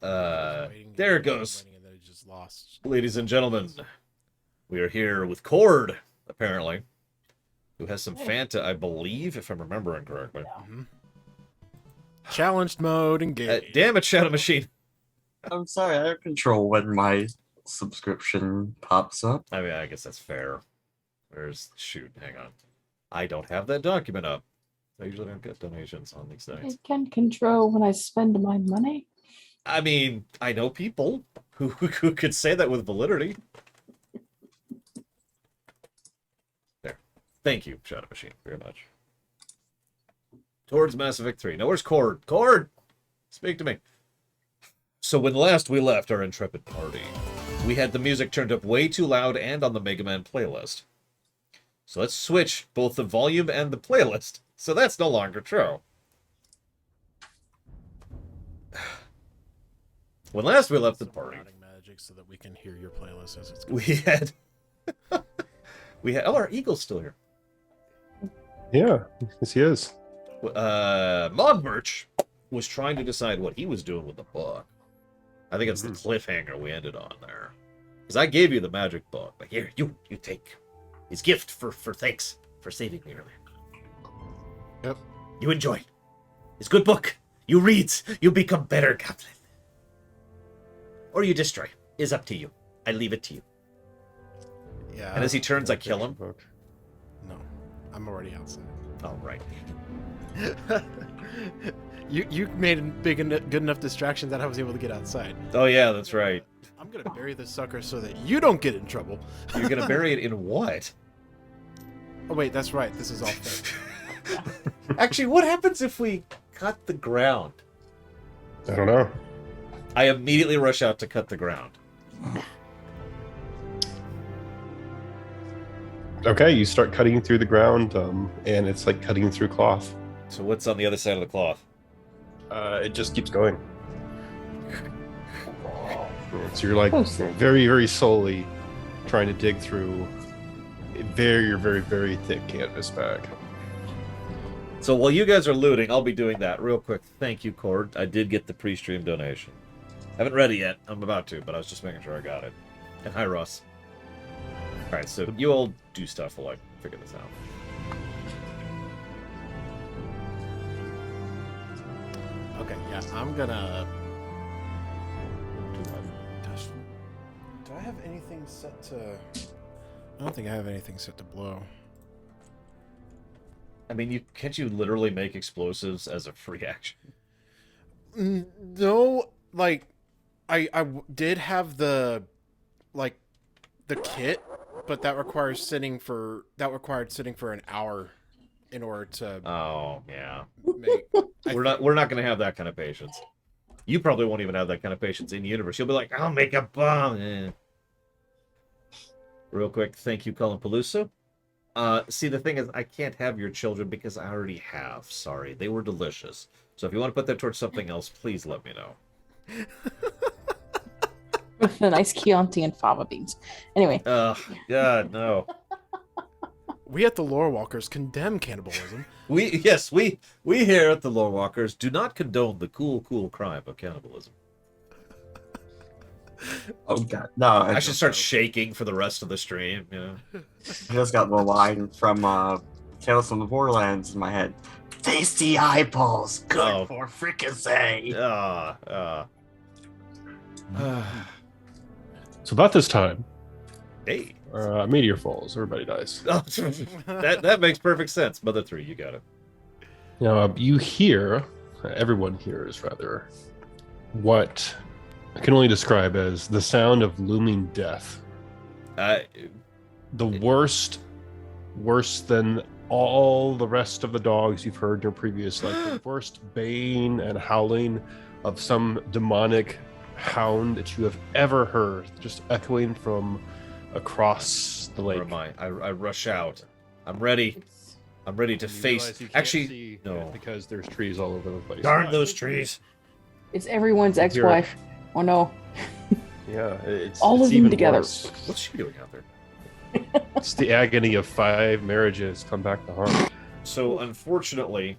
There it goes. Ladies and gentlemen, we are here with Cord, apparently, who has some Fanta, I believe, if I'm remembering correctly. Mm-hmm. Challenged mode engaged. Damn it, Shadow Machine. I'm sorry, I don't control when my subscription pops up. I mean, I guess that's fair. Shoot, hang on. I don't have that document up. I usually don't get donations on these I nights. can control when I spend my money. I mean, I know people who could say that with validity. There. Thank you, Shadow Machine, very much. Towards Mass Effect 3. Now, where's Cord? Cord! Speak to me. So when last we left our intrepid party, we had the music turned up way too loud and on the Mega Man playlist. So let's switch both the volume and the playlist. So that's no longer true. When last we left the party, magic so that we can hear your playlist as it's we had oh, our eagle's still here. Yeah, yes he is. Mogmerch was trying to decide what he was doing with the book. I think it's the cliffhanger we ended on there. Because I gave you the magic book. But here, you take his gift for thanks for saving me earlier. Yep. You enjoy. It's good book. You read. You become better, Goblin. Or you destroy. It's up to you. I leave it to you. Yeah. And as he turns, I kill him. No, I'm already outside. Oh, right. You made a good enough distraction that I was able to get outside. Oh, yeah, that's right. I'm gonna bury this sucker so that you don't get in trouble. You're gonna bury it in what? Oh wait, that's right. This is all fake. Actually, what happens if we cut the ground? I don't know. I immediately rush out to cut the ground. Okay, you start cutting through the ground, and it's like cutting through cloth. So what's on the other side of the cloth? It just keeps going. So you're like very, very slowly trying to dig through a very, very, very thick canvas bag. So while you guys are looting, I'll be doing that real quick. Thank you, Cord. I did get the pre-stream donation. Haven't read it yet. I'm about to, but I was just making sure I got it. And hi, Ross. Alright, so you all do stuff while I figure this out. Okay, yeah, I'm gonna. Gosh, do I have anything set to? I don't think I have anything set to blow. I mean, can't you literally make explosives as a free action? No, like, I did have the kit, but that required sitting for an hour in order to. Oh yeah. Make. We're not gonna have that kind of patience. You probably won't even have that kind of patience in universe. You'll be like, I'll make a bomb. Real quick, thank you, Colin Peluso. See, the thing is, I can't have your children because I already have. Sorry, they were delicious. So if you want to put that towards something else, please let me know. With a nice Chianti and fava beans. Anyway. God, no. We at the Lore Walkers condemn cannibalism. We here at the Lore Walkers do not condone the cool crime of cannibalism. Oh god, no! I should start shaking for the rest of the stream. You know, I just got the line from Tales from the Borderlands in my head. Tasty eyeballs, good for fricassee. So about this time, hey, a meteor falls. Everybody dies. Oh, that makes perfect sense. Mother 3, you got it. Now you hear, everyone hears rather, what I can only describe as the sound of looming death. The worst, worse than all the rest of the dogs you've heard in your previous life. The worst baying and howling of some demonic hound that you have ever heard, just echoing from across the lake. Where am I rush out. I'm ready. I'm ready to face. Actually, no, because there's trees all over the place. Darn those trees! It's everyone's ex-wife. Oh no. Yeah, it's all of them even together. worse. What's she doing out there? It's the agony of 5 marriages come back to haunt. So unfortunately,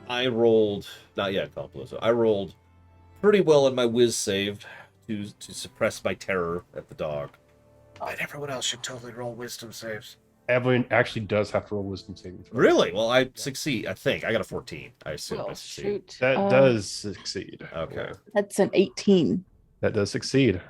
I rolled not yet, Comploso. I rolled pretty well in my whiz save to suppress my terror at the dog. But everyone else should totally roll wisdom saves. Evelyn actually does have to roll wisdom saving throw. Really? Well, I succeed. I think I got a 14. I assume I Well, succeed. shoot. That does succeed. Okay. That's an 18. That does succeed.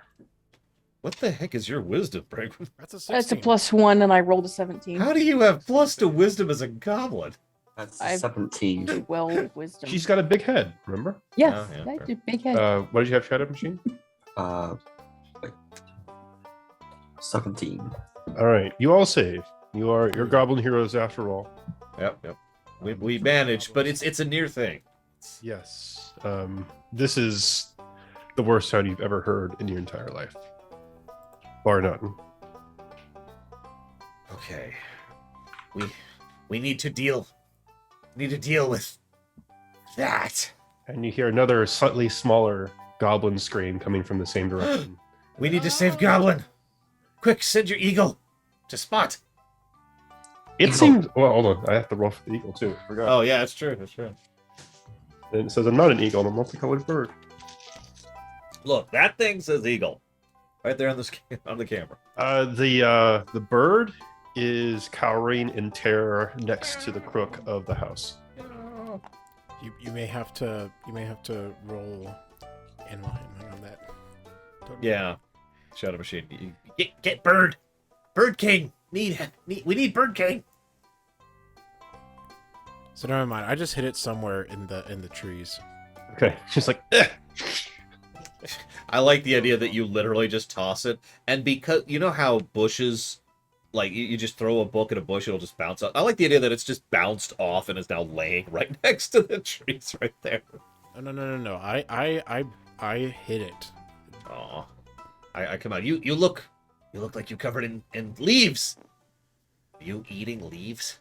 What the heck is your wisdom, Brig? That's a 16. That's a +1, and I rolled a 17. How do you have plus to wisdom as a goblin? That's I've- 17. Well, with wisdom. She's got a big head, remember? Yes, Oh, yeah, I fair. do. Big head. What did you have, Shadow Machine? Wait. 17. All right, you all save. You're goblin heroes after all. Yep. We managed, but it's a near thing. Yes. This is the worst sound you've ever heard in your entire life, bar none. Okay. We need to deal with that. And you hear another slightly smaller goblin scream coming from the same direction. We need to save Goblin. Quick, send your eagle to spot. It Eagle. seems. Well, hold on. I have to roll for the eagle too. Forgot. Oh yeah, that's true. That's true. And it says I'm not an eagle. I'm a multicolored bird. Look, that thing says eagle, right there on the on the camera. The bird is cowering in terror next to the crook of the house. You may have to roll animal handling on that. Yeah, Shadow Machine. Get Bird King. We need Bird King. So never mind. I just hit it somewhere in the trees. Okay, she's like, eh. I like the idea that you literally just toss it, and because you know how bushes, like you just throw a book at a bush, it'll just bounce up. I like the idea that it's just bounced off and is now laying right next to the trees right there. No. I hit it. Aw. I come out. You look like you're covered in leaves. Are you eating leaves?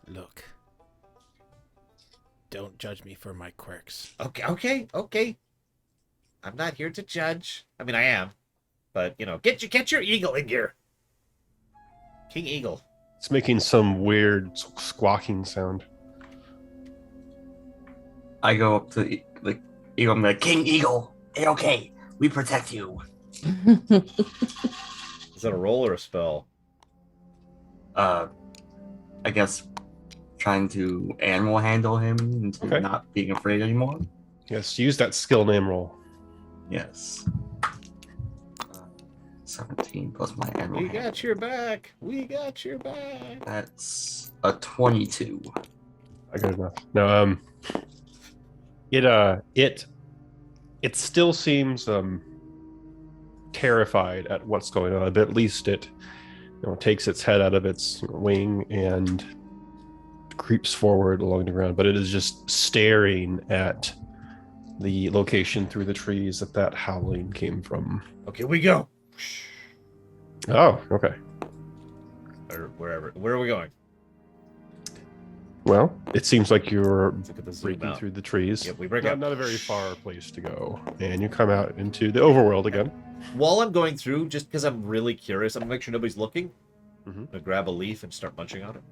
Look. Don't judge me for my quirks. Okay. I'm not here to judge. I mean, I am, but get your eagle in here. King Eagle. It's making some weird squawking sound. I go up to the eagle. I'm like, King Eagle, okay, we protect you. Is that a roll or a spell? I guess trying to animal handle him into Okay. not being afraid anymore. Yes, use that skill name roll. Yes. 17 plus my animal We handling. got your back. We got your back. That's a 22. I got enough. No, it still seems terrified at what's going on, but at least it takes its head out of its wing and creeps forward along the ground, but it is just staring at the location through the trees that howling came from. Okay, we go. Oh, okay. Or wherever. Where are we going? Well, it seems like you're Let's look at the zoom breaking out. through the trees. Yep, we break out. Not a very far place to go, and you come out into the overworld again. While I'm going through, just because I'm really curious, I'm gonna make sure nobody's looking. Mhm. I'm gonna grab a leaf and start munching on it.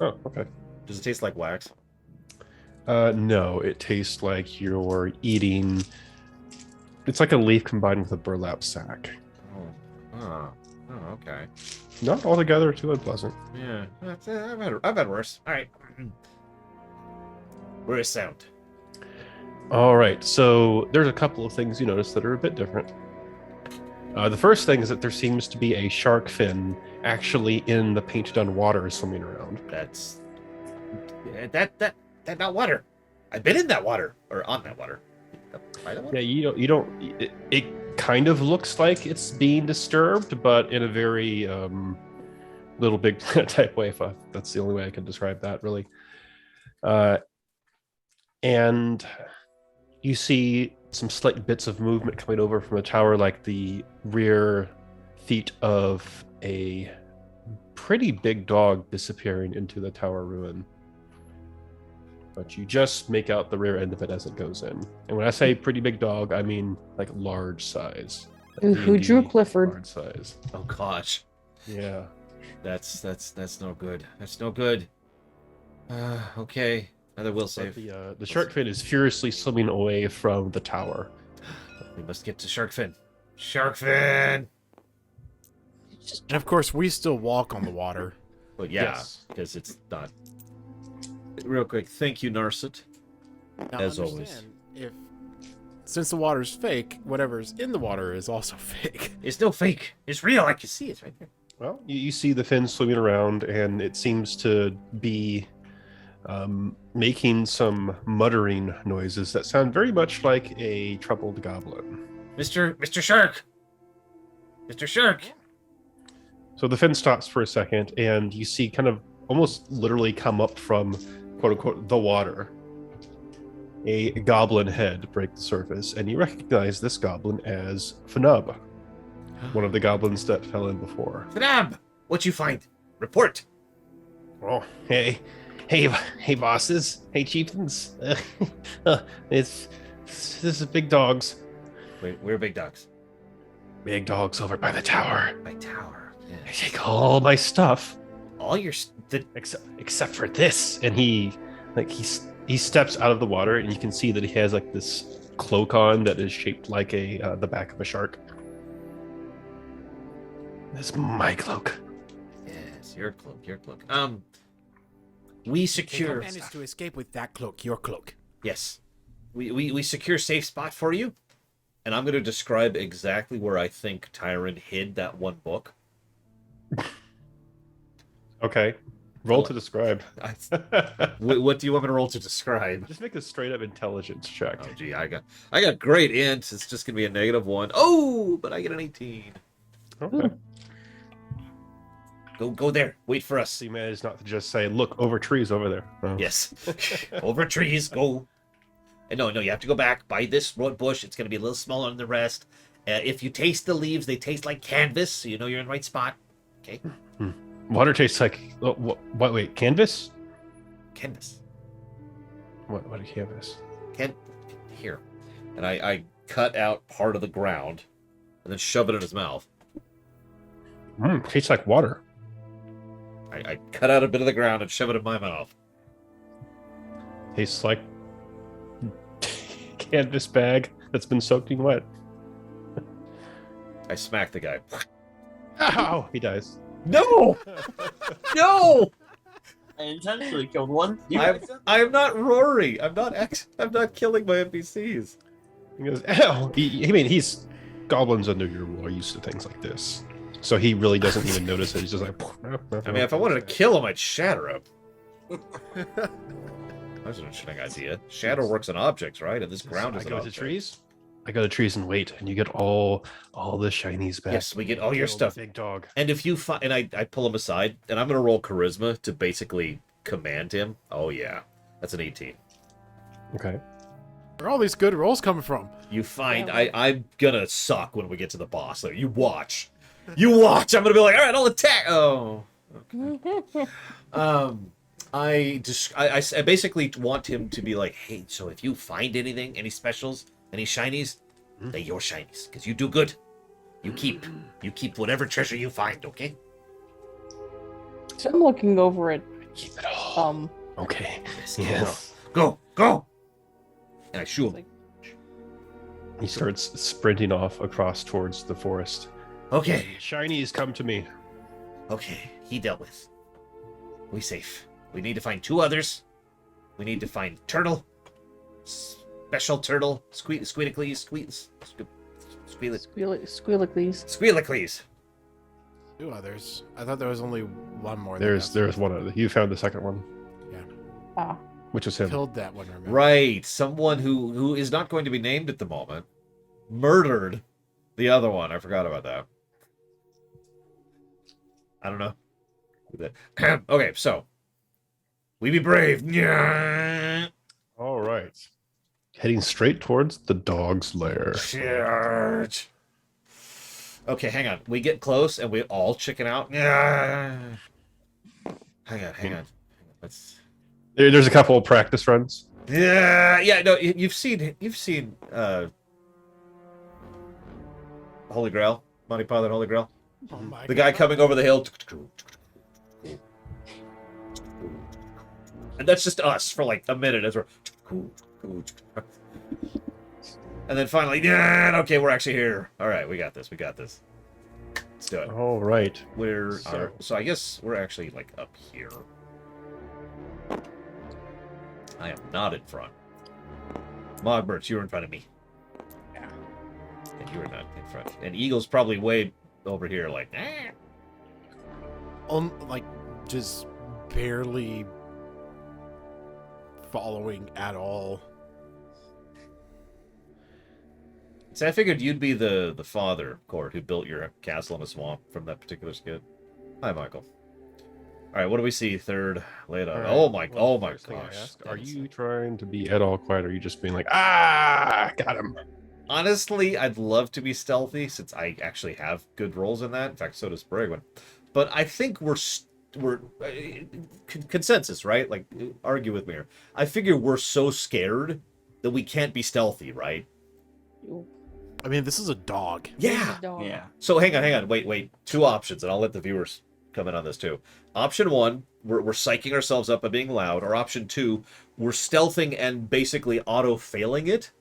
Oh, okay. Does it taste like wax? No, it tastes like you're eating. It's like a leaf combined with a burlap sack. Oh, okay. Not altogether too unpleasant. Yeah, I've had worse. All right. Where is sound? All right, so there's a couple of things you notice that are a bit different. The first thing is that there seems to be a shark fin actually in the painted-on water swimming around. That's that not water. I've been in that water or on that water. By the water? Yeah, you don't. It kind of looks like it's being disturbed, but in a very Little Big Planet type way. If that's the only way I can describe that, really. And you see some slight bits of movement coming over from the tower, like the rear feet of a pretty big dog disappearing into the tower ruin. But you just make out the rear end of it as it goes in. And when I say pretty big dog, I mean like large size. Like Who drew D&D Clifford? Large size. Oh gosh, Yeah. that's no good. That's no good. Okay. Another will But save. the shark fin is furiously swimming away from the tower. We must get to Shark Fin. Shark Fin! And of course, we still walk on the water. Well, yeah, Yes. because it's not. Real quick, thank you, Narset. Now, As understand, since the water's fake, whatever's in the water is also fake. It's no fake. It's real. I can see it right there. Well, you see the fin swimming around, and it seems to be making some muttering noises that sound very much like a troubled goblin. Mr. Shark! Mr. Shark! So the fin stops for a second, and you see kind of almost literally come up from quote unquote the water a goblin head break the surface, and you recognize this goblin as Fnub, one of the goblins that fell in before. Fnab! What you find? Report! Oh, hey, bosses, hey chieftains. This is big dogs. Wait, we're big dogs. Big dogs over by the tower. My tower. I Yeah. take all my stuff All your... except for this, and he steps out of the water, and you can see that he has like this cloak on that is shaped like the back of a shark. This is my cloak. Yes, your cloak, your cloak. We secure... managed to escape with that cloak, your cloak. Yes. We secure safe spot for you. And I'm going to describe exactly where I think Tyron hid that one book. Okay, roll to describe. What do you want me to roll to describe? Just make a straight up intelligence check. Oh, gee, I got great int. It's just going to be a -1. Oh, but I get an 18. Okay. Go there. Wait for us. So you managed not to just say, "Look over trees over there." Oh. Yes. Over trees, go. And no, you have to go back by this bush. It's going to be a little smaller than the rest. If you taste the leaves, they taste like canvas, so you know you're in the right spot. Okay? Water tastes like what? Wait, canvas? Canvas. What a canvas? Here. And I cut out part of the ground and then shove it in his mouth. Tastes like water. I cut out a bit of the ground and shove it in my mouth. Tastes like canvas bag that's been soaking wet. I smack the guy. Ow! He dies. No! No! I intentionally killed one. I am not Rory. I'm not killing my NPCs. He goes, "Ow!" He's goblins under your rule are used to things like this, so he really doesn't even notice it. He's just like, I mean, if I wanted to kill him, I'd shatter him. That's an interesting idea. Shadow works on objects, right? And this ground is I an go to object. trees. I go to trees and wait, and you get all the shinies back. Yes, we get all your Kill the stuff. Big dog. And if you find, and I pull him aside, and I'm gonna roll charisma to basically command him. Oh yeah, that's an 18. Okay. Where are all these good rolls coming from? You find I'm gonna suck when we get to the boss. Though you watch, I'm gonna be like, all right, I'll attack. Oh. Okay. I basically want him to be like, hey, so if you find anything, any specials, any shinies, they're your shinies, because you do good. You keep whatever treasure you find, okay? So I'm looking over at Keep it all. Okay. Yes. Yes. Go. And I shoot him. He starts sprinting off across towards the forest. Okay. Shinies, come to me. Okay, he dealt with. We safe. We need to find 2 others. We need to find Turtle. Special Turtle. Squealicles. Squealicles. 2 others. I thought there was only one more. There's one other. You found the second one, Ah, which was him. Killed that one, remember? Right. Someone who is not going to be named at the moment murdered the other one. I forgot about that. I don't know. Okay, so we be brave. Yeah. All right. Heading straight towards the dog's lair. Charge. Okay, hang on. We get close and we all chicken out. Yeah. Hang on. Let's. There's a couple of practice runs. Yeah. No, you've seen Holy Grail, Monty Python, Holy Grail. Oh my The guy God. coming over the hill. And that's just us for like a minute as we're... And then finally, yeah, okay, we're actually here. All right, we got this. Let's do it. All right. So I guess we're actually like up here. I am not in front. Mogbert, you were in front of me. Yeah. And you were not in front. And Eagle's probably way over here, like, Like, just barely following at all. So I figured you'd be the father, Court, who built your castle in a swamp from that particular skit. Hi, Michael. All right, what do we see? Third, lay it out. Right. Oh my First thing I gosh! ask, are you trying to be at all quiet, or are you just being like, ah, got him? Honestly, I'd love to be stealthy since I actually have good rolls in that. In fact, so does Bragwin. But I think we're consensus, right? Like, argue with me here. I figure we're so scared that we can't be stealthy, right? I mean, this is a dog. Yeah. Yeah. So hang on, wait. Two options, and I'll let the viewers come in on this too. Option one, we're psyching ourselves up by being loud, or option two, we're stealthing and basically auto-failing it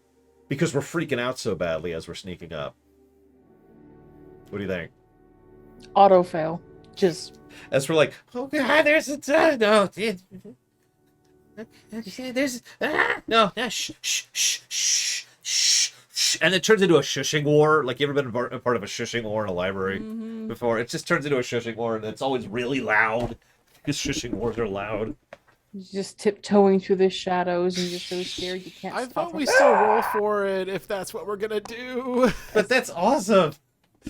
because we're freaking out so badly as we're sneaking up. What do you think? Auto fail. Just As we're like, oh god, there's a no, there's no, shh, shh, shh, shh, shh. And it turns into a shushing war. Like, you ever been a part of a shushing war in a library before? It just turns into a shushing war, and it's always really loud. Because shushing wars are loud. just tiptoeing through the shadows and you're so scared you can't I stop. thought we still roll for it if that's what we're gonna do. But that's awesome.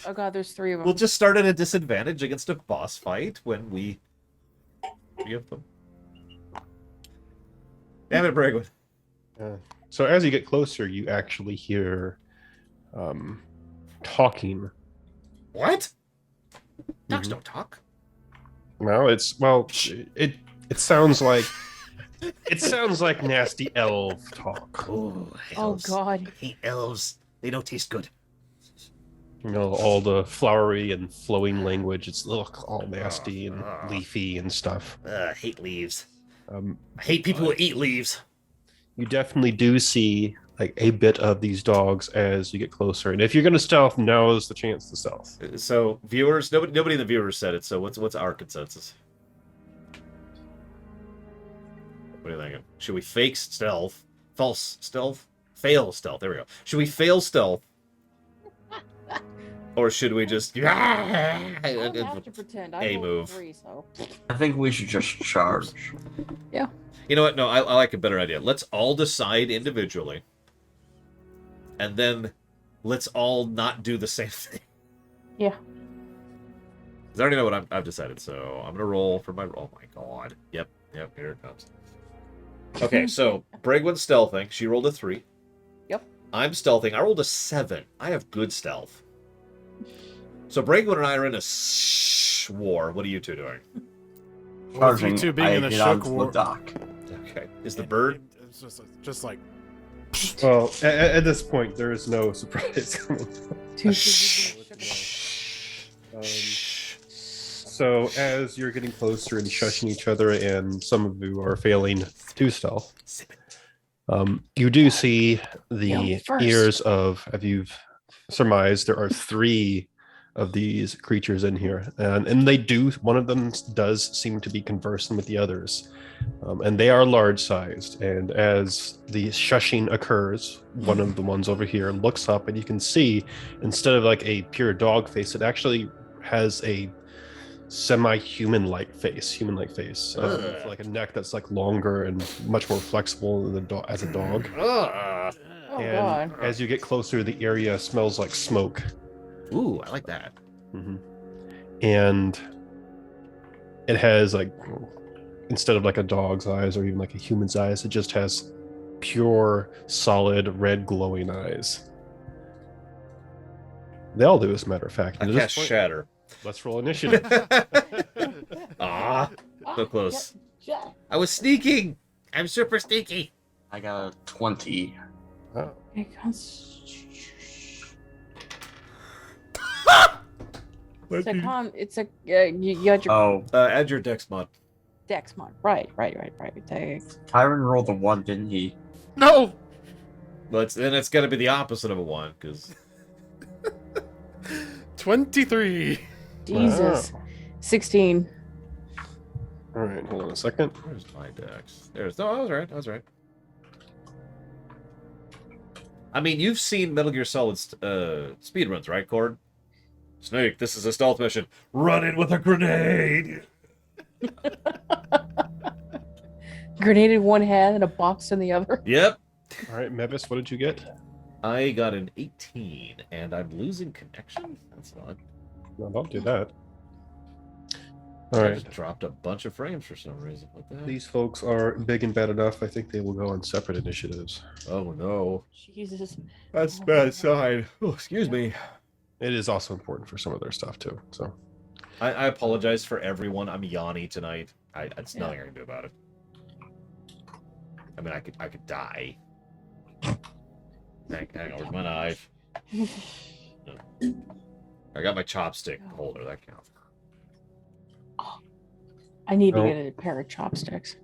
Oh god, there's 3 of them. We'll just start at a disadvantage against a boss fight when we give them. Damn it, Bragwood. So as you get closer, you actually hear talking. What? Dogs don't talk. No, it sounds like nasty elf talk. Oh, Oh god. I hate elves. They don't taste good. You know, all the flowery and flowing language. It's all nasty and leafy and stuff. I hate leaves. I hate people who eat leaves. You definitely do see like a bit of these dogs as you get closer. And if you're going to stealth, now is the chance to stealth. So, viewers, nobody in the viewers said it. So, what's our consensus? What are you thinking? Should we fake stealth? False stealth? Fail stealth. There we go. Should we fail stealth? Or should we just... I don't have to pretend. I A rolled move. 3, so. I think we should just charge. Yeah. You know what? No, I like a better idea. Let's all decide individually. And then let's all not do the same thing. Yeah. 'Cause I already know what I've decided, so I'm going to roll for my... Oh my god. Yep, here it comes. Okay, so Bragwin's stealthing. She rolled a 3. Yep. I'm stealthing. I rolled a 7. I have good stealth. So Bragwin and I are in a war. What are you two doing? Well, with you Charging, two being I in a get shook onto war. the dock. Okay. Is the bird? It's just like. Well, at this point, there is no surprise coming. So as you're getting closer and shushing each other, and some of you are failing to stealth, you do see the first. ears of, as you've surmised, there are 3 of these creatures in here, and they do. One of them does seem to be conversing with the others, and they are large sized. And as the shushing occurs, one of the ones over here looks up, and you can see instead of like a pure dog face, it actually has a semi-human-like face, with like a neck that's like longer and much more flexible than as a dog. Oh And god. as you get closer, the area smells like smoke. Ooh, I like that. And it has like, instead of like a dog's eyes or even like a human's eyes, it just has pure, solid, red glowing eyes. They all do, as a matter of fact. I And at cast this point, Shatter. let's roll initiative. So close. Yeah. I was sneaking. I'm super sneaky. I got a 20. Oh. It's a you got your Oh, Add your dex mod. Dex mod. Right. Dex. Tyron rolled a 1, didn't he? No! Then it's got to be the opposite of a 1, because 23. Jesus. Wow. 16. All right, hold on a second. where's my dex? No, I was right. I mean, you've seen Metal Gear Solid speedruns, right, Cord? Snake, this is a stealth mission. Run in with a grenade! Grenade in one hand and a box in the other. Yep. All right, Mevis, what did you get? I got an 18, and I'm losing connection? That's odd. No, don't do that. All I right. just dropped a bunch of frames for some reason. What the heck? These folks are big and bad enough. I think they will go on separate initiatives. Oh, no. Jesus. That's bad sign. Oh, excuse me. It is also important for some of their stuff too. So I apologize for everyone. I'm Yanni tonight. It's nothing I can do about it. I mean, I could die. Hang on, where's my knife? I got my chopstick holder. That counts. I need to No. get a pair of chopsticks.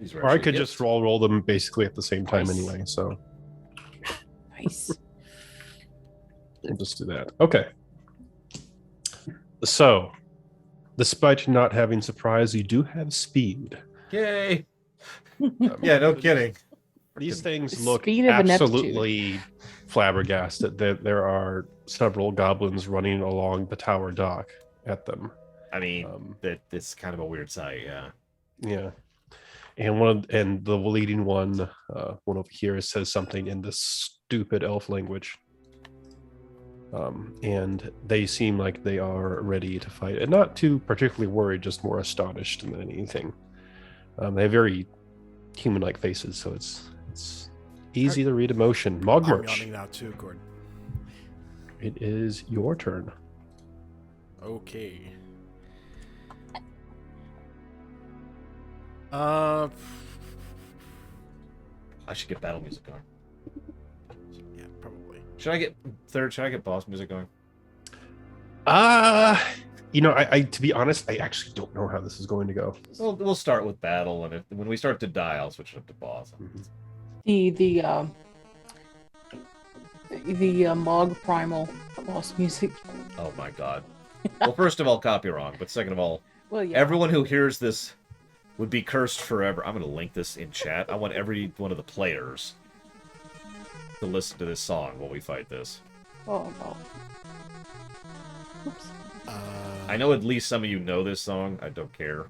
These were or I actually could gifts. just roll them basically at the same time Nice. anyway. So Nice. we'll just do that. Okay. So, despite not having surprise, you do have speed. Yay! Yeah, no kidding. These things look Speed of ineptitude. absolutely flabbergasted. There are several goblins running along the tower dock at them. I mean, it's kind of a weird sight, yeah. Yeah, and the leading one over here says something in this stupid elf language, and they seem like they are ready to fight, and not too particularly worried, just more astonished than anything. They have very human-like faces, so it's easy to read emotion. I'm Mogmarch, yawning now too, Gordon. it is your turn. Okay. I should get battle music going. Yeah, probably. Should I get boss music going? I to be honest, I actually don't know how this is going to go. We'll start with battle, and when we start to die, I'll switch it up to boss. The Mog Primal boss music. Oh my god. Well, first of all, copy wrong, but second of all, Well, yeah. everyone who hears this would be cursed forever. I'm going to link this in chat. I want every one of the players to listen to this song while we fight this. Oh no. Oops. I know at least some of you know this song. I don't care.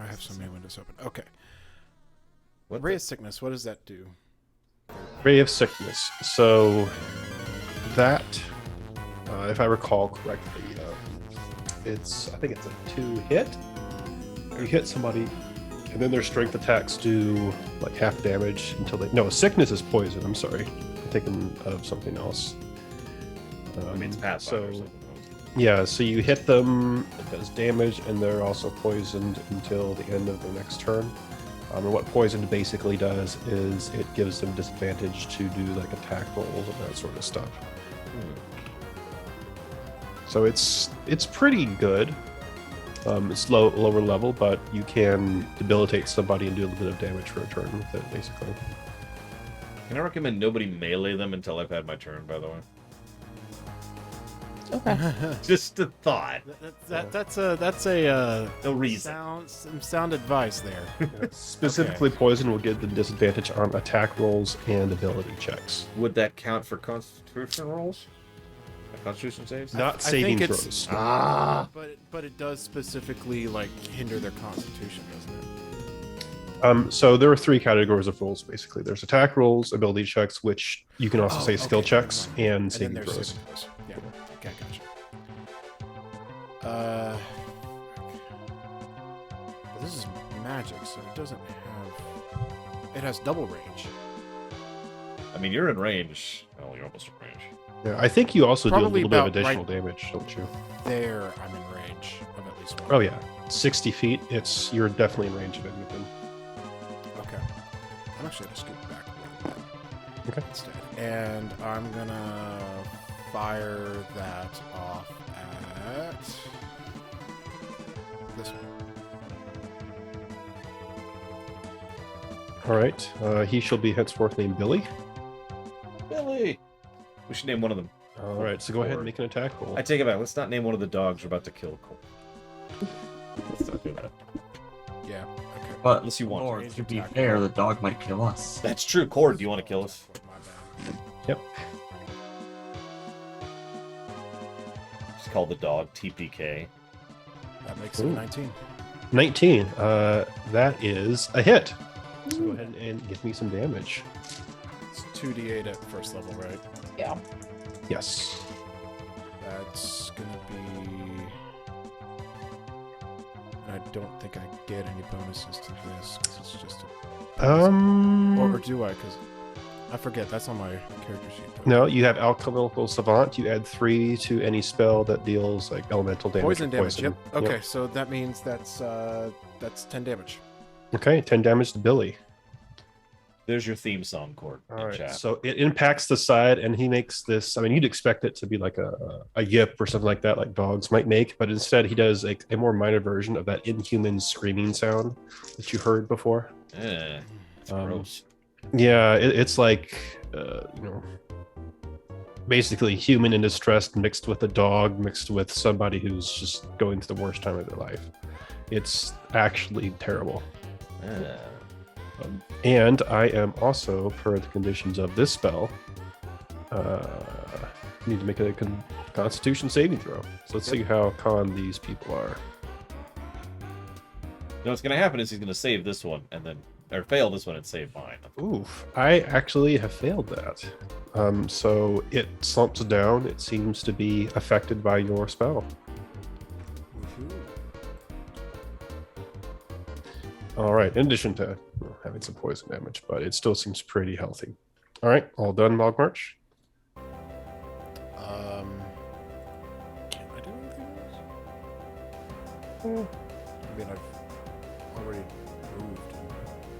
I have so many windows open. Okay. What Ray the- of Sickness, what does that do? Ray of Sickness. So that, if I recall correctly, I think it's a 2 hit. You hit somebody, and then their strength attacks do like half damage until they. No, sickness is poison. I'm sorry, I'm thinking of something else. I mean, it's Pathfinder. So So yeah, so you hit them, it does damage, and they're also poisoned until the end of their next turn. And what poisoned basically does is it gives them disadvantage to do like attack rolls and that sort of stuff. So it's pretty good. It's lower level, but you can debilitate somebody and do a little bit of damage for a turn with it, basically. Can I recommend nobody melee them until I've had my turn, by the way? Okay. Just a thought. That's a No reason. sound advice there. Specifically, poison will give them disadvantage on attack rolls and ability checks. Would that count for constitution rolls? Constitution saves? Not I saving think it's- throws. But it does specifically like hinder their constitution, doesn't it? So there are 3 categories of rolls, basically. There's attack rolls, ability checks, which you can also say skill checks, never mind. and And then saving there's throws. saving throws. Yeah. Okay, gotcha. Well, this is magic, so it doesn't have. It has double range. I mean, you're in range. Well, you're almost in range. Yeah, I think you also do a Probably little bit of about additional damage, don't you? There, I'm in range of at least one. Oh yeah, 60 feet. You're definitely in range of anything. Okay. I'm actually gonna scoot back a little bit. Okay. Instead, and I'm gonna fire that off at this one. All right. He shall be henceforth named Billy. Billy. We should name one of them. All right. So go ahead and make an attack roll. I take it back. Let's not name one of the dogs we're about to kill. Cole. Let's not do that. Yeah. Okay. But Unless you want. or, to be fair, the dog might kill us. That's true. Cord, do you want to kill us? My bad. Yep. Just call the dog TPK. That makes it 19. 19. That is a hit. So go ahead and give me some damage. It's 2d8 at first level, right? Yeah. Yes. That's gonna be. I don't think I get any bonuses to this because it's just a. Or do I? Because I forget. That's on my character sheet. Though. No, you have Alchemical Savant. You add 3 to any spell that deals like elemental damage. Poison or damage. Yep. Okay, Yep. so that means that's 10 damage. Okay, 10 damage to Billy. There's your theme song, Cord. All in right. chat. So it impacts the side, and he makes this. I mean, you'd expect it to be like a yip or something like that, like dogs might make, but instead he does a more minor version of that inhuman screaming sound that you heard before. It's gross. Yeah, it's like, basically human in distress mixed with a dog, mixed with somebody who's just going through the worst time of their life. It's actually terrible. And I am also, per the conditions of this spell, need to make a Constitution saving throw. So let's see how con these people are. No, what's going to happen is he's going to save this one and then, or fail this one and save mine. Oof, I actually have failed that. So it slumps down. It seems to be affected by your spell. All right, in addition to having some poison damage, but it still seems pretty healthy. All right, all done, Mogmarch? Can I do anything else? I mean, I've already moved.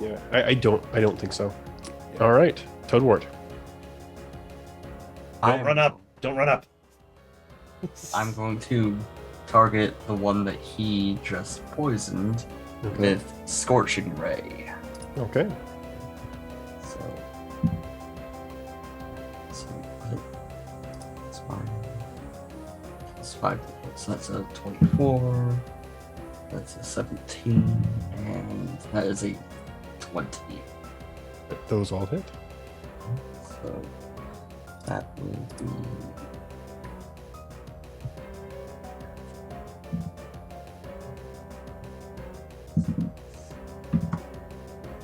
Yeah, I don't think so. Yeah. All right, Toadwort. Don't run up. Don't run up. I'm going to target the one that he just poisoned with Scorching Ray. Okay. So that's fine. That's 5. So that's a 24. That's a 17. And that is a 20. Those all hit. So that will be.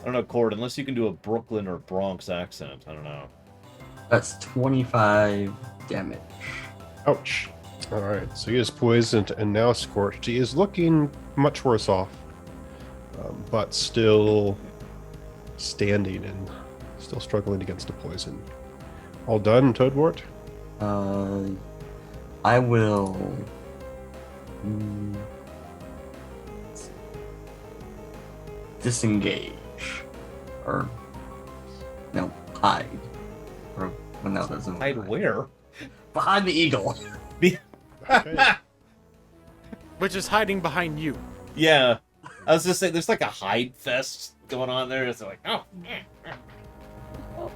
I don't know, Cord, unless you can do a Brooklyn or Bronx accent. I don't know. That's 25 damage. Ouch. All right, so he is poisoned and now scorched. He is looking much worse off, but still standing and still struggling against the poison. All done, Toadwort? I will. Disengage. Or. No, hide. Or. Well, no, doesn't. Hide where? Behind the eagle. Okay. Which is hiding behind you. Yeah. I was just saying, there's like a hide fest going on there. It's like, oh.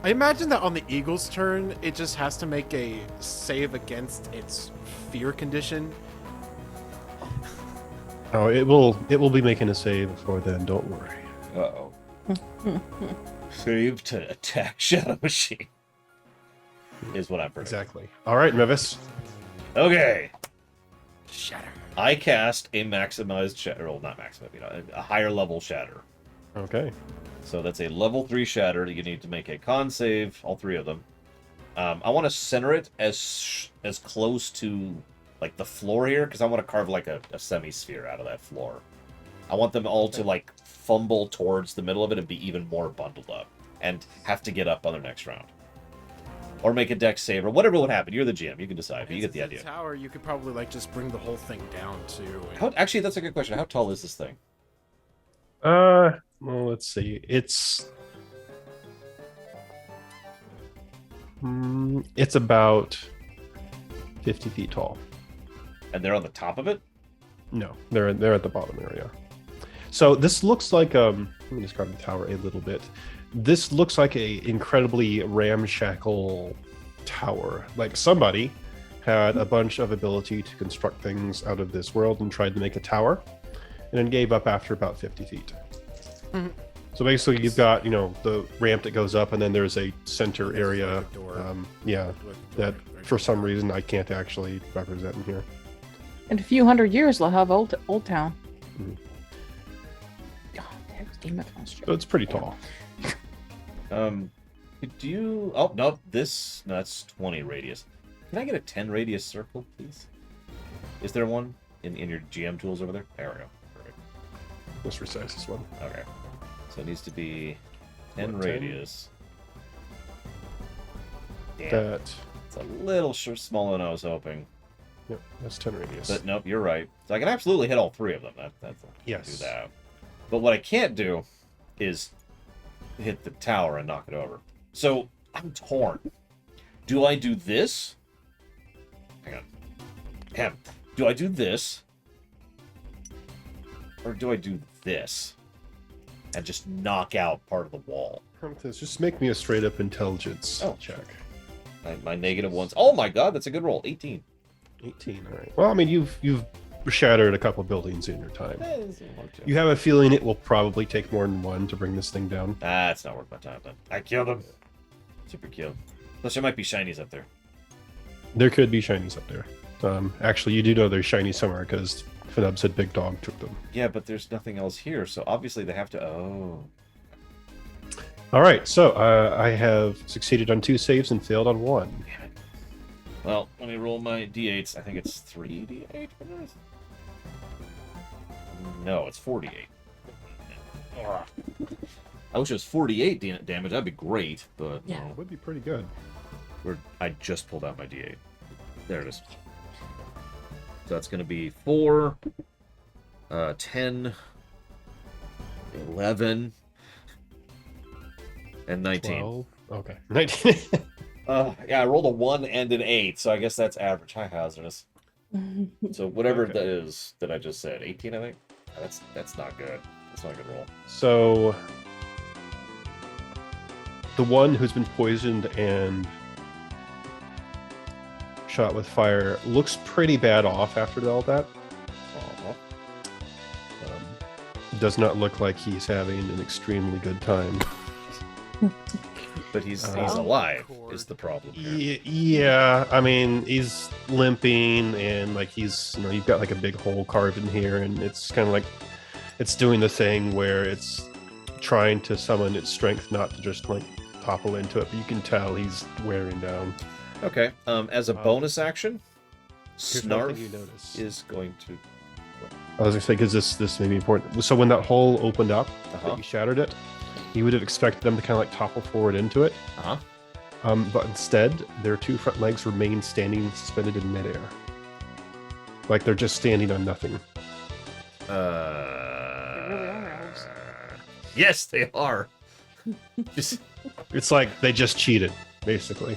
I imagine that on the eagle's turn, it just has to make a save against its fear condition. Oh, it will be making a save before then. Don't worry. Uh-oh. Save to attack Shadow Machine. Is what I'm predicting. Exactly. All right, Mevis. Okay. Shatter. I cast a maximized shatter. Well, not maximized, a higher level shatter. Okay. So that's a level 3 shatter that you need to make a con save, all 3 of them. I want to center it as close to like the floor here, because I want to carve like a semi-sphere out of that floor. I want them all to like fumble towards the middle of it and be even more bundled up and have to get up on their next round. Or make a dex save, or whatever would happen. You're the GM. You can decide, but you get the idea. Tower, you could probably like just bring the whole thing down too. Actually, that's a good question. How tall is this thing? Well, let's see. It's about 50 feet tall. And they're on the top of it? No, they're at the bottom area. So this looks like let me describe the tower a little bit. This looks like a incredibly ramshackle tower. Like somebody had a bunch of ability to construct things out of this world and tried to make a tower, and then gave up after about 50 feet. Mhm. So basically, you've got the ramp that goes up, and then there's a center area. Like a door. That for some reason I can't actually represent in here. In a few hundred years, they'll have Old Town. Mhm. God, there's Game of Thrones. So it's pretty tall. Could you... Oh, no, that's 20 radius. Can I get a 10 radius circle, please? Is there one in your GM tools over there? There we go. Perfect. Let's resize this one. Okay. So it needs to be 10 What, 10? radius. Damn, That. it's a little smaller than I was hoping. Yep, that's 10 radius. But nope, you're right. So I can absolutely hit all three of them. That's Yes. do that. But what I can't do is hit the tower and knock it over. So I'm torn. Do I do this? Hang on. Do I do this? Or do I do this? And just knock out part of the wall? Just make me a straight up intelligence Oh. check. My negative ones. Oh my god, that's a good roll. 18. 18. All right. Well, I mean, you've shattered a couple buildings in your time. Eh, this will work too. You have a feeling it will probably take more than one to bring this thing down. It's not worth my time then. I killed him. Super kill. Plus there might be shinies up there. There could be shinies up there. Actually, you do know there's shinies somewhere because Finub said Big Dog took them. Yeah, but there's nothing else here, so obviously they have to... Oh. All right, so I have succeeded on 2 saves and failed on 1. Damn it. Well, let me roll my d8s. I think it's 3 d8 for this? No, it's 48. Ugh. I wish it was 48 damage. That'd be great, but Yeah. no. Would be pretty good. I just pulled out my d8. There it is. So that's going to be 4, 10, 11, and 19. 12. Okay. 19. Yeah, I rolled a 1 and an 8, so I guess that's average high hazardous. So whatever Okay. that is that I just said, 18, I think. That's not good. That's not a good roll. So the one who's been poisoned and shot with fire looks pretty bad off after all that. Aw. Does not look like he's having an extremely good time. But he's Oh. alive Cord. is the problem here. Yeah, I mean, he's limping and like he's, you've got like a big hole carved in here, and it's kind of like it's doing the thing where it's trying to summon its strength not to just like topple into it, but you can tell he's wearing down. Okay. As a bonus action, Here's one Snarf thing you notice. is going to... I was gonna say because this may be important. So when that hole opened up, Uh-huh. that you shattered it, you would have expected them to kind of like topple forward into it. Uh-huh. But instead, their 2 front legs remain standing suspended in midair, like they're just standing on nothing. They really are elves. Yes, they are. Just It's like they just cheated, basically.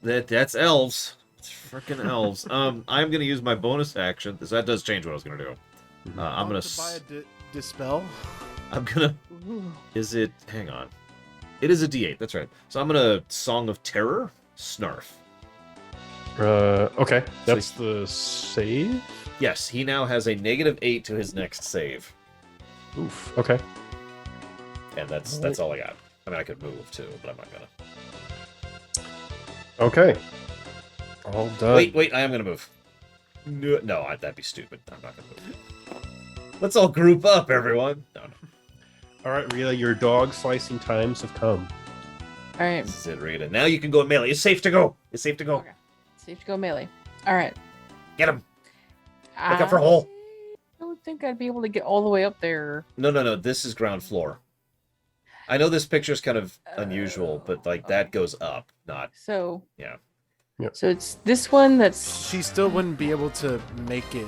that's elves. It's freaking elves. I'm gonna use my bonus action because that does change what I was gonna do. I'm gonna. to buy a dispel. I'm gonna. Ooh. Is it? Hang on. It is a D8. That's right. So I'm gonna Song of Terror, Snarf. Okay, that's the save. Yes, he now has a -8 to his next save, Oof. Okay. and that's all I got. I mean, I could move too, but I'm not gonna. Okay. All done. Wait, I am gonna move. No, that'd be stupid. I'm not gonna move. Let's all group up, everyone. No. All right, Rita, your dog slicing times have come. All right. This is it, Rita. Now you can go in melee. It's safe to go. It's safe to go. Okay. Safe to go melee. All right. Get him. Look out for a hole. I don't think I'd be able to get all the way up there. No. This is ground floor. I know this picture's kind of unusual, but like that goes up, not So. Yeah. Yep. So it's this one that's. She still wouldn't be able to make it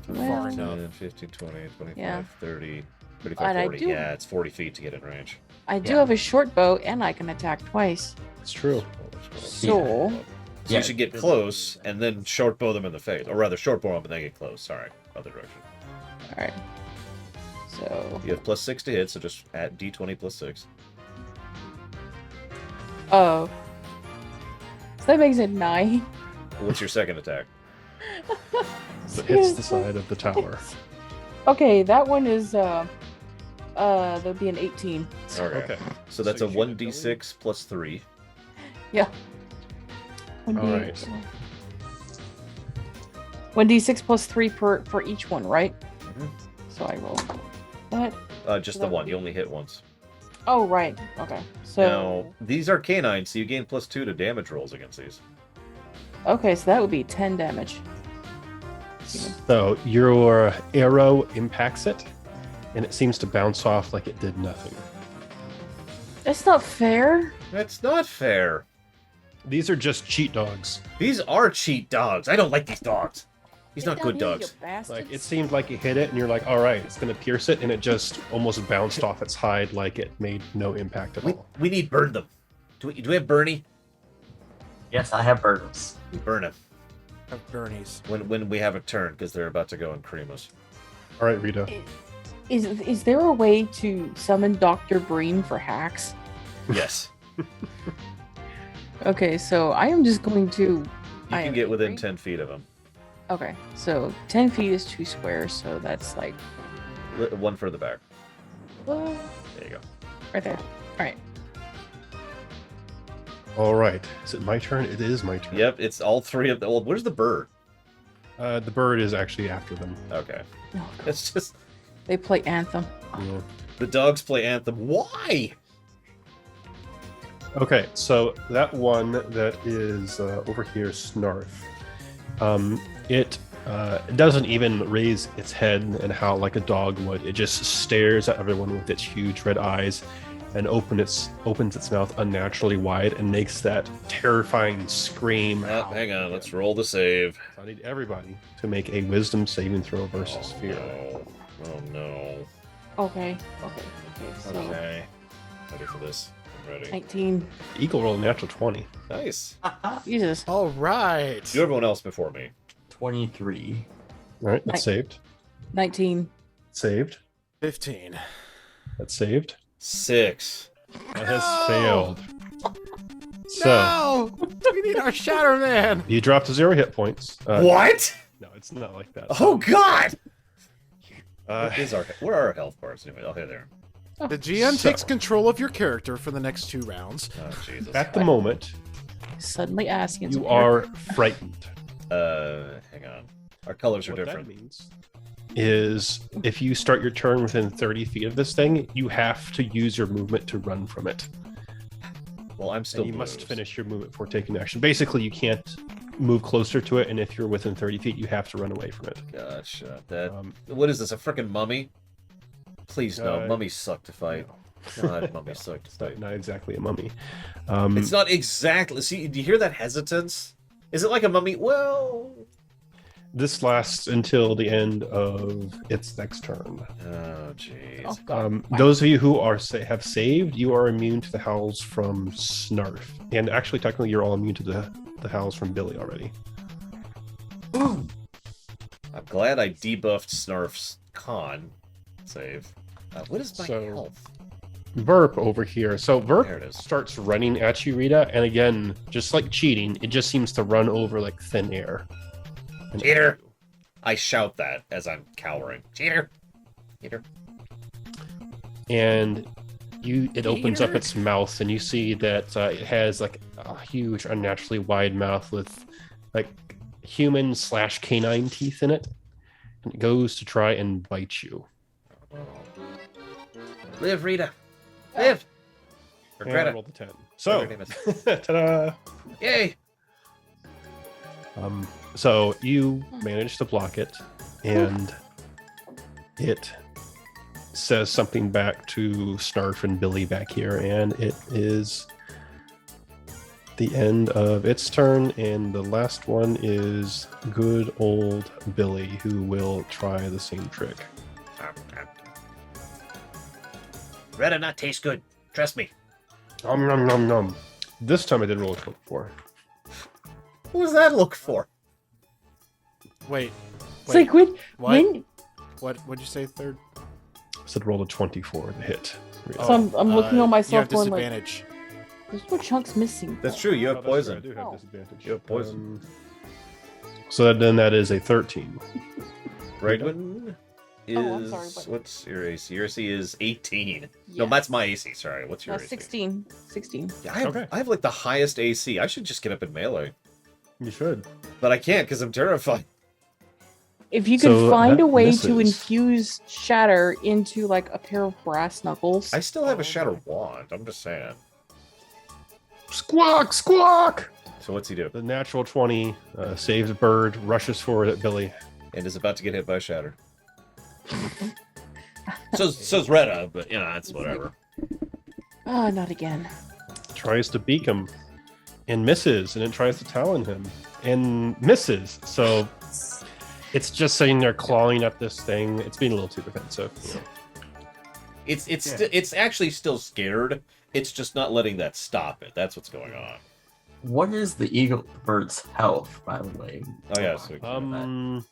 far Well, enough. 10, 15, 20, 25, Yeah. 30, 35, But I 40. do- Yeah, it's 40 feet to get in range. I do Yeah. have a short bow and I can attack twice. It's true. So So you should get close and then short bow them in the face. Or rather, short bow them and then get close. Sorry. Other direction. Alright. So. You have +6 to hit, so just add d20 +6. Oh. So that makes it 9. What's your second attack? So hits the side of the tower. Okay, that one is that'd be an 18. Okay. So that's So a you shoot 1d6 +3. Yeah. All right. 1d6 plus 3 for each one, right? Mhm. So I roll that. Just the one. You only hit once. Oh, right. Okay. So Now, these are canines, so you gain +2 to damage rolls against these. okay, so that would be 10 damage. So your arrow impacts it, and it seems to bounce off like it did nothing. That's not fair. That's not fair. These are just cheat dogs. These are cheat dogs. I don't like these dogs. These not good dogs. Like it seemed like you hit it, and you're like, "All right, it's gonna pierce it," and it just almost bounced off its hide, like it made no impact at all. We need burn them. Do we have Bernie? Yes, I have burdens. We burn him Of Bernie's. when we have a turn because they're about to go and cream us. All right, Rita. Is there a way to summon Dr. Breen for hacks? Yes. Okay, so I am just going to. You I can am get within angry. 10 feet of them. Okay, so 10 feet is 2 squares, so that's like One further back. uh, There you go. right there. All right. All right. Is it my turn? It is my turn. Yep, it's all three of them. Well, where's the bird? The bird is actually after them. Okay. Oh, God. It's just They play Anthem. Yeah. the dogs play Anthem. Why? Okay, so that one that is over here, Snarf. It doesn't even raise its head and howl like a dog would. It just stares at everyone with its huge red eyes and opens its mouth unnaturally wide and makes that terrifying scream. Oh, hang on, let's roll the save. So I need everybody to make a wisdom saving throw versus fear. No. Oh no. Okay. So Okay. Ready for this. I'm ready. 19. Eagle roll a natural 20. Nice. Jesus. All right. Do everyone else before me. 23. All right, that's saved. 19. Saved. 15. That's saved. 6. That has failed. So No! We need our Shatter Man! you drop to 0 hit points. What? No, it's not like that. Oh God! Uh, What are our health bars anyway? Oh, hey there. The GM So- takes control of your character for the next 2 rounds. Oh Jesus. at the moment, Suddenly asking. you are frightened. Hang on. Our colors are What different. that means is if you start your turn within 30 feet of this thing, you have to use your movement to run from it. Well, I'm still. And you must blues. finish your movement before taking action. Basically, you can't move closer to it, and if you're within 30 feet, you have to run away from it. Gotcha. That. Um, What is this? A freaking mummy? Please no. Uh, Mummies suck to fight. God, mummies suck to It's not, fight. not exactly a mummy. It's not exactly. See, do you hear that hesitance? Is it like a mummy? Well. This lasts until the end of its next turn. Oh jeez. Oh, God. Those of you who have saved, you are immune to the howls from Snarf, and actually, technically, you're all immune to the howls from Billy already. I'm glad I debuffed Snarf's con save. What is my So- health? Verp over here. So There it Verp is. starts running at you, Rita, and again, just like cheating, it just seems to run over like thin air. And- Cheater! I shout that as I'm cowering. Cheater! Cheater. And it opens up its mouth, and you see that it has like a huge, unnaturally wide mouth with like human/canine teeth in it, and it goes to try and bite you. Live, Rita. Live. And Regret I it. rolled a 10. So, Whatever her name ta-da! Yay! So you manage to block it, and it says something back to Snarf and Billy back here, and it is the end of its turn, and the last one is good old Billy, who will try the same trick. Red not taste good. Trust me. Nom nom nom nom. This time I did roll a 24. What was that look for? Wait. It's like when What'd you say? Third. I said roll a 24 to hit. So I'm looking on myself You have going like, disadvantage. there's no chunks missing. That's true. You have Oh, that's true, poison. I do have Oh. disadvantage. You have poison. So then that is a 13. Regwin is. Oh, I'm sorry, but- What's your AC? Your AC is 18. No, Yes. that's my AC. Sorry. What's your AC? 16. 16. Yeah, I have like the highest AC. I should just get up in melee. You should. But I can't because I'm terrified. If you could So find that a way to misses. infuse shatter into like a pair of brass knuckles. I still have a shatter wand. I'm just saying. Squawk! Squawk! So what's he do? The natural 20 saves Bird, rushes forward at Billy. And is about to get hit by shatter. so's Retta, but you know, it's whatever. Ah, not again. Tries to beak him and misses, and it tries to talon him and misses. So it's just sitting there clawing at this thing. It's being a little too defensive. You know. It's actually still scared. It's just not letting that stop it. That's what's going on. What is the eagle bird's health, by the way? Oh yeah, so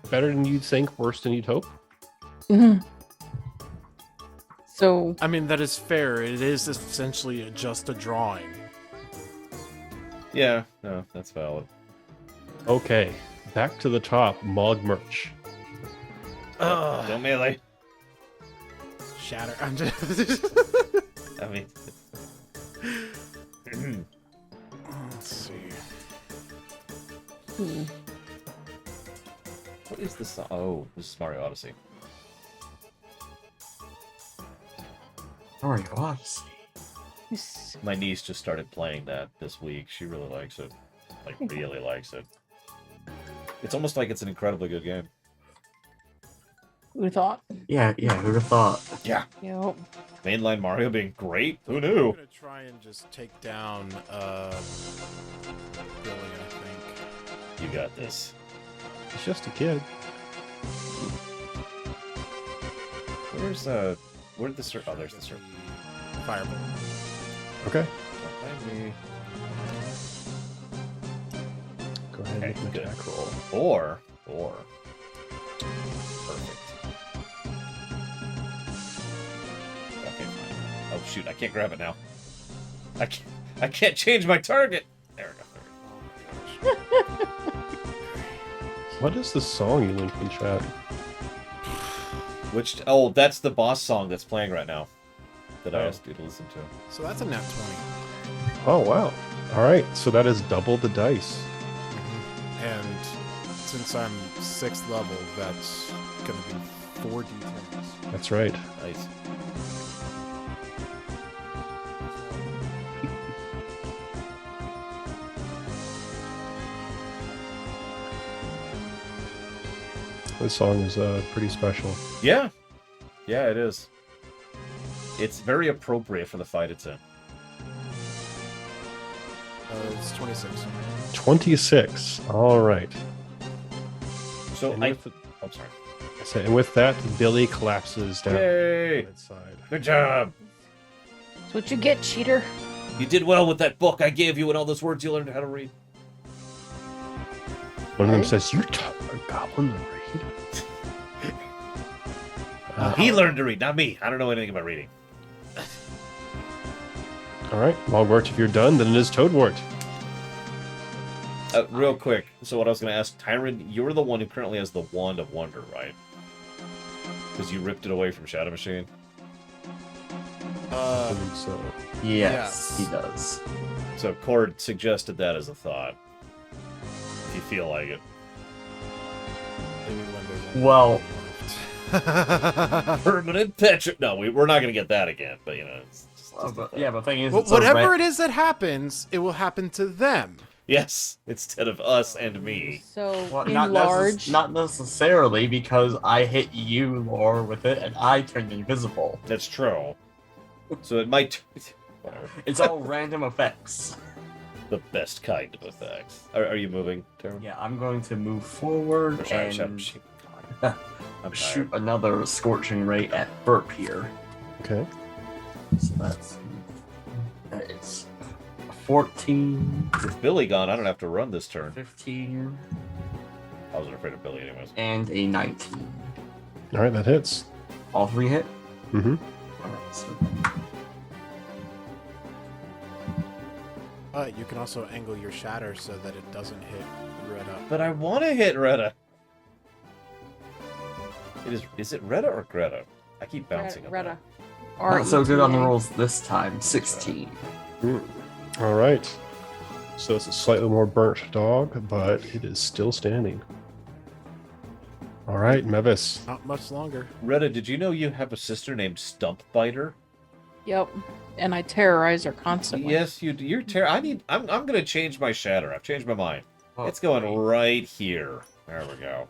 Better than you'd think, worse than you'd hope. Mhm. So I mean, that is fair. It is essentially just a drawing. yeah, no, that's valid. Okay, back to the top. Mog Merch. Don't melee. Shatter. I'm just. I mean, Let's see. what is this? Oh, this is Mario Odyssey. Mario Odyssey. this- My niece just started playing that this week. She really likes it. Like, really likes it. It's almost like it's an incredibly good game. who'd have thought? Yeah, who'd have thought? Yeah. Yep. Mainline Mario being great? Who I'm knew? gonna try and just take down Billy, I think. You got this. He's just a kid. Where'd the circle? Oh, there's the circle. Fireball. Okay. Behind me. Go ahead and make an Okay, good. attack roll. Or. Perfect. Okay, fine. Oh shoot, I can't grab it now. I can't change my target. There we go. What is the song you linked in chat? Oh, that's the boss song that's playing right now. That I Oh. asked you to listen to. So that's a nat 20. Oh, wow. All right, so that is double the dice. And since I'm 6th level, that's gonna be 4 d10s. That's right. Nice. This song is pretty special. Yeah. Yeah, it is. It's very appropriate for the fight it's in. It's 26. 26. All right. So And with, I'm sorry. and with that, Billy collapses down Yay! on its side. Good job. That's what you get, cheater. You did well with that book I gave you and all those words you learned how to read. One of them says, "You taught a goblin to read?" He learned to read, not me. I don't know anything about reading. All right, Mogwart, if you're done, then it is Toadwart. Real quick, so what I was going to ask, Tyron, you're the one who currently has the Wand of Wonder, right? Because you ripped it away from Shadow Machine? I believe so. Yes, Yes. he does. So Cord suggested that as a thought. If you feel like it. Maybe when there's only Well- one left. Permanent Petra... No, we're not going to get that again, but you know, it's just a But thought. the thing is, Well, it's a whatever ran- it is that happens, it will happen to them. Yes, instead of us and me. So Well, enlarge. not necessarily, because I hit you, Lore, with it, and I turned invisible. That's true. So it might... Whatever. It's all random effects. The best kind of effects. Are you moving, Tyron? Yeah, I'm going to move forward Shadow and Machine. I'm shoot tired. another scorching ray at Burp here. Okay. So that is 14, With Billy gone, I don't have to run this turn. 15, I wasn't afraid of Billy anyways. and a 19. All right, that hits. All 3 hit? Mm-hmm. Alright, so But you can also angle your shatter so that it doesn't hit Retta. But I want to hit Retta. Is it Retta or Greta? I keep bouncing on Retta. not so good on the RETA. rolls this time. 16. All right. So it's a slightly more burnt dog, but it is still standing. All right, Mevis. Not much longer. that. Retta, did you know you have a sister named Stump Biter? Yep. And I terrorize her constantly. Yes, you do. I'm gonna change my shatter. I've changed my mind. Oh, It's going wait. right here. There we go.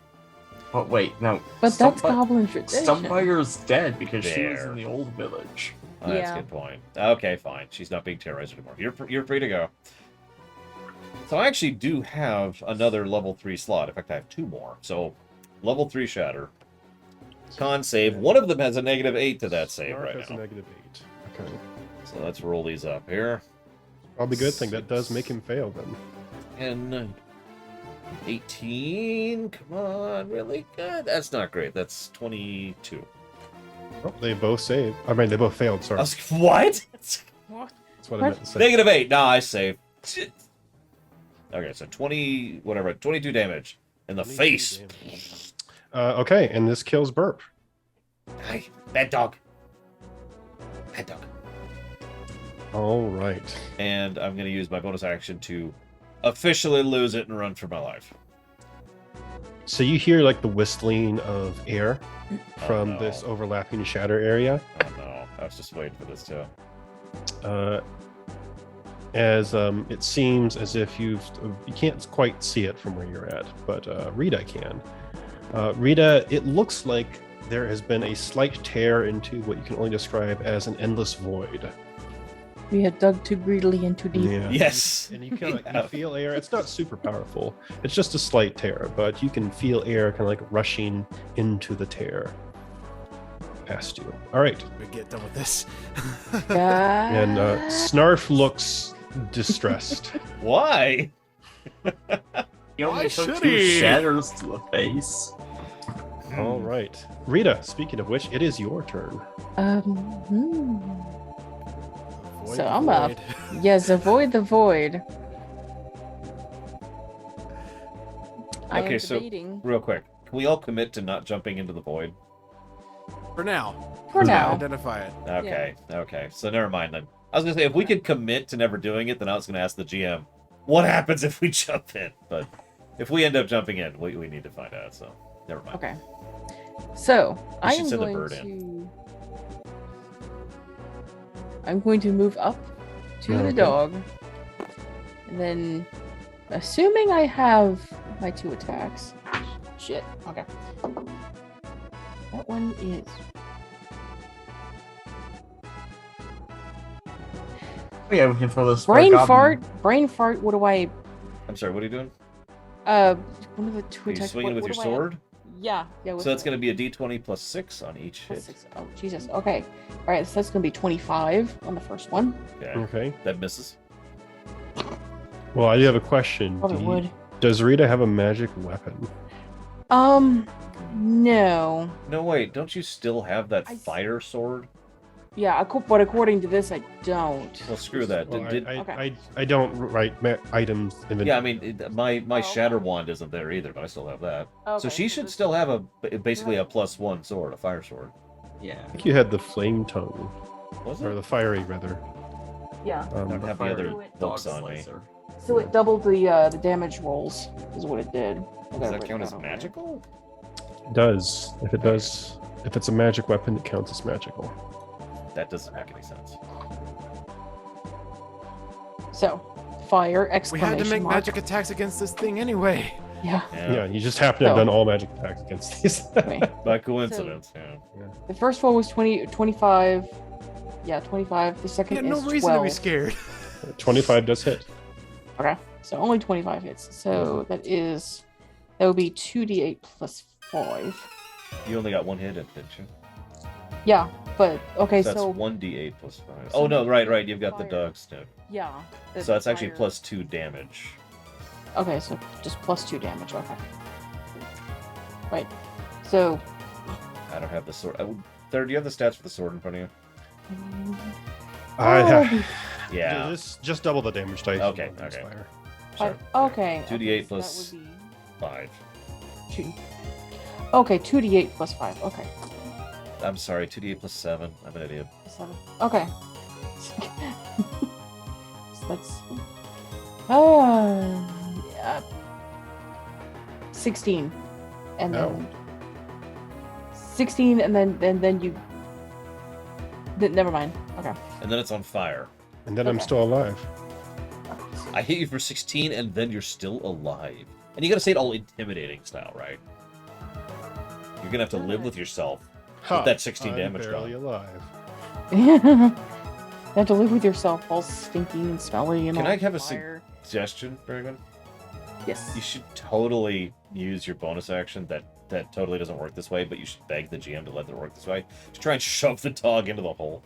Oh, wait, no. But that's Stumpbi- goblin tradition. Stumpfire's dead because she was There. in the old village. Oh, that's Yeah. a good point. Okay, fine. She's not being terrorized anymore. You're free to go. So I actually do have another level 3 slot. In fact, I have 2 more. So level 3 shatter. Con save. One of them has a -8 to that save Snarf right has now. a -8. Okay. So let's roll these up here. Probably a good thing. That does make him fail then. 10, 18. Come on, really good. That's not great. That's 22. Oh, they both saved. I mean, they both failed. Sorry. I was, what? That's what I meant to say. -8. Nah, I save. Okay, so 20, whatever, 22 damage in the 22 face. damage. Okay, and this kills Burp. Hi, bad dog. Bad dog. All right. And I'm going to use my bonus action to officially lose it and run for my life. So you hear like the whistling of air from no. this overlapping shatter area. Oh no, I was just waiting for this too. As it seems as if you can't quite see it from where you're at, but Rita can. Rita, it looks like there has been a slight tear into what you can only describe as an endless void. We had dug too greedily and too deep. Yeah. Yes. And you kind Yeah. of feel air. It's not super powerful. It's just a slight tear, but you can feel air kind of like rushing into the tear past you. All right. We get done with this. And Snarf looks distressed. Why? He only Why took should 2 he? shatters to the face. All right. Rita, speaking of which, it is your turn. Avoid So the I'm up. void. Yes, avoid the void. I Okay, am so- debating. Real quick, can we all commit to not jumping into the void? For now. For now. Identify it. Okay, okay. So never mind then. I was going to say, if we could commit to never doing it, then I was going to ask the GM, what happens if we jump in? But if we end up jumping in, we need to find out, so never mind. Okay. So I should am send the going bird to. in. I'm going to move up to Okay. the dog, and then, assuming I have my 2 attacks. Shit. Okay. That one is. Oh, yeah, we can throw this Brain goblin. fart. Brain fart. What do I? I'm sorry, what are you doing? One of the 2 Are you attacks. swinging with what your do I have? sword? Yeah. Yeah. with So that's the- going to be a d20 plus 6 on each hit. plus 6. Oh Jesus. Okay. All right. So that's going to be 25 on the first one. Okay, Okay. that misses. Well, I do have a question. Probably would. Does Rita have a magic weapon? No. No, wait, don't you still have that I- fire sword? Yeah, but according to this, I don't. Well, screw that. Well, Did- Okay. I don't write items. yeah, I mean, my Oh, shatter okay. wand isn't there either, but I still have that. So Okay, she should this- still have basically a +1 sword, a fire sword. Yeah. I think you had the flame tongue, Was or it? the fiery rather. Yeah. I don't have the fire other dog books on me. slicer. So it doubled the damage rolls, is what it did. Does that count as magical? It does. If it's a magic weapon, it counts as magical. That doesn't make any sense. So, fire! We Exclamation had to make mark. magic attacks against this thing anyway. Yeah. Yeah, you just happen to have So- done all magic attacks against these. Okay. By coincidence, yeah. The first one was 25. Yeah, 25. The We second had is no reason to 12. be scared. 25 does hit. Okay. So only 25 hits. So that would be 2d8 plus 5. You only got 1 hit, didn't you? Yeah. But okay, That's so 1d8 plus 5. so Oh no, right. You've got the fire. dog snout. yeah. the So that's actually fire- plus 2 damage. Okay, so just plus 2 damage. Okay. Right. So. I don't have the sword. Third, do you have the stats for the sword in front of you? I Oh, have. Yeah. Just double the damage dice. Okay, on this okay. fire. Sorry. Okay. 2d8 okay, so plus that would be 5. 2. Okay, 2d8 plus 5. Okay. I'm sorry, 2d8 plus 7. I'm an idiot. 7. Okay. So that's. Yeah. 16. And No. then. 16, and then you. Never mind. Okay. And then it's on fire. And then I'm Okay. still alive. I hit you for 16, and then you're still alive. And you gotta say it all intimidating style, right? You're gonna have to live with yourself. Ha, that 16 I'm damage barely gone. alive. You have to live with yourself, all stinky and smelly and Can all I have a fire. suggestion, Dragon? Yes. You should totally use your bonus action that totally doesn't work this way, but you should beg the GM to let it work this way. To try and shove the dog into the hole.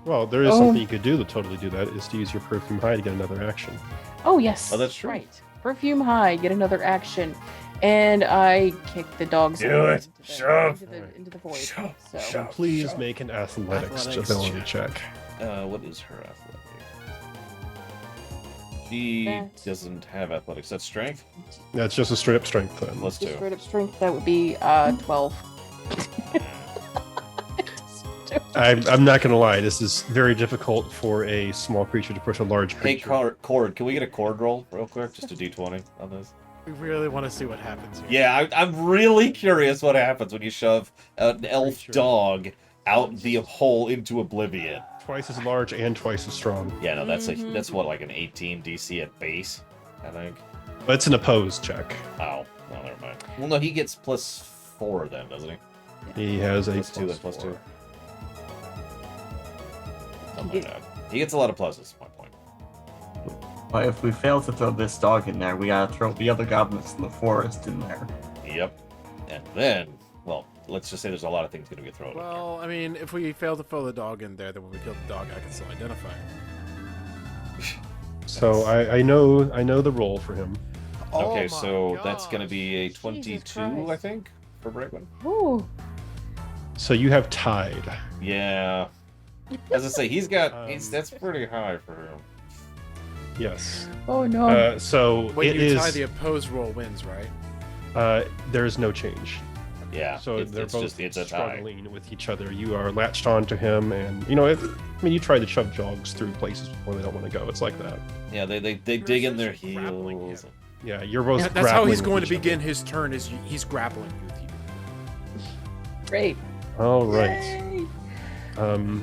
Well, there is Oh. something you could do to totally do that, is to use your perfume high to get another action. Oh yes. Oh, that's true. Right. Perfume high. Get another action, and I kick the dog's Do head it. Shove. into the void. Shove. So Shove. Please make an athletics Athletics ability check. What is her athletic? She That- doesn't have athletics. That's strength? That's just a straight up strength then. Plus just 2. straight up strength. That would be 12. I'm not going to lie, this is very difficult for a small creature to push a large Hey, creature. Cord, can we get a cord roll real quick? Just a d20 on this? We really want to see what happens here. Yeah, I'm really curious what happens when you shove an elf Creature. dog out the hole into oblivion. Twice as large and twice as strong. Yeah, no, that's Mhm. that's what, like an 18 DC at base, I think. But it's an opposed check. Oh, no, never mind. Well, no, he gets plus 4 then, doesn't he? He has a Plus 2, then plus 2. 4. Something like that. He gets a lot of pluses, my point. But if we fail to throw this dog in there, we gotta throw the other goblins in the forest in there. Yep. And then, well, let's just say there's a lot of things going to get thrown in there. Well, I mean, if we fail to throw the dog in there, then when we kill the dog, I can still identify it. So I know the role for him. Okay, Oh my so that's going to gosh. be a Jesus 22, I Christ. think, for Brightman. Ooh. So you have tied. Yeah. As I say, that's pretty high for him. Yes. Oh no. So When it you is. tie the opposed roll wins, right? There is no change. Yeah, So it's they're both just, it's a tie. struggling with each other. You are latched onto him, and I mean, you try to shove dogs through places before they don't want to go. It's like that. Yeah, they dig You're in their essentially grappling heels. him. Yeah, you're both. Yeah, that's how he's grappling going with to each begin his turn. Is he's grappling with you. Great. other. All right. Yay.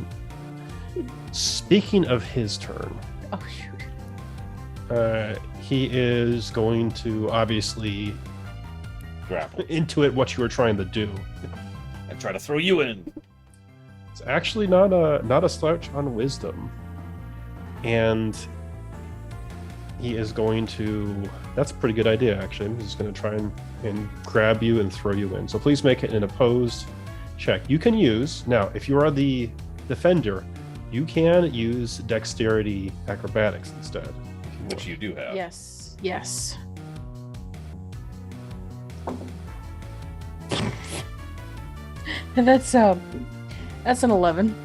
Speaking of his turn, Oh shoot. he is going to obviously Grapple. intuit what you were trying to do. And try to throw you in. It's actually not a slouch on wisdom, and he is going to. That's a pretty good idea, actually. He's just going to try and grab you and throw you in. So please make it an opposed check. You can use now if you are the defender, you can use dexterity acrobatics instead. if you Which want. you do have. Yes. Yes. That's an 11.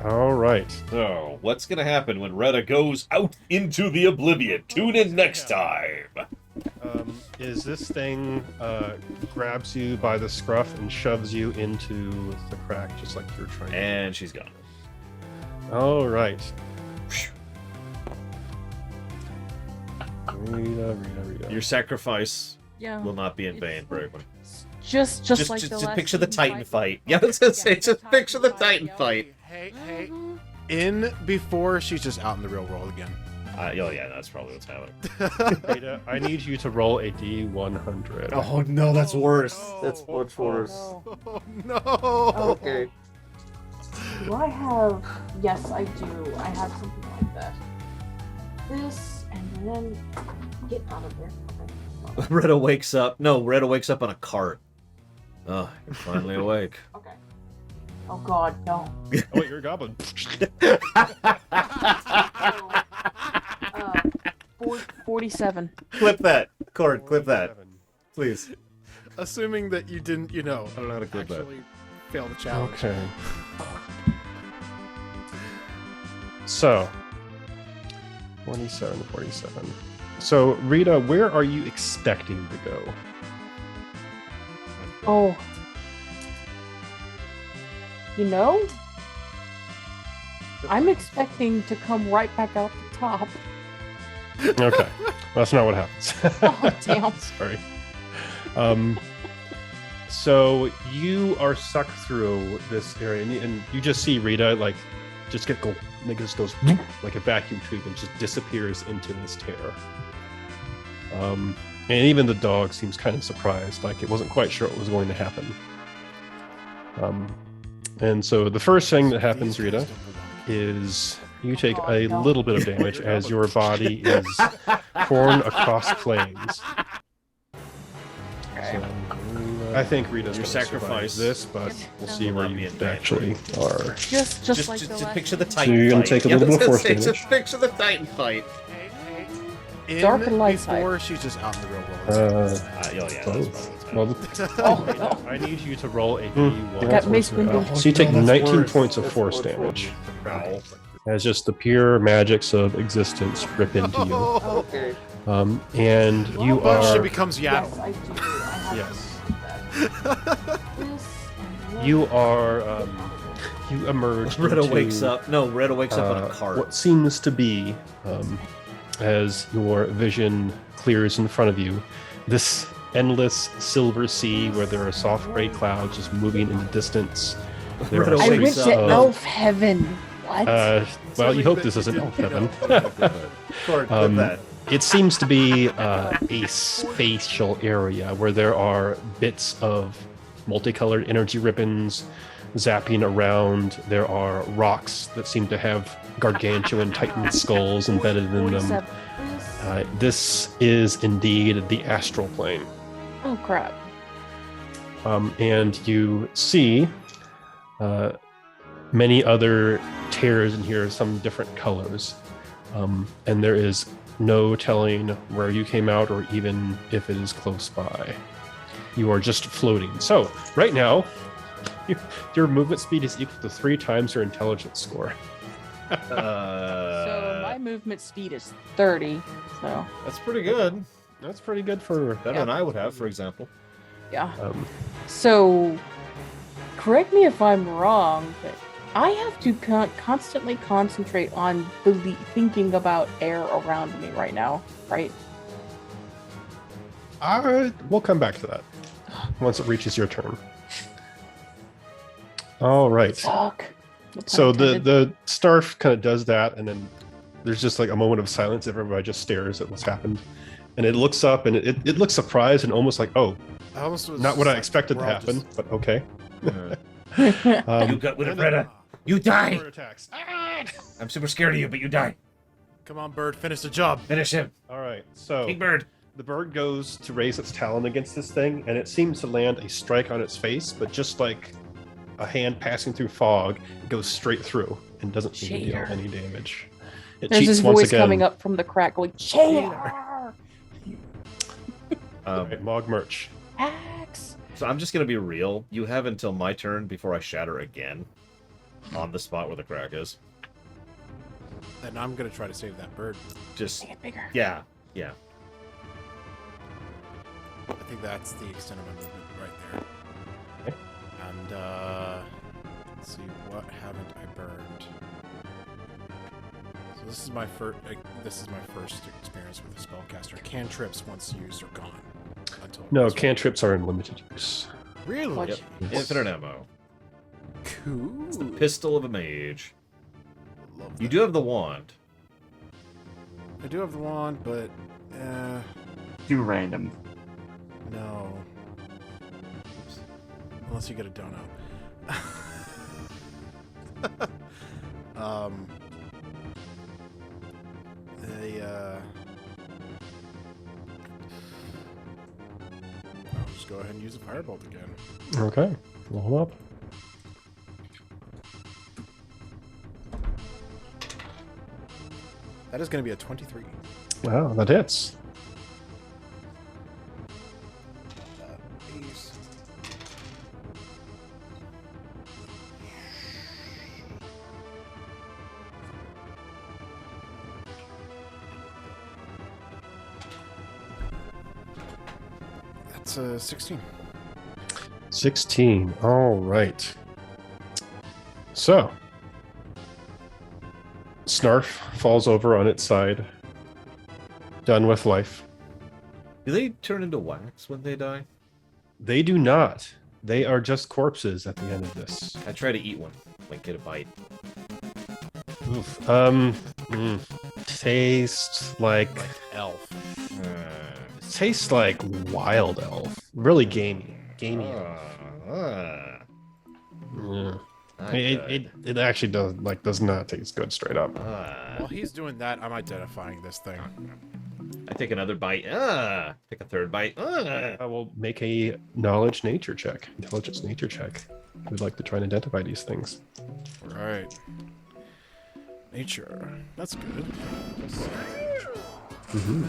All right. So, what's going to happen when Retta goes out into the oblivion? Tune in next time. Is this thing grabs you by the scruff and shoves you into the crack, just like you're trying to. And she's gone. All right. Rita. Your sacrifice Yeah. will not be in vain, Braven. Just like the last picture the Titan Titan fight. Yeah, I was gonna say, just picture the Titan fight. Hey. In before she's just out in the real world again. Oh yeah, that's probably what's happening. Rita, I need you to roll a D100. Oh no, that's worse. no. That's much worse. Oh no. Okay. Do I have? Yes, I do. I have something like that. This, and then get out of there. Okay. Retta wakes up. No, Retta wakes up on a cart. Oh, you're finally awake. Okay. Oh god, no. Oh, wait, you're a goblin. Uh, 47. Clip that. Cord, clip that. 47. Please. Assuming that you didn't, I don't know how to clip that. actually fail the challenge. Okay. So, 47. So, Rita, where are you expecting to go? Oh. You know? I'm expecting to come right back out the top. Okay. That's not what happens. Oh, damn. Sorry. So you are sucked through this area, and you just see Rita just goes like a vacuum tube and just disappears into this tear. And even the dog seems kind of surprised, like it wasn't quite sure what was going to happen. And so the first thing that happens, Rita, is you take a little bit of damage as your body is torn across planes. So, I think Rita's Your going to sacrifice. survive this, but we'll see Will where not be you in vain. actually are. Just like the last picture the one. Titan So you're gonna fight. take a little bit of I was force gonna say, damage. Just picture the Titan fight. In Dark and light side. before she's just out in the real world. Yeah, both. Well, Oh, no. I need you to roll a Got Mace D1. Windu. So you take 19 points of force damage as just the pure magics of existence rip into you. Okay. And you Well, she are becomes Yes, Yaddle. I do. I have yes. this and You are you emerge Rita into, wakes up. No, Rita wakes up on a cart. what seems to be as your vision clears in front of you, this endless silver sea where there are soft gray clouds just moving in the distance. There Rita are I wakes went streets up. to of- elf heaven. What? well, you hope this isn't elf heaven. Cord, clip that. It seems to be a spatial area where there are bits of multicolored energy ribbons zapping around. There are rocks that seem to have gargantuan titan skulls embedded in them. 47. This is indeed the astral plane. Oh crap. And you see many other tears in here, some different colors. And there is no telling where you came out or even if it is close by. You are just floating. So, right now, your movement speed is equal to 3 times your intelligence score. So my movement speed is 30. So That's pretty good. That's pretty good for... Better than I would have, for example. yeah. Um, So correct me if I'm wrong, but I have to constantly concentrate on thinking about air around me right now, right? we'll come back to that once it reaches your turn. All right. Fuck. No pun So intended. the Starf kind of does that, and then there's just like a moment of silence. Everybody just stares at what's happened, and it looks up, and it looks surprised and almost like, oh, I almost was not what I like, expected to we're all happen, just- but okay. You got with it, and then- Rita. You die. More attacks. I'm super scared of you, but you die. Come on, bird, finish the job. Finish him. All right, so King Bird. the bird goes to raise its talon against this thing, and it seems to land a strike on its face, but just like a hand passing through fog, it goes straight through and doesn't seem to deal Cheater. any damage. It There's cheats this once voice again. coming up from the crack going, Cheater! All right, Mog Merch. Axe! So I'm just gonna be real. You have until my turn before I shatter again on the spot where the crack is. And I'm gonna try to save that bird. Just Make it bigger. yeah. I think that's the extent of my movement right there. Okay. And let's see, what haven't I burned? So this is my first. Experience with a spellcaster. Cantrips once used are gone. Until No, cantrips are in limited use. Really? What? Yep. Infinite ammo. Cool. It's the pistol of a mage. Love You that. do have the wand. I do have the wand, but Too random. no. Unless you get a donut. I'll just go ahead and use a firebolt again. Okay, roll up. That is going to be a 23. Wow, that hits. Ace. That's a 16. 16. All right. So, Snarf falls over on its side, done with life. Do they turn into wax when they die? They do not. They are just corpses at the end of this. I try to eat one. Like, get a bite. Oof. Tastes like Elf. tastes like wild elf. Really gamey. Gamey elf. Yeah. It actually does not taste good straight up. While he's doing that, I'm identifying this thing. I take another bite. Take a third bite. I will make a intelligence nature check. We'd like to try and identify these things. Right. Nature. That's good. Mm-hmm.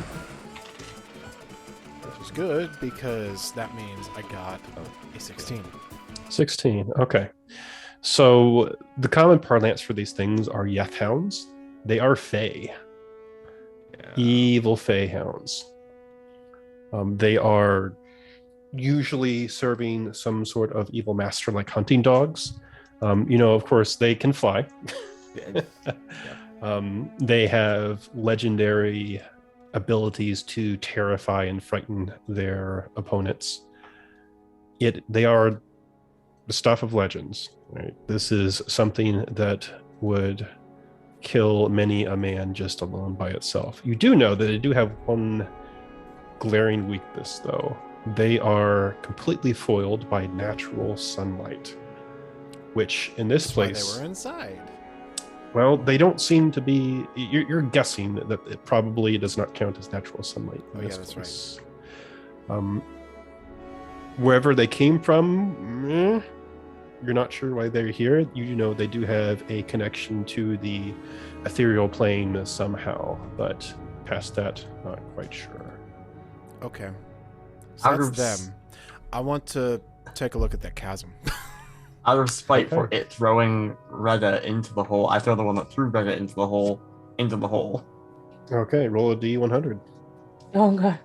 Which is good because that means I got a 16. 16. Okay. So the common parlance for these things are Yeth hounds. They are Fey. Yeah. Evil Fey hounds. They are usually serving some sort of evil master like hunting dogs. Of course, they can fly. They have legendary abilities to terrify and frighten their opponents. They are the stuff of legends. Right? This is something that would kill many a man just alone by itself. You do know that they do have one glaring weakness, though. They are completely foiled by natural sunlight, which in this place... That's why they were inside. Well, they don't seem to be... You're guessing that it probably does not count as natural sunlight in this place. Right. Wherever they came from, you're not sure why they're here. You know they do have a connection to the ethereal plane somehow, but past that, not quite sure. Okay. So that's them. I want to take a look at that chasm. Out of spite for it throwing Retta into the hole, I throw the one that threw Retta into the hole. Okay, roll a D100. Oh god.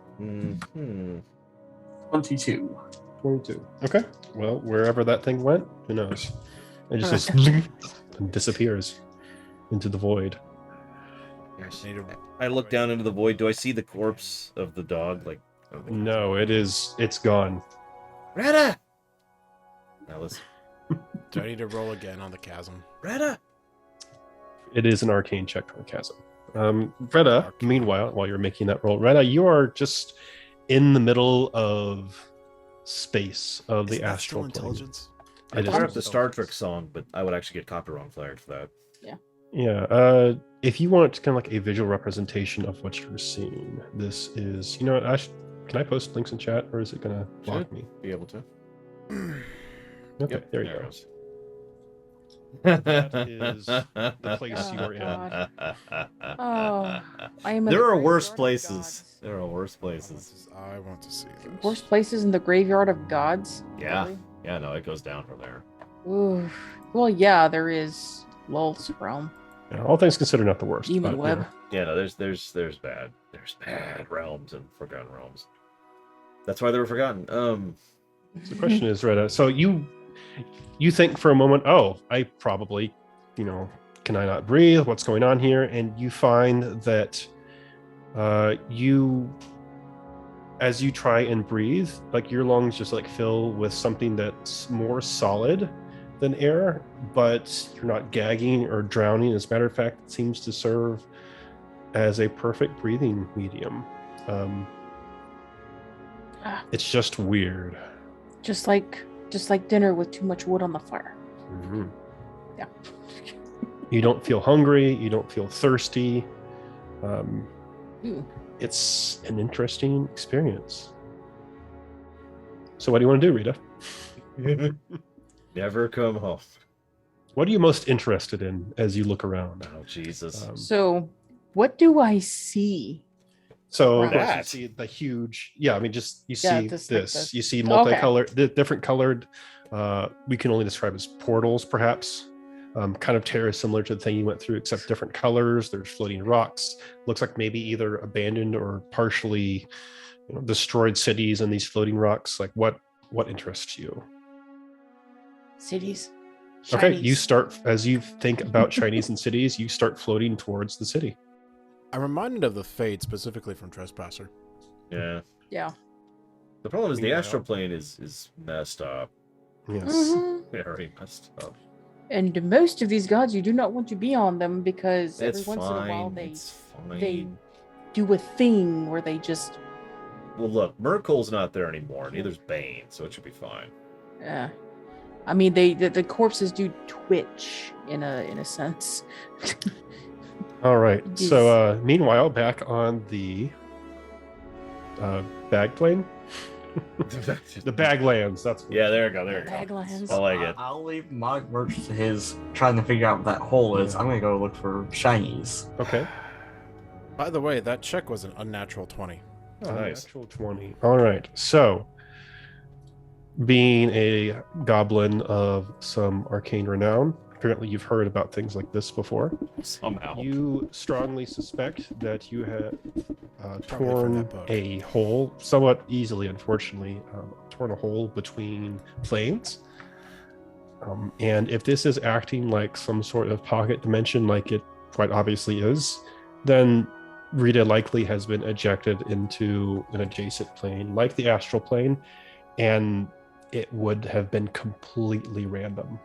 22. 22. Okay. Well, wherever that thing went, who knows? It just and disappears into the void. Yes. I look down into the void. Do I see the corpse of the dog? No, it's gone. Retta! Now listen. Do I need to roll again on the chasm? Retta! It is an arcane check on the chasm. Retta, meanwhile, while you're making that roll, Retta, you are just in the middle of space of the astral plane. Intelligence? I just heard the Star Trek song, but I would actually get copyright flagged for that. Yeah. If you want kind of like a visual representation of what you're seeing, this is, can I post links in chat, or is it going to block me? Be able to. Okay, Yep, there you go. That is the place you are in. Oh, I am. There are worse places. There are worse places. I want to see this. Worst places in the graveyard of gods. Yeah. Really? Yeah, no, it goes down from there. Ooh. Well, yeah, there is Lulth's realm. Yeah, all things considered, not the worst. Demon but, web. Yeah, no, there's bad realms and forgotten realms. That's why they were forgotten. So the question is, Retta, so you think for a moment, I probably, can I not breathe? What's going on here? And you find that as you try and breathe, like your lungs just like fill with something that's more solid than air, but you're not gagging or drowning. As a matter of fact, it seems to serve as a perfect breathing medium. It's just weird. Just like dinner with too much wood on the fire. Mm-hmm. Yeah. You don't feel hungry. You don't feel thirsty. Ooh. It's an interesting experience. So what do you want to do, Rita? Never come home. What are you most interested in as you look around? Oh, Jesus. So What do I see? So of Right. course you That. see the huge, I mean, just you Yeah, see just like this. this. You see Okay. multicolored, different colored. We can only describe as portals, perhaps. Kind of terror similar to the thing you went through, except different colors. There's floating rocks. Looks like maybe either abandoned or partially destroyed cities and these floating rocks. Like what interests you? Cities. Okay, you Shinies. start as you think about Chinese and cities. You start floating towards the city. I'm reminded of the Fade specifically from Trespasser. Yeah. Yeah. The problem is the Meanwhile- astral plane is messed up. Yes. Mhm. Very messed up. And most of these gods, you do not want to be on them because It's every once in a while they It's fine. they do a thing where they just Well, look, Merkel's not there anymore. Neither's Bane, so it should be fine. I mean the corpses do twitch in a sense. All right. Yes. So, meanwhile, back on the bag plane, the Baglands. That's what Yeah, there you go. There you go. Baglands. I like it. I'll leave my merch to his trying to figure out what that hole is. Yeah. I'm gonna go look for shinies. Okay. By the way, that check was an unnatural 20. Oh, nice. Natural 20. All right. So, being a goblin of some arcane renown, apparently you've heard about things like this before. Somehow. You strongly suspect that you have Probably from torn that book. a hole, somewhat easily, unfortunately, torn a hole between planes. And if this is acting like some sort of pocket dimension, like it quite obviously is, then Rita likely has been ejected into an adjacent plane, like the astral plane, and it would have been completely random.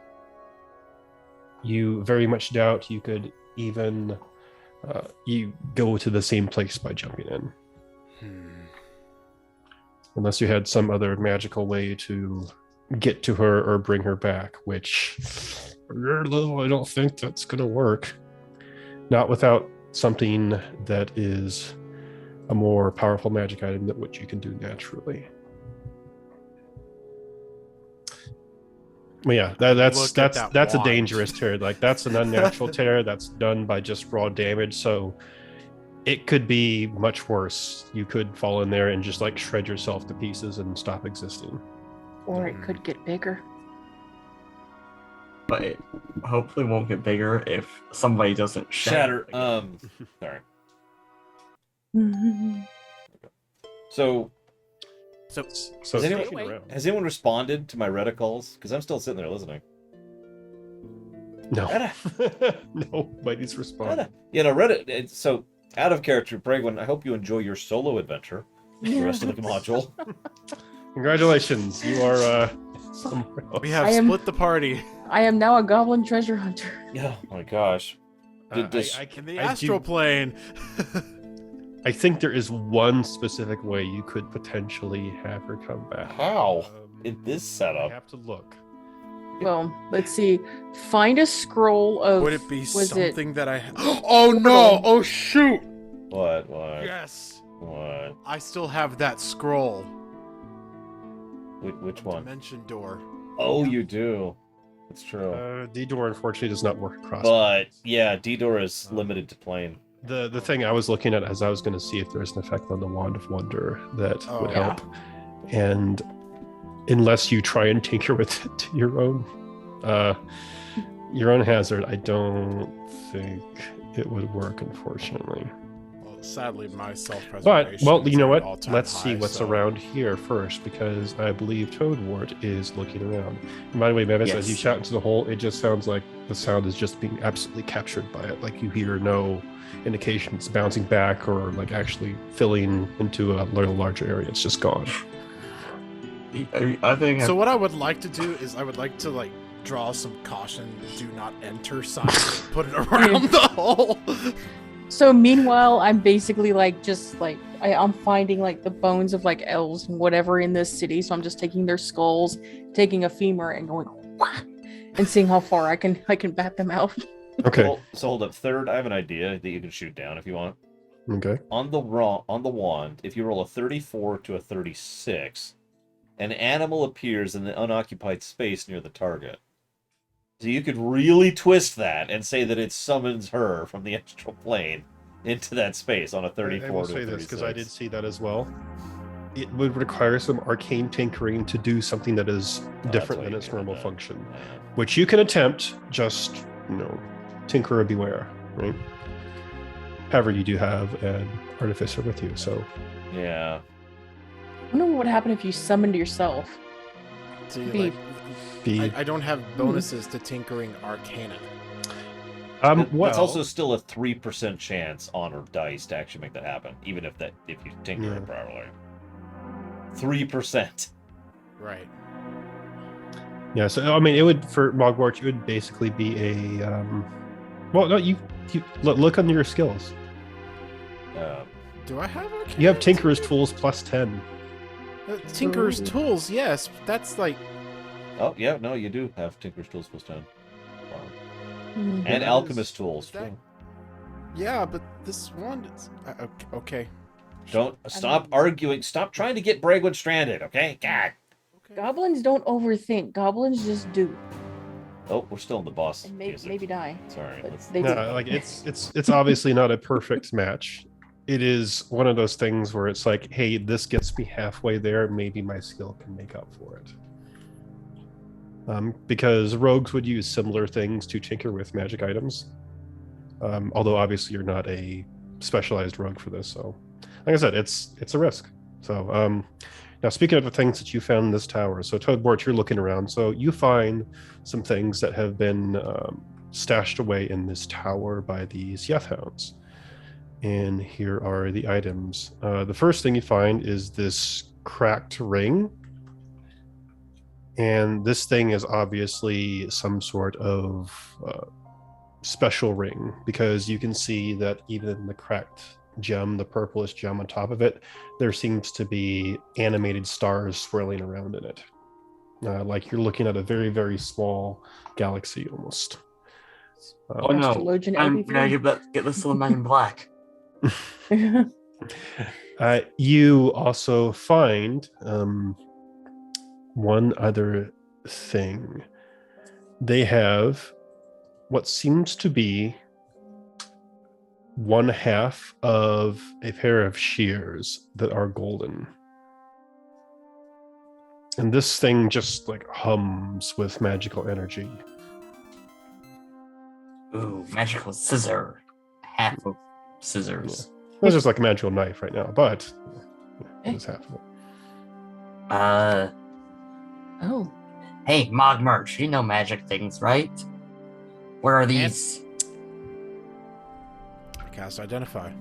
You very much doubt you could even you go to the same place by jumping in, unless you had some other magical way to get to her or bring her back, which I don't think that's going to work. Not without something that is a more powerful magic item that which you can do naturally. Well, yeah, that's Look at that a wand. dangerous tear. Like that's an unnatural tear that's done by just raw damage. So it could be much worse. You could fall in there and just like shred yourself to pieces and stop existing. Or it could get bigger. But it hopefully won't get bigger if somebody doesn't Shatter. again. Sorry. Mhm. So, So, So Has anyone- sticking around. has anyone responded to my Reddit calls? Because I'm still sitting there listening. No, Reddit. nobody's responded. You know, Reddit. So, out of character, Bregwin, I hope you enjoy your solo adventure. The rest of the module. Congratulations, you are somewhere else. we have I am- split the party. I am now a goblin treasure hunter. Oh my gosh. Did this- In the I do- astral plane. I think there is one specific way you could potentially have her come back. How? Um, In this I setup. have to look. Well, let's see. Find a scroll of. Would it be was something that I... Oh no! Oh shoot! What? Yes! What? I still have that scroll. Which one? Dimension door. Oh, you do. It's true. D-Door unfortunately does not work across. But yeah, D-Door is limited to plane. The thing I was looking at as I was going to see if there's an effect on the Wand of Wonder that Oh, would yeah. help. And unless you try and tinker with it to your own hazard, I don't think it would work, unfortunately. Well, sadly, my self-preservation. But, well, is you know at an what? all-time Let's see high, what's so- around here first, because I believe Toadwort is looking around. And by the way, Bevis, as you Yes. shout into the hole, it just sounds like the sound is just being absolutely captured by it. Like you hear no indication it's bouncing back or like actually filling into a little larger area. It's just gone. I think So what I would like to do is I would like to like draw some caution, do not enter signs, and put it around the hole. So meanwhile, I'm basically like just like I'm finding like the bones of like elves and whatever in this city. So I'm just taking their skulls, taking a femur, and going wah, and seeing how far I can bat them out. Okay. So hold up. Third, I have an idea that you can shoot down if you want. Okay. On the wand, if you roll a 34 to a 36, an animal appears in the unoccupied space near the target. So you could really twist that and say that it summons her from the astral plane into that space on a 34 I will to say this because I did 36. see that as well. It would require some arcane tinkering to do something that is different why than you its needed normal that. function, Yeah. which you can attempt. Just tinkerer beware, right? However, you do have an artificer with you, so Yeah. I wonder what would happen if you summoned yourself. See, Be- like, I don't have bonuses to tinkering arcana. well, That's also still a 3% chance on a dice to actually make that happen, even if you tinker Yeah. it properly. 3%. Right. yeah. So I mean, it would for Mogwart, it would basically be a well, no, you look under your skills. Do I have arcana? You have Tinkerer's Tools plus 10. Tinker's Tools, yes. That's like... Oh, yeah, no, you do have Tinker's Tools plus 10. Wow. Mhm. And That Alchemist is- Tools. is that- too. Yeah, but this one is... okay. Don't stop arguing. Stop trying to get Bragwood stranded, okay? God. Okay. Goblins don't overthink. Goblins just do, Oh, we're still in the boss. and music. maybe die. Sorry. But Let's... they do. No, like it's obviously not a perfect match. It is one of those things where it's like, hey, this gets me halfway there. Maybe my skill can make up for it. Because rogues would use similar things to tinker with magic items. Although obviously you're not a specialized rogue for this, so like I said, it's a risk. So now speaking of the things that you found in this tower, so Toadbort, you're looking around, so you find some things that have been stashed away in this tower by these Yethhounds. And here are the items. The first thing you find is this cracked ring. And this thing is obviously some sort of special ring, because you can see that even in the cracked gem, the purplish gem on top of it, there seems to be animated stars swirling around in it. Like you're looking at a very, very small galaxy almost. Oh no, Astrologian I'm LP3. gonna get this little man in black. You also find one other thing. They have what seems to be one half of a pair of shears that are golden. And this thing just like hums with magical energy. Ooh, magical scissor. Half of scissors. It's just like a magical knife right now, but it's half of it. Oh, Hey, Mog Merch, you know magic things, right? Where are these? Cast Identify.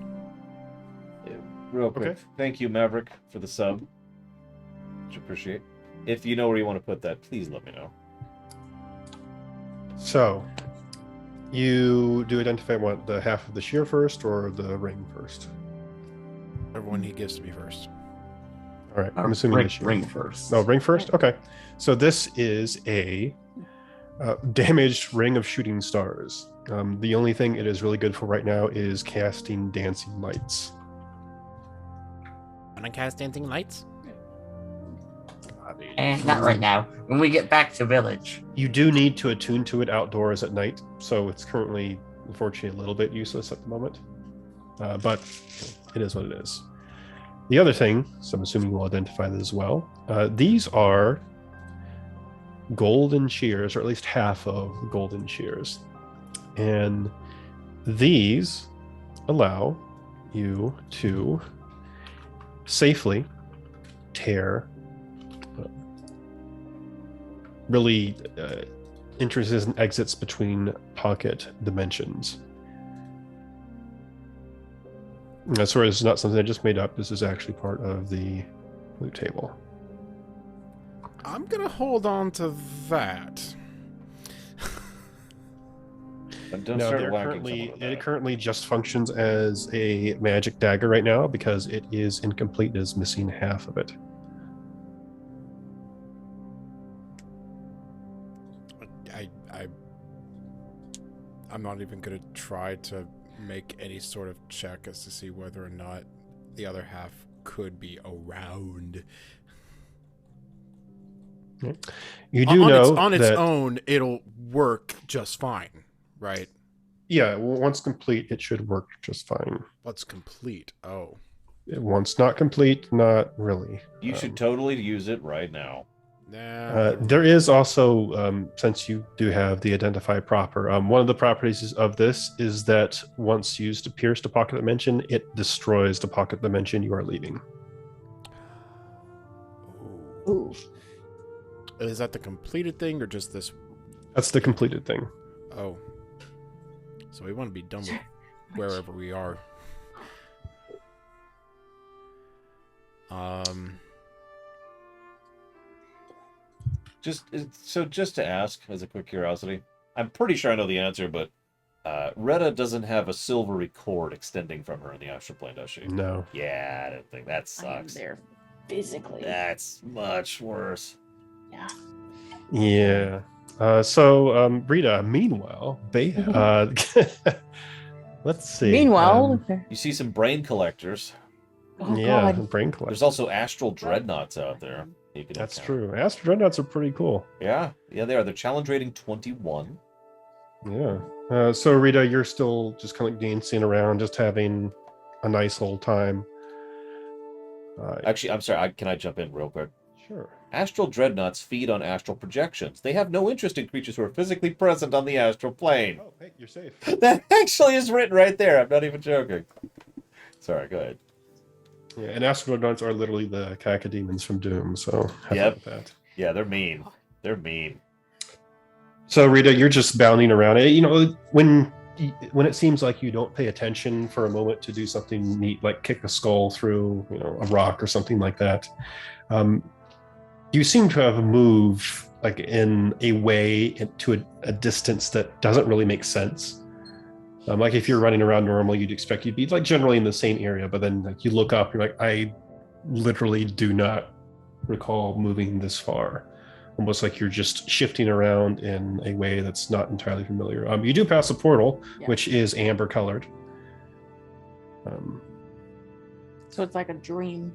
Real quick. Okay. Thank you, Maverick, for the sub. Which I appreciate. If you know where you want to put that, please let me know. So, you do identify what, the half of the shear first or the ring first? Everyone he gives to me first. All right, I'm assuming the shear. ring first. Oh, ring first? Okay. So this is a damaged ring of shooting stars. The only thing it is really good for right now is casting dancing lights. And I cast Dancing Lights? Not right now. When we get back to village. You do need to attune to it outdoors at night, so it's currently, unfortunately, a little bit useless at the moment. But it is what it is. The other thing, so I'm assuming we'll identify this as well, these are golden shears, or at least half of golden shears. And these allow you to safely tear really entrances and exits between pocket dimensions. That's sort of, it's not something I just made up. This is actually part of the loot table. I'm gonna hold on to that. But don't No, start they're whacking currently, someone with it that. currently just functions as a magic dagger right now because it is incomplete. It is missing half of it. I'm not even gonna try to make any sort of check as to see whether or not the other half could be around. You do know on its that own, it'll work just fine, right? Yeah, once complete, it should work just fine. What's complete? Oh. Once not complete, not really. You should totally use it right now. Nah. There is also, since you do have the identify proper, one of the properties of this is that once used to pierce the pocket dimension, it destroys the pocket dimension you are leaving. Ooh. Is that the completed thing or just this? That's the completed thing. Oh. So we want to be done with wherever we are. Just to ask, as a quick curiosity, I'm pretty sure I know the answer, but Retta doesn't have a silvery cord extending from her in the astral plane, does she? No. Yeah, I don't think that I am sucks. there physically. That's much worse. Yeah. Yeah. So, Rita, meanwhile, let's see. Meanwhile, You see some brain collectors. oh yeah, god. brain collector. There's also astral dreadnoughts out there. You can That's encounter. true. Astral Dreadnoughts are pretty cool. Yeah, they are. They're challenge rating 21. Yeah. So, Rita, you're still just kind of dancing around, just having a nice old time. Actually, I'm sorry. Can I jump in real quick? Sure. Astral dreadnoughts feed on astral projections. They have no interest in creatures who are physically present on the astral plane. Oh, hey, you're safe. That actually is written right there. I'm not even joking. Sorry, go ahead. Yeah, and astral dreadnoughts are literally the cacodemons from Doom. So, have Yep. fun with that. Yeah, they're mean. They're mean. So, Rita, you're just bounding around. You know, when it seems like you don't pay attention for a moment to do something neat, like kick a skull through, a rock or something like that, you seem to have moved like in a way to a distance that doesn't really make sense. Like if you're running around normally, you'd expect you'd be like generally in the same area, but then like you look up, you're like, I literally do not recall moving this far. Almost like you're just shifting around in a way that's not entirely familiar. You do pass a portal, Yeah. which is amber colored. So it's like a dream.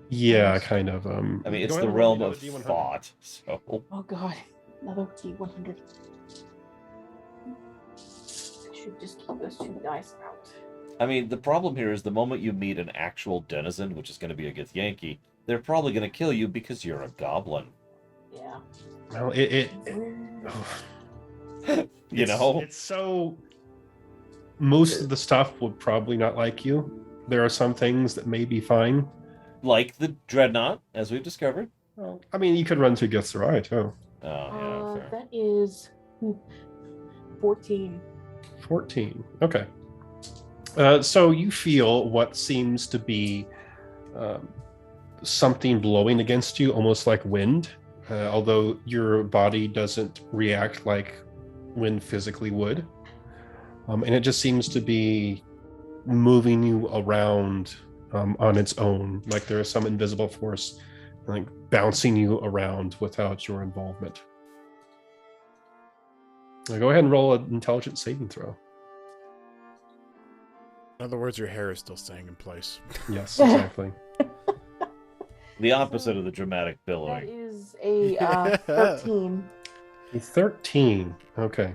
Yeah, kind of. I mean, go it's ahead the and roll realm another of D100. thought. So Oh god. Another T100. I should just keep those 2 dice out. I mean, the problem here is the moment you meet an actual denizen, which is going to be a Githyanki, they're probably going to kill you because you're a goblin. Yeah. Well, it's so. Most of the stuff would probably not like you. There are some things that may be fine. Like the dreadnought, as we've discovered. Well, I mean, you could run through Githzerai too. Oh, yeah, fair. That is 14. 14. Okay. So you feel what seems to be something blowing against you, almost like wind, although your body doesn't react like wind physically would. And it just seems to be moving you around on its own, like there is some invisible force like bouncing you around without your involvement. Now go ahead and roll an intelligence saving throw. In other words, your hair is still staying in place. Yes, exactly. The opposite of the dramatic That billowing. is a 13. A 13. Okay.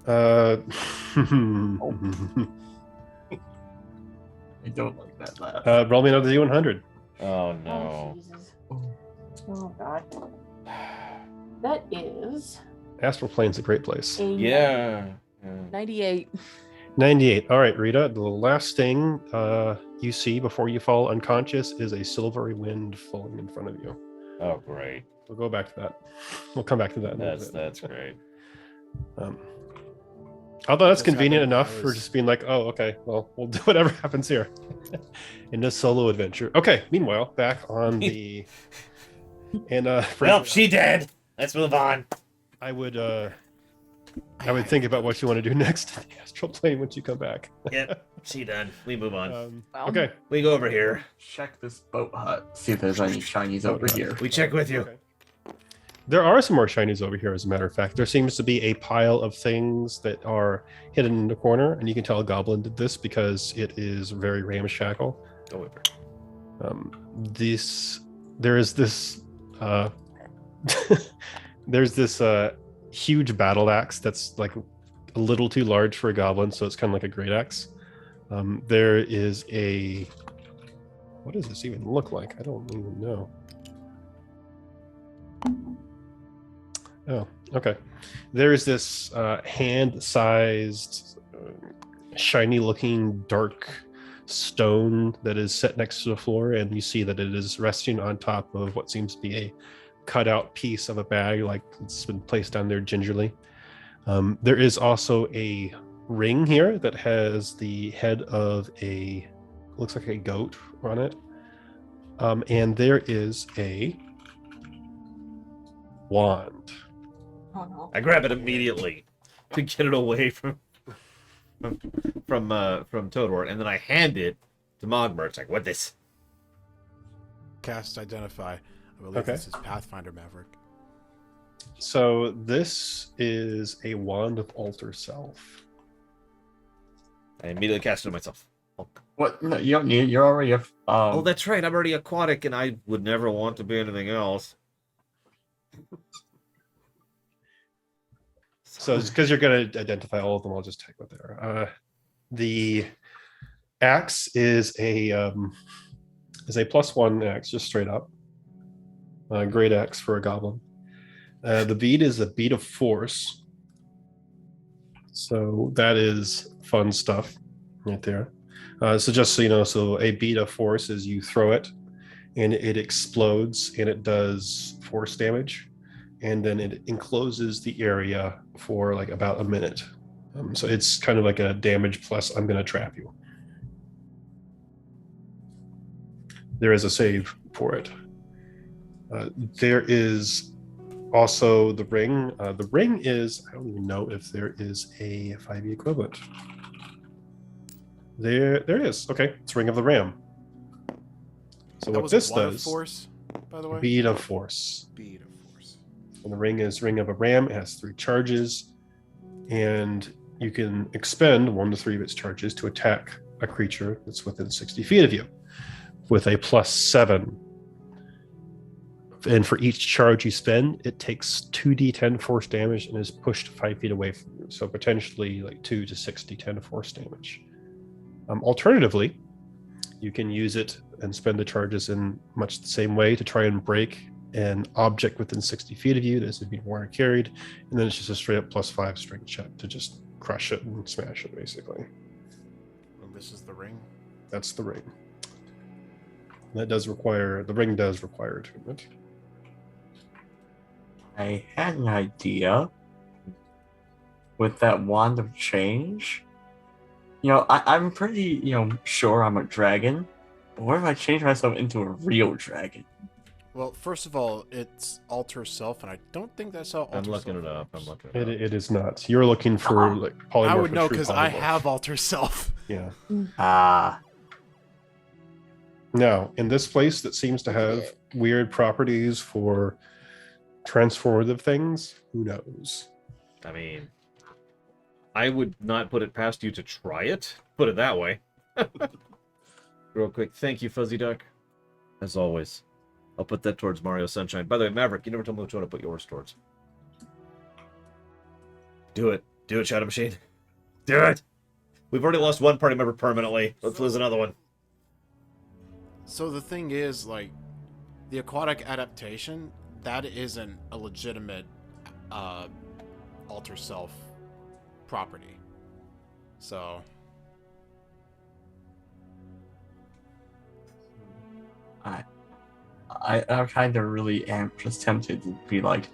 I don't like that laugh. Roll me another D100. Oh, Oh, no. Jesus. Oh, God. That is Astral Plane's a great place. a Yeah. 98. 98. All right, Rita. The last thing you see before you fall unconscious is a silvery wind flowing in front of you. Oh, great. We'll go back to that. We'll come back to that. In a little bit. That's great. Although that's Just convenient happened- enough I for was- just being like, oh, okay, well, we'll do whatever happens here in this solo adventure. Okay, meanwhile, back on the and Well, she dead. Let's move on. I would think about what you want to do next in the astral plane once you come back. Yep, she done. We move on. Well, Okay. We go over here. Check this boat hut. See if there's any shinies over here. We check with you. Okay. There are some more shinies over here, as a matter of fact. There seems to be a pile of things that are hidden in the corner, and you can tell a goblin did this because it is very ramshackle. Go over. There is this there's this huge battle axe that's like a little too large for a goblin, so it's kind of like a great axe. There is a... What does this even look like? I don't even know. Oh, okay. There's this hand-sized, shiny-looking dark stone that is set next to the floor, and you see that it is resting on top of what seems to be a cut-out piece of a bag, like it's been placed down there gingerly. There is also a ring here that has the head of a... looks like a goat on it. And there is a wand. Oh no. I grab it immediately to get it away from Todor, and then I hand it to Mogmer. It's like, what this? Cast identify. I believe Okay. this is Pathfinder Maverick. So this is a wand of alter self. I immediately cast it on myself. What? No, you don't need it. You're already a. Oh, that's right. I'm already aquatic, and I would never want to be anything else. So it's because you're going to identify all of them. I'll just take what they are. The axe is a +1 axe, just straight up. Great axe for a goblin. The bead is a bead of force. So that is fun stuff right there. So just so you know, so a bead of force is you throw it and it explodes and it does force damage. And then it encloses the area for like about a minute. So it's kind of like a damage plus I'm going to trap you. There is a save for it. There is also the ring. The ring is, I don't even know if there is a 5e equivalent. There it is. Okay, it's Ring of the Ram. So That what was this what of does, force, by the way? bead of force. Bead of force. And the ring is Ring of a Ram. It has 3 charges, and you can expend 1 to 3 of its charges to attack a creature that's within 60 feet of you with a +7. And for each charge you spend, it takes 2d10 force damage and is pushed 5 feet away from you. So potentially like 2 to 6d10 force damage. Alternatively, you can use it and spend the charges in much the same way to try and break an object within 60 feet of you that is being wire carried, and then it's just a straight up +5 strength check to just crush it and smash it, basically. And this is the ring. That's the ring. That does require, the ring does require attunement. I had an idea with that wand of change. I'm pretty, sure I'm a dragon. But what if I change myself into a real dragon? Well, first of all, it's alter self, and I don't think that's how alter I'm looking self it up. works. I'm looking it up. It is not. You're looking for like polymorph. I would know true because I polymorph. have alter self. Yeah. Now, in this place that seems to have weird properties for transformative things, who knows? I mean, I would not put it past you to try it. Put it that way. Real quick, thank you, Fuzzy Duck. As always, I'll put that towards Mario Sunshine. By the way, Maverick, you never told me which one to put yours towards. Do it, Shadow Machine. Do it. We've already lost one party member permanently. Let's lose another one. So the thing is, like, the aquatic adaptation, that isn't a legitimate alter self property. So I kind of really am just tempted to be like,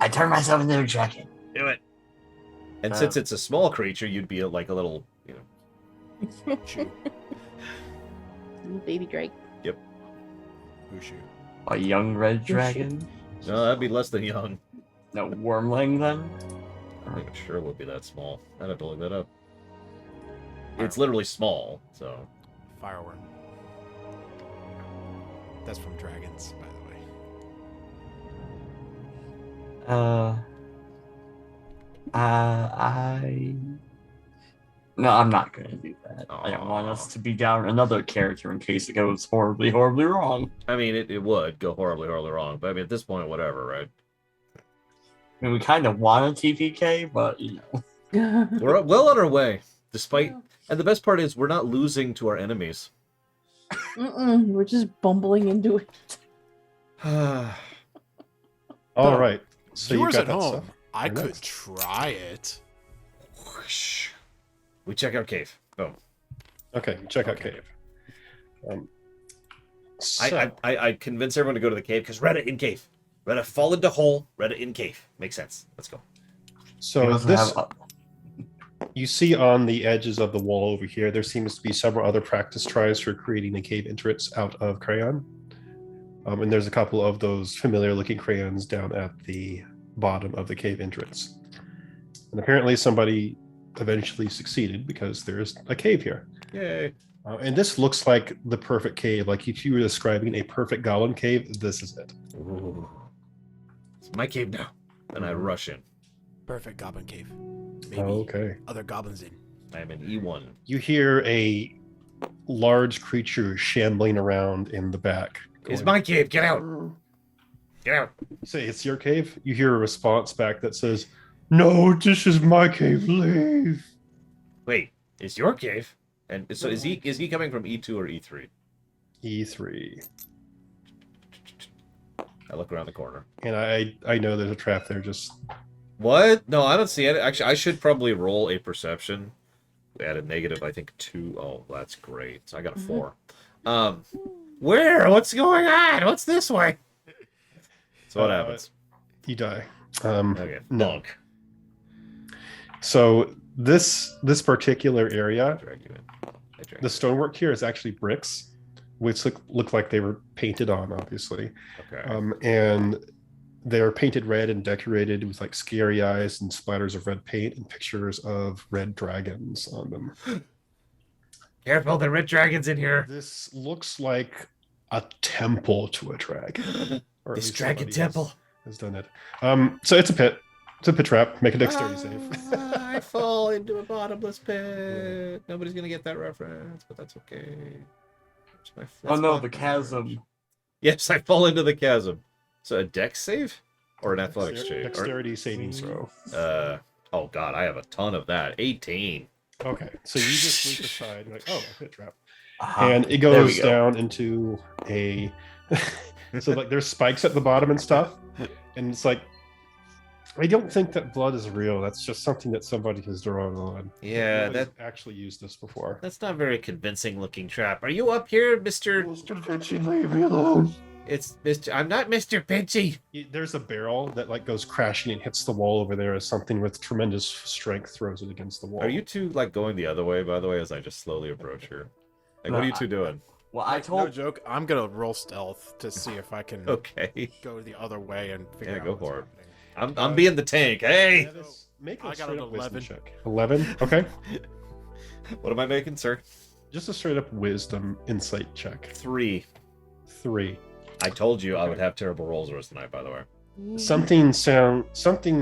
I turn myself into a dragon. Do it. And since it's a small creature, you'd be like a little, shoot, Little baby Drake. Ushu. A young red dragon? No, that'd be less than young. No, wormling then? I'm not sure it would be that small. I'd have to look that up. It's literally small, so. Fireworm. That's from Dragons, by the way. No, I'm not gonna do that. I don't want us to be down another character in case it goes horribly, horribly wrong. I mean, it would go horribly, horribly wrong. But I mean, at this point, whatever, right? I mean, we kind of want a TPK, but you know. We're well on our way, despite. And the best part is we're not losing to our enemies. We're just bumbling into it. All right. So you Viewers got at that home, stuff. I Very could nice. try it. Whoosh. We check out cave. Boom. Okay, check out cave. So, I convince everyone to go to the cave because Reddit in cave. Reddit fall into hole. Reddit in cave. Makes sense. Let's go. so doesn't this have you see on the edges of the wall over here, there seems to be several other practice tries for creating a cave entrance out of crayon. And there's a couple of those familiar looking crayons down at the bottom of the cave entrance. And apparently somebody eventually succeeded because there's a cave here. Yay. And this looks like the perfect cave. Like if you were describing a perfect goblin cave, this is it. Ooh. It's my cave now. And I rush in. Perfect goblin cave. Maybe Okay. other goblins in. I am in E1. You hear a large creature shambling around in the back. It's going, my cave. Get out. Get out. You say it's your cave? You hear a response back that says, "No, this is my cave. Leave." Wait, it's your cave? And so is he coming from E2 or E3? E3. I look around the corner. And I know there's a trap there. Just What? No, I don't see it. Actually, I should probably roll a perception. We had a negative, I think, 2. Oh, that's great. So I got a 4. Where? What's going on? What's this way? So what happens? you die. Okay. no. Bonk. So this particular area, Drag you in. I drag the you stonework here is actually bricks, which look like they were painted on, obviously. in. Okay. And they're painted red and decorated with like scary eyes and splatters of red paint and pictures of red dragons on them. Careful, the red dragon's in here. This looks like a temple to a dragon. Or at This least dragon somebody temple. has done it. So it's a pit. It's a pit trap. Make a dexterity save. I fall into a bottomless pit. Nobody's gonna get that reference, but that's okay. Oh no, the chasm. Yes, I fall into the chasm. So a dex save or an athletics check? Or- Dexterity saving throw. Oh god, I have a ton of that. 18. Okay, so you just leap aside, like, oh, a pit trap, Uh-huh. and it There we goes go. down into a. So like, there's spikes at the bottom and stuff, and it's like, I don't think that blood is real. That's just something that somebody has drawn on. Yeah, Nobody's that actually used this before. that's not a very convincing looking trap. Are you up here, Mr. Mr. Pinchy, leave me alone. It's Mr. I'm not Mr. Pinchy. There's a barrel that like goes crashing and hits the wall over there as something with tremendous strength throws it against the wall. Are you two like going the other way, by the way, as I just slowly approach here? Like, what are you two doing? Well, I No told joke. I'm gonna roll stealth to see if I can Okay. go the other way and figure Yeah, out go what's for it. happening. I'm being the tank. Hey, Make I a got straight an up wisdom 11. check. 11. Okay. what am I making, sir? Just a straight up wisdom insight check. 3. 3. I told you I would have terrible rolls the rest of the night, by the way. Something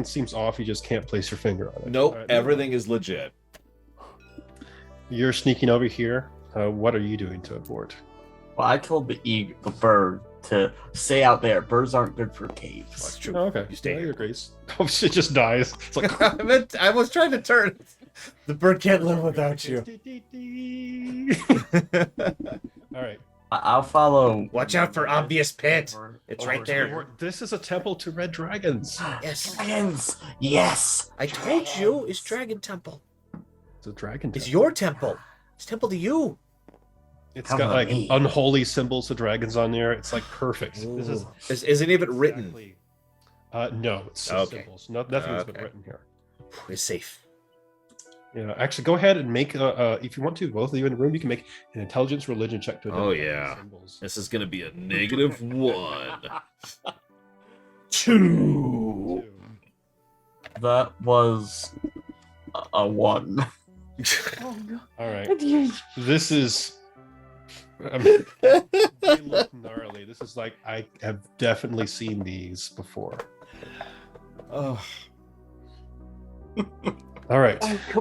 seems off. You just can't place your finger on it. Nope, All right, everything is legit. You're sneaking over here. What are you doing to abort? well, I told the bird to stay out there. Birds aren't good for That's caves. true. Oh, okay. You stay Yeah, here. your grace. Oh, shit just dies. It's like. I was trying to turn. The bird can't live without you. All right. I'll follow. Watch out for obvious pit. Over- It's over right there. here. This is a temple to red dragons. Yes. Dragons. Yes. I told you, it's Dragon Temple. It's a dragon It's temple. your temple. It's temple to you. It's Come got on, like me. unholy symbols of dragons on there. It's like perfect. This is Is any of it written? exactly- no, it's just Okay. symbols. Nothing's been Okay. written here. It's safe. Yeah, actually, go ahead and make if you want to, both of you in the room, you can make an intelligence religion check to Oh, identify yeah. the symbols. This is gonna be a -1. 2. That was a 1. Oh, God. All right, You- this is. They look gnarly. This is like I have definitely seen these before. Oh. All right.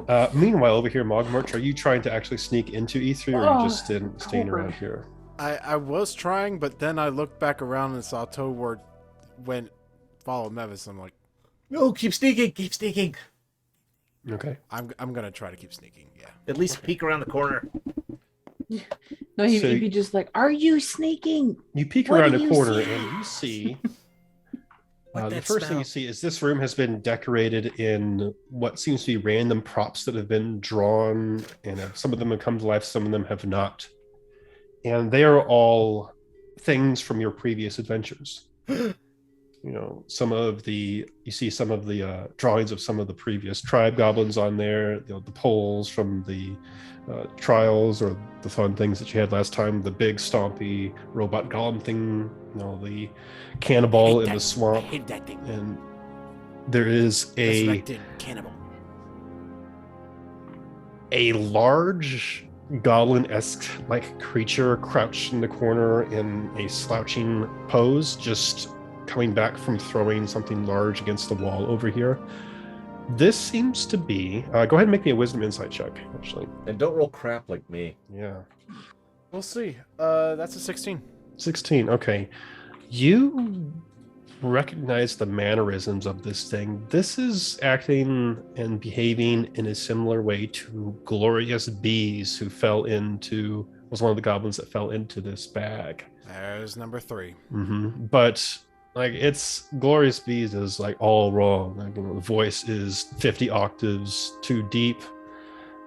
Oh, Meanwhile, over here, Mogmarch, are you trying to actually sneak into E3, or are you just staying Corbin. around here? I was trying, but then I looked back around and saw Toadward went follow Mevis. I'm like, No, keep sneaking. Keep sneaking. Okay. I'm gonna try to keep sneaking. Yeah. At least peek around the corner. No, he'd So- be just like, "Are you sneaking?" You peek What around do a you corner see? and you see. What The that first thing you smell? see is this room has been decorated in what seems to be random props that have been drawn, and some of them have come to life, some of them have not. And they are all things from your previous adventures. You know, you see some of the drawings of some of the previous tribe goblins on there, you know, the poles from the trials or the fun things that you had last time, the big stompy robot golem thing, you know, the cannibal in the swamp. I hate that thing. And there is Resurrected cannibal. a large goblin-esque like creature crouched in the corner in a slouching pose, just coming back from throwing something large against the wall over here. This seems to be go ahead and make me a wisdom insight check, actually. And don't roll crap like me. Yeah. We'll see. That's a 16. 16. Okay. You recognize the mannerisms of this thing. This is acting and behaving in a similar way to Glorious Bees, who was one of the goblins that fell into this bag. There's number 3. But like, it's Glorious Bees is like all wrong. Like, you know, the voice is 50 octaves too deep.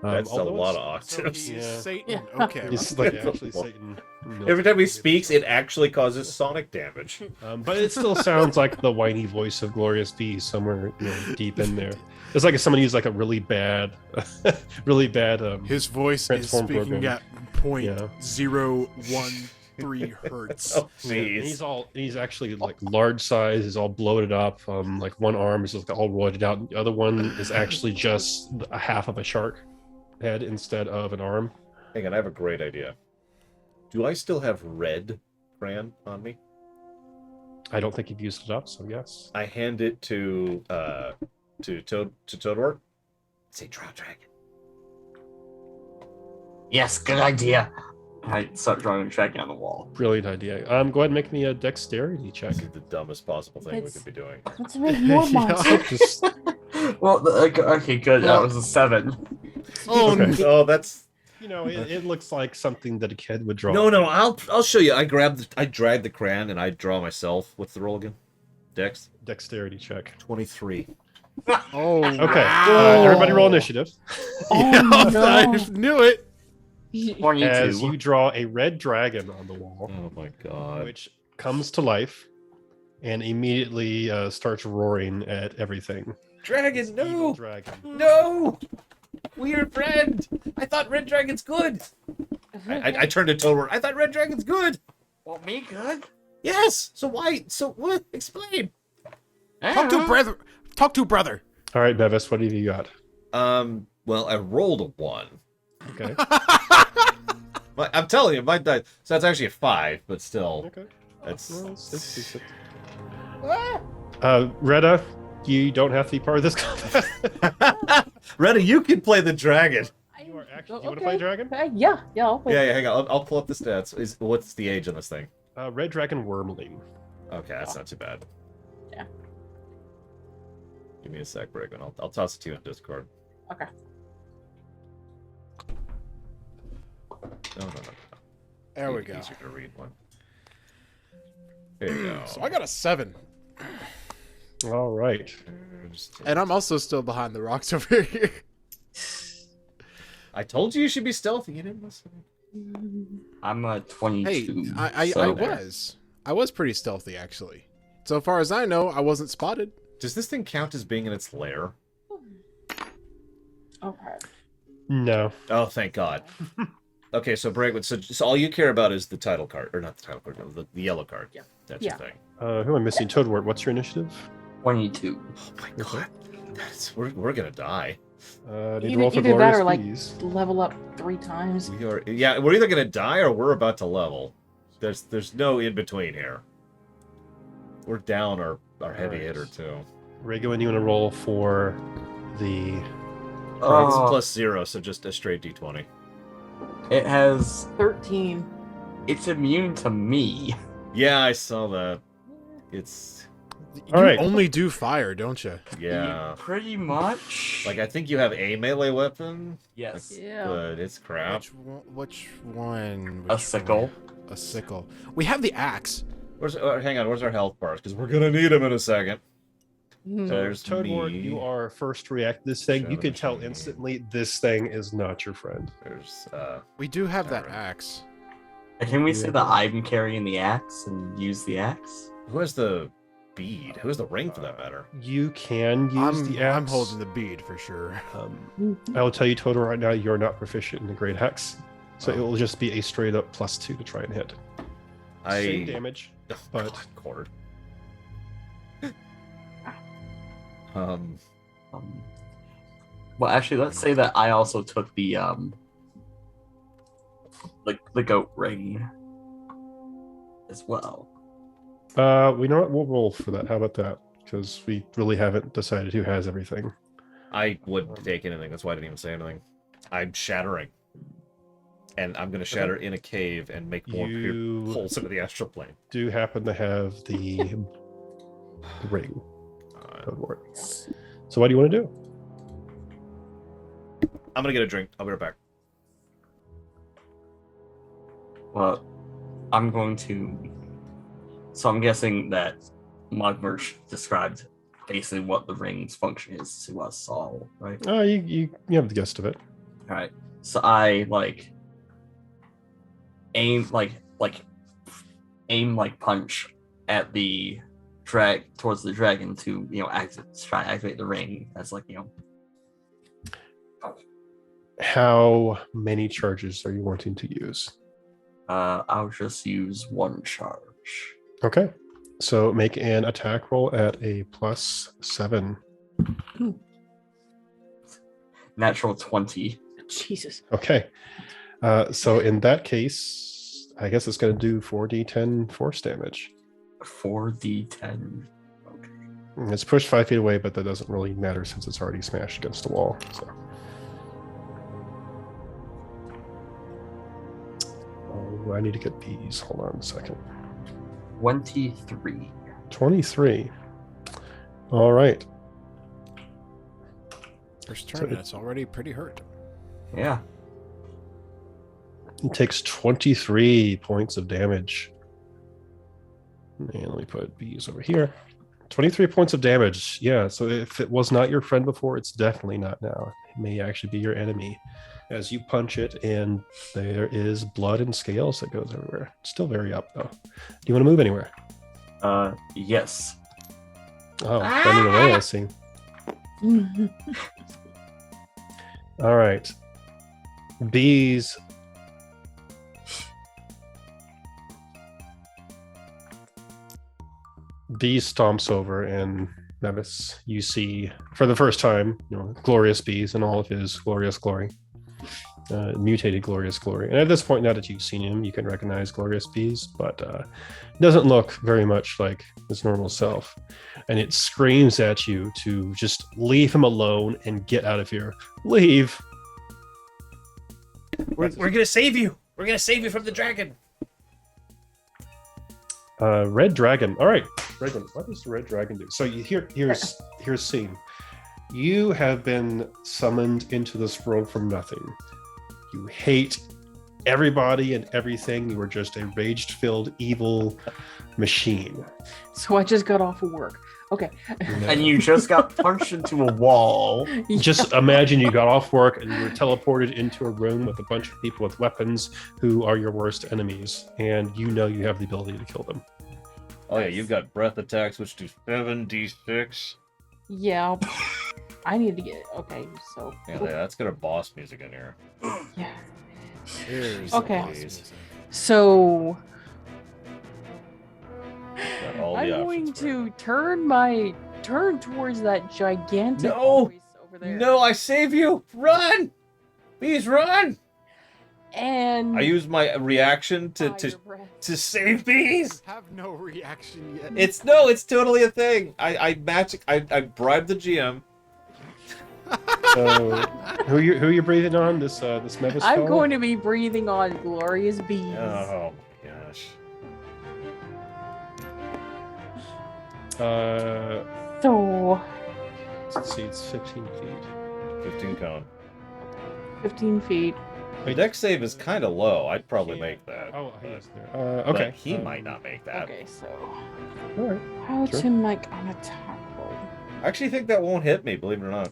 That's a although lot it's- of octaves. He's Yeah. Satan. Yeah. Okay. It's like actually Satan. Every time he speaks, it actually causes sonic damage. But it still sounds like the whiny voice of Glorious B somewhere, you know, deep in there. It's like if somebody used like a really bad, His voice is Transform speaking program. at .013 hertz. Oh, and jeez. he's actually like large size. He's all bloated up. Like one arm is like all roided out, and the other one is actually just a half of a shark head instead of an arm. Hang on, I have a great idea. Do I still have red crayon on me? I don't think you've used it up, so yes. I hand it to Toadwort. Say, draw dragon. Yes, good idea. I start drawing a dragon on the wall. Brilliant idea. Go ahead and make me a dexterity check. This is the dumbest possible thing we It's- could be doing. Let's make more monsters. Just, Well, okay, good. That was a 7. Oh, Okay. Oh, that's you know, it looks like something that a kid would draw. no. I'll show you. I drag the crayon and I draw myself. What's the roll again? Dex Dexterity check. 23. Oh, Okay. wow. Everybody roll initiative. Oh, no. I knew it. 22. As you draw a red dragon on the wall, Oh my god. which comes to life and immediately starts roaring at everything. Dragon, Evil no! dragon. No! Weird friend! I thought red dragon's good! I turned to Toadwort. I thought red dragon's good! Well, me good? Yes! So why? So what? Explain! Talk to brother. All right, Bevis, what have you got? Well, I rolled a 1. Okay. I'm telling you, my die. So that's actually a 5, but still. Okay. That's. Well, it's decent. Retta, you don't have to be part of this combat. Retta, you can play the dragon. You are actually. Do you want to play dragon? Yeah, I'll play. Yeah, hang on. I'll pull up the stats. What's the age on this thing? Red dragon wormling. Okay, that's not too bad. Yeah. Give me a sec, Brigman. I'll toss it to you in Discord. Okay. No. There we go. Easier to read one. There you go. So I got a 7. All right. And I'm also still behind the rocks over here. I told you should be stealthy. You didn't listen. I'm a 22. Hey, I so- was pretty stealthy, actually. So far as I know, I wasn't spotted. Does this thing count as being in its lair? Okay. No. Oh, thank God. Okay, so Brigman, so all you care about is the title card, or not the title card, no, the yellow card. Yeah. That's Yeah. your thing. Who am I missing? Toadwort, what's your initiative? 22. Oh my God, we're gonna die. Need to Either- roll for either that glorious or, like, bees. Level up 3 times. We're either gonna die or we're about to level. There's no in between here. We're down our heavy Alright. hitter too. Regan, you want to roll for the It's Oh, plus 0, so just a straight d20. it has. 13. It's immune to me. Yeah, I saw that. It's You All right. only do fire, don't you? Yeah. Pretty much. Like, I think you have a melee weapon, yes. Yeah. but it's crap. Which one? A sickle. A sickle. We have the axe. Hang on, where's our health bars? Because we're gonna need them in a second. Hmm. There's Toadwort, me. you are first to react to this thing. You can tell 17. instantly this thing is not your friend. There's We do have that Alright. axe. Can we say that I'm carrying the axe and use the axe? who has the bead? Who has the ring for that matter? You can use the axe. I'm holding the bead for sure. I will tell you, Total, right now, you're not proficient in the Great Hex. So it will just be a straight up +2 to try and hit. Same damage, but Cord. Well, actually, let's say that I also took the goat ring as well. we know what, we'll roll for that. How about that? Because we really haven't decided who has everything. I wouldn't take anything. That's why I didn't even say anything. I'm shattering. And I'm going to shatter in a cave and make more holes into the astral plane. Do happen to have the ring. Don't worry. So what do you want to do? I'm going to get a drink. I'll be right back. Well, I'm going to. So I'm guessing that Mugmersh described basically what the ring's function is to us all, right? Oh, you have the gist of it. All right. So I aim punch at the towards the dragon to try to activate the ring. That's How many charges are you wanting to use? I'll just use one charge. Okay. So make an attack roll at a +7. Natural 20. Jesus. Okay. So in that case, I guess it's going to do 4d10 force damage. 4d10. Okay. It's pushed 5 feet away, but that doesn't really matter since it's already smashed against the wall. So. Oh, I need to get these. Hold on a second. 23. 23. All right. First turn, that's already pretty hurt. Yeah. It takes 23 points of damage. And let me put these over here. 23 points of damage. Yeah, so if it was not your friend before, it's definitely not now. It may actually be your enemy. As you punch it, and there is blood and scales that goes everywhere. Still very up, though. Do you want to move anywhere? Yes. Oh, running away, I see. All right. Bees. Bees stomps over, and Nevis, you see for the first time, glorious bees in all of his glorious glory. Mutated glorious glory. And at this point, now that you've seen him, you can recognize glorious bees, but doesn't look very much like his normal self. And it screams at you to just leave him alone and get out of here. Leave. We're gonna save you. We're gonna save you from the dragon. Red dragon. All right, Reagan. What does the red dragon do? So here's scene. You have been summoned into this world from nothing. You hate everybody and everything. You were just a rage-filled evil machine. So I just got off of work. Okay. And you just got punched into a wall. Just imagine you got off work and you were teleported into a room with a bunch of people with weapons who are your worst enemies, and you know you have the ability to kill them. Oh yeah, you've got breath attacks, which do 7d6. Yeah. I need to get so Yeah, let's get our boss music in here. yeah. Here's Okay. the boss music. So Got all the I'm options going for to turn towards that gigantic No! voice over there. No, I save you! Run! Please run! And I use my reaction to fire breath. save bees. Have no reaction yet. It's totally a thing. I bribed the GM. So, who you breathing on? This Mevis I'm fellow? going to be breathing on glorious bees. Oh my gosh. So, Let's see, it's 15 feet. 15 cone. 15 feet. The deck save is kind of low. I'd probably make that. Oh, he but- is there. Okay. But he might not make that. Okay, so All right. how Sure. to make an attack roll? I actually think that won't hit me, believe it or not.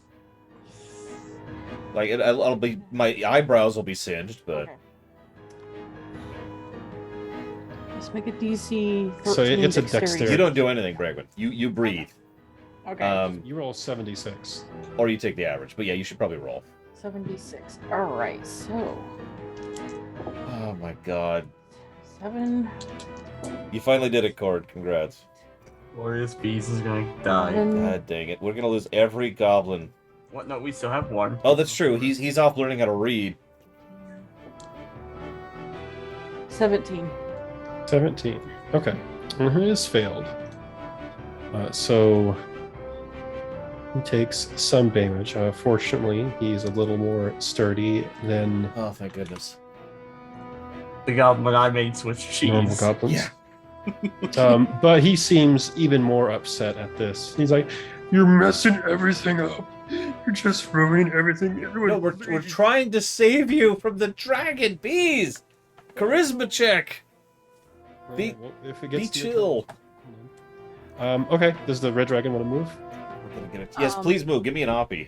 Like, I'll be, my eyebrows will be singed, but Okay. Let's make a DC 13 So it's a dexterity. dexterity. you don't do anything, Bregman. You breathe. Okay. You roll 76. Or you take the average. But yeah, you should probably roll. 76. All right. So Oh my god. 7. You finally did it, Cord. Congrats. Glorious Beast is gonna die. 7. God dang it. We're gonna lose every goblin. What? No, we still have one. Oh, that's true. He's off learning how to read. 17. 17. Okay. He has failed. So he takes some damage. Fortunately, he's a little more sturdy than Oh, thank goodness. The goblin I made Swiss normal cheese. goblins. But he seems even more upset at this. He's like, "You're messing everything up. You're just ruining everything." Everyone, No, we're trying to save you from the dragon bees. Charisma check. be- if it Be gets to your chill. turn. Okay. Does the red dragon want to move? We're gonna get it. Yes, please move. Give me an oppie.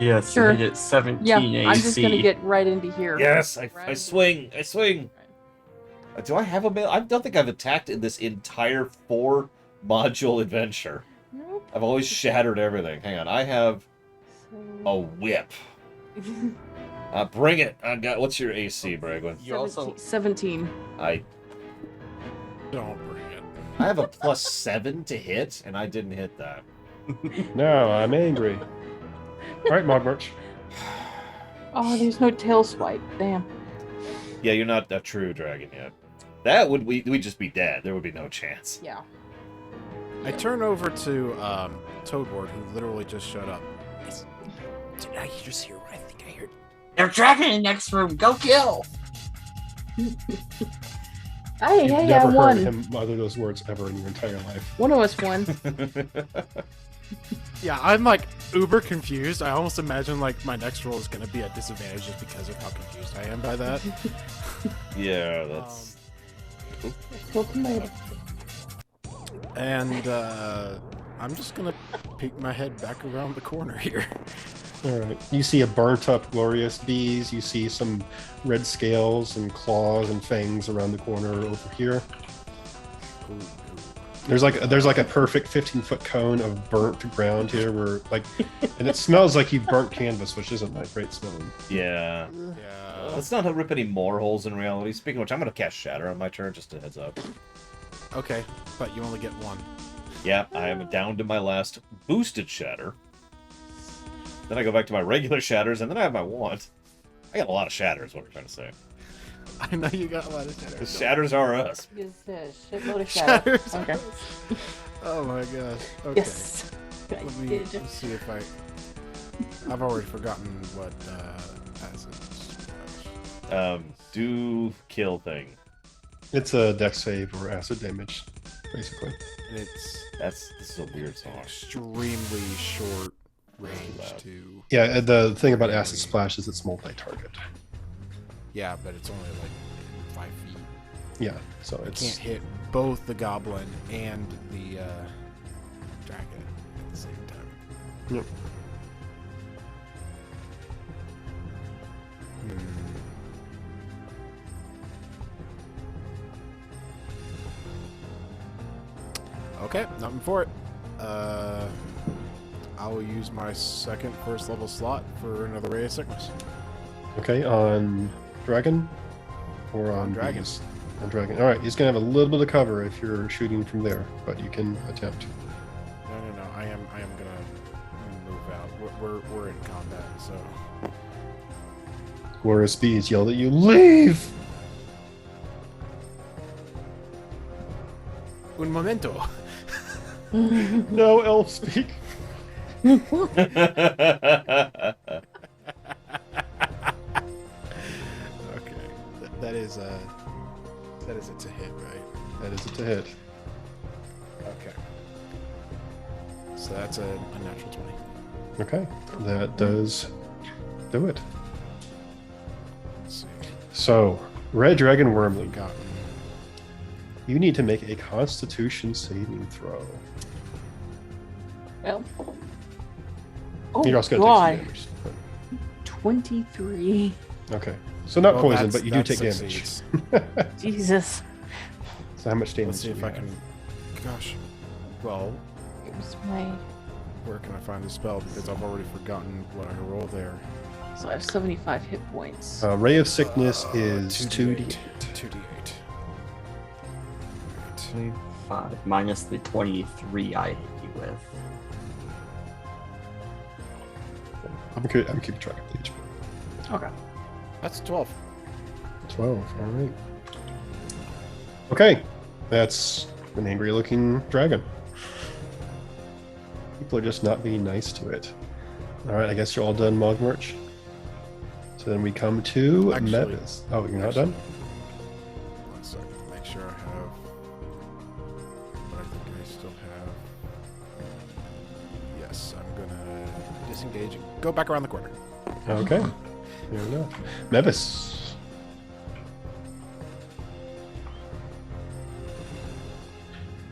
Yes, Sure. he hit 17 Yeah, AC. I'm just gonna get right into here. Yes, I Right. swing. I swing. Do I have a mill? I don't think I've attacked in this entire 4-module adventure. Nope. I've always shattered everything. Hang on. I have a whip. Bring it. I got. What's your AC, Bragwin? You also 17. I Don't bring it. have a +7 to hit, and I didn't hit that. No, I'm angry. All right, Mogmarch. Oh, there's no tail swipe. Damn. Yeah, you're not a true dragon yet. That would we'd just be dead. There would be no chance. Yeah. I turn over to Toadward, who literally just showed up. Did I just hear what I think I heard? There's a dragon in the next room. Go kill. Hey, You've hey, I never heard won. him utter those words ever in your entire life. One of us won. Yeah, I'm like uber confused. I almost imagine like my next roll is gonna be at disadvantage just because of how confused I am by that. Yeah, that's. And I'm just gonna peek my head back around the corner here. All right. You see a burnt up glorious bees. You see some red scales and claws and fangs around the corner over here. There's like a perfect 15-foot cone of burnt ground here, where like, and it smells like you burnt canvas, which isn't that great smelling. Yeah. Yeah. Let's not rip any more holes in reality. Speaking of which, I'm gonna cast Shatter on my turn. Just a heads up. Okay, but you only get one. Yeah, I am down to my last boosted Shatter. Then I go back to my regular Shatters, and then I have my wand. I got a lot of Shatters. What we're trying to say. I know you got a lot of The shatters. Shatters are us. Yes, shitload of shadow. Shatters. Okay. Oh my gosh. Okay. Yes. I Let me did. see if I've already forgotten what acid. Do kill thing. It's a dex save or acid damage, basically. It's This is a weird song. extremely short range Loud. to. Yeah, the thing about acid splash is it's multi-target. Yeah, but it's only like 5 feet. Yeah, so It it's can't hit both the goblin and the dragon at the same time. Yep. Okay, nothing for it. I will use my second first level slot for another Ray of Sickness. okay on dragon or on dragon. bees? On dragon. All right, he's gonna have a little bit of cover if you're shooting from there, but you can attempt. No. I am gonna move out. We're in combat, so. Glorious bees yelled at you, "Leave!" Un momento. No elf speak. Okay, that is That is it to hit, right? That is it to hit. Okay. So that's a natural 20. Okay, that does do it. Let's see. So, Red Dragon Wormling, Forgotten. you need to make a Constitution saving throw. Well. Oh, You're also God. going to take some damage. 23. Okay, so not Well, poison, that's- but you do that take succeeds. damage. Jesus. So how much damage Let's see do if you I have? can. Gosh. Well, Here's my. where can I find the spell? Because I've already forgotten what I rolled there. So I have 75 hit points. Ray of Sickness is 2d8. 2d8. 5 minus the 23 I hit you with. I'm keeping track of each. Okay. That's 12. 12, alright. Okay, that's an angry looking dragon. People are just not being nice to it. Alright, I guess you're all done, Mogmarch. So then we come to Actually- Mevis. Oh, you're not done? 1 second. Make sure I have. But I think I still have. Yes, I'm gonna disengage and go back around the corner. Okay. Fair enough. Mevis.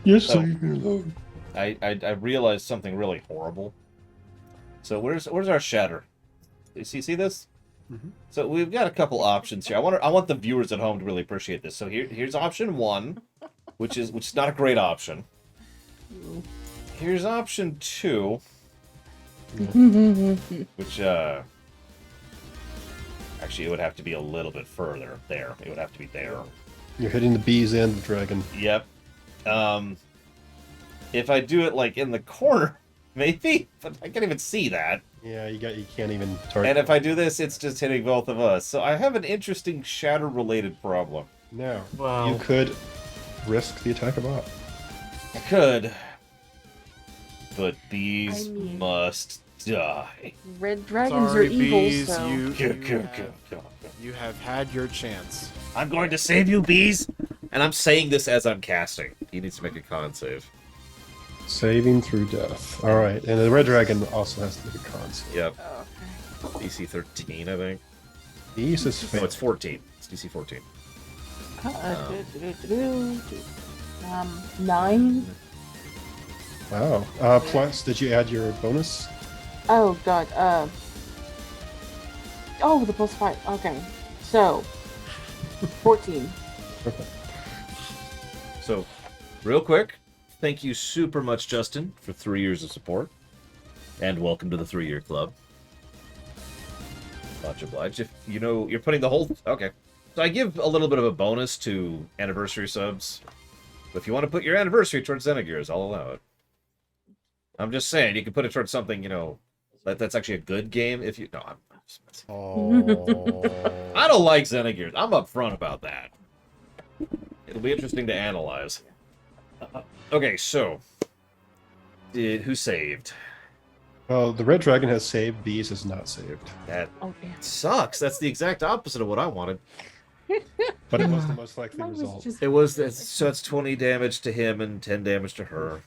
Yes, Oh. leave me alone. I realized something really horrible. So where's our shatter? You see this? Mhm. So we've got a couple options here. I want the viewers at home to really appreciate this. So here's option 1, which is not a great option. Here's option 2, which actually it would have to be a little bit further there. It would have to be there. You're hitting the bees and the dragon. Yep. If I do it like in the corner, maybe, but I can't even see that. Yeah, you can't even target. And if I do this, it's just hitting both of us. So I have an interesting shatter-related problem. Now, Well- you could risk the attack of Op. I could, but these I mean- must die. Red dragons Sorry, are evil, bees. so. You have had your chance. I'm going to save you, bees! And I'm saying this as I'm casting. He needs to make a con save. Saving through death. All right, and the red dragon also has to make a con save. Yep. Oh, okay. DC 13, I think. These is No, it's 14. It's DC 14. 9. Wow. Plus, did you add your bonus? Oh god. Oh, the +5. Okay. So 14. Okay. So, real quick, thank you super much, Justin, for 3 years of support. And welcome to the 3-year club. Much obliged. If you know, you're putting the whole... Okay. So I give a little bit of a bonus to anniversary subs. But if you want to put your anniversary towards Xenogears, I'll allow it. I'm just saying, you can put it towards something, you know, that's actually a good game if you... No, I'm just messing. Oh. I don't like Xenogears. I'm upfront about that. It'll be interesting to analyze. Okay, so... Who saved? Well, the red dragon has saved. Bees is not saved. That Oh damn. sucks. That's the exact opposite of what I wanted. But it was the most likely Mine was result. just- It was... So that's 20 damage to him and 10 damage to her.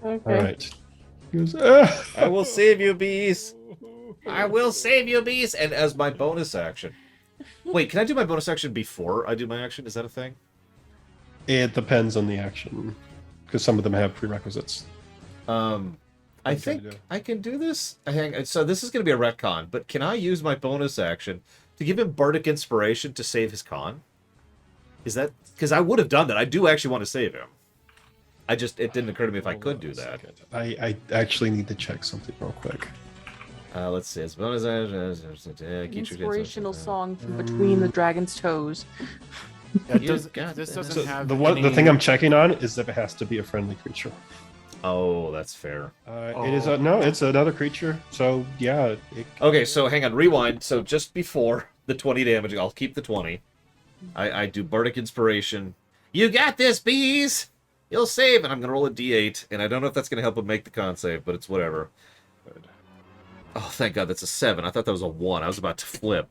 Okay. All right. He goes, "Ah!" I will save you, bees! I will save you, bees! And as my bonus action... Wait, can I do my bonus action before I do my action? Is that a thing? It depends on the action, because some of them have prerequisites. I What can you think do? I can do this. So this is going to be a retcon, but can I use my bonus action to give him bardic inspiration to save his con? Is that... Because I would have done that. I do actually want to save him. It didn't occur to me if I Hold could on do a that. second. I actually need to check something real quick. Let's see. It's bonus An inspirational song from between the dragon's toes. Yeah, You got this this. doesn't So have the thing I'm checking on is if it has to be a friendly creature. Oh, that's fair. It is no, it's another creature. So yeah. Okay, so hang on. Rewind. So just before the 20 damage, I'll keep the 20. I do bardic inspiration. You got this, bees! You'll save, and I'm going to roll a d8, and I don't know if that's going to help him make the con save, but it's whatever. Oh, thank God, that's a 7. I thought that was a 1. I was about to flip.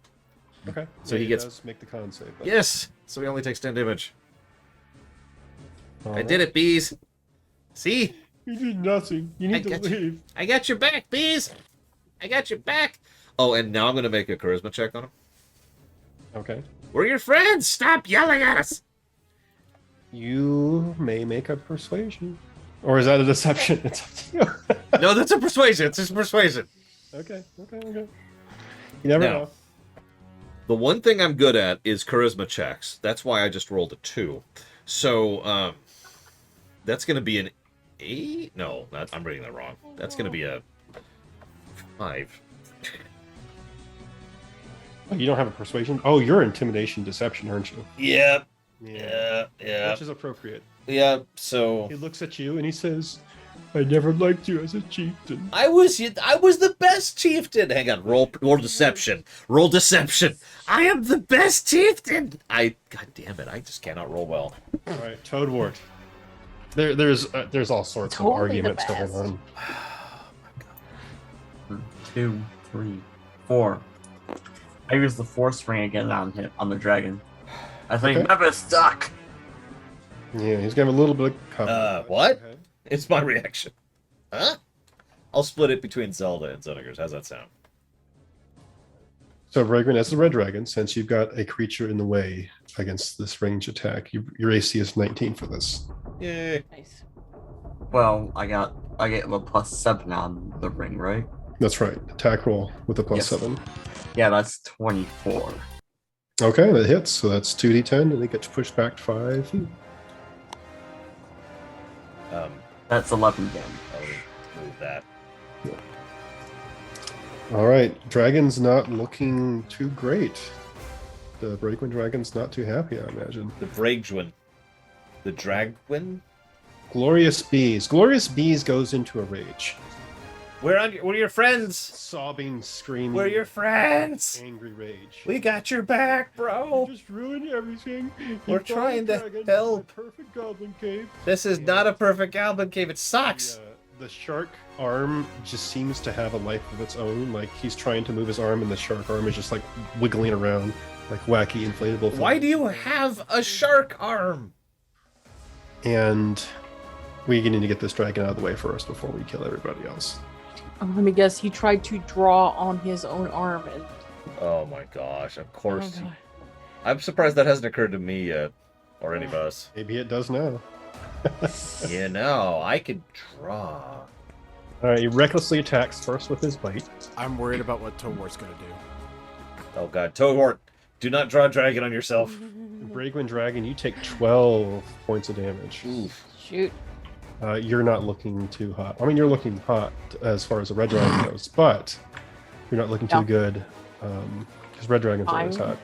Okay. So Yeah, he gets- does make the con save. but- Yes! So he only takes 10 damage. I did it, bees. See? You did nothing. You need to leave. I got your back, bees. I got your back. Oh, and now I'm going to make a charisma check on him. Okay. We're your friends. Stop yelling at us. You may make a persuasion. Or is that a deception? It's up to you. No, that's a persuasion. It's just persuasion. Okay. You never know. The one thing I'm good at is charisma checks. That's why I just rolled a 2. So, that's going to be an 8? No, I'm reading that wrong. That's going to be a 5. Oh, you don't have a persuasion? Oh, you're intimidation deception, aren't you? Yep. Yeah. Which is appropriate. Yeah, so... He looks at you and he says, I never liked you as a chieftain. I was the best chieftain. Hang on, roll deception. Roll deception. I am the best chieftain. God damn it, I just cannot roll well. All right, Toadwort. There's all sorts of arguments going on. 2, 3, 4. I use the force ring again on the dragon. I think Memphis stuck. Yeah, he's gonna have a little bit of cover. What? It's my reaction. Huh? I'll split it between Zelda and Zunigers. How's that sound? So, Braigman, as the red dragon, since you've got a creature in the way against this range attack, your AC is 19 for this. Yay. Nice. Well, I get a +7 on the ring, right? That's right. Attack roll with a +7. Yeah, that's 24. Okay, that hits. So that's 2d10, and it gets pushed back to 5 feet. That's 11 damage. I'll move that. All right, dragon's not looking too great. The Braigman dragon's not too happy, I imagine. The Bragwin. The Dragwin? Glorious Bees. Glorious Bees goes into a rage. We're your friends. Sobbing, screaming. We're your friends. Angry rage. We got your back, bro. You just ruined everything. We're trying to help. Perfect goblin cave. This is not a perfect goblin cave. It sucks. The shark arm just seems to have a life of its own. Like he's trying to move his arm, and the shark arm is just like wiggling around, like wacky inflatable. Why do you have a shark arm? And we need to get this dragon out of the way first before we kill everybody else. Let me guess. He tried to draw on his own arm, and Oh my gosh! Of course. Oh, God. I'm surprised that hasn't occurred to me yet, or any of us. Maybe it does now. You know, I could draw. All right, he recklessly attacks first with his bite. I'm worried about what Toadwart's gonna do. Oh god, Toadwort, do not draw a dragon on yourself. Braigman dragon, you take 12 points of damage. Oof. shoot. You're not looking too hot. I mean, you're looking hot as far as the red dragon goes, but you're not looking too No. good because red dragon's always hot.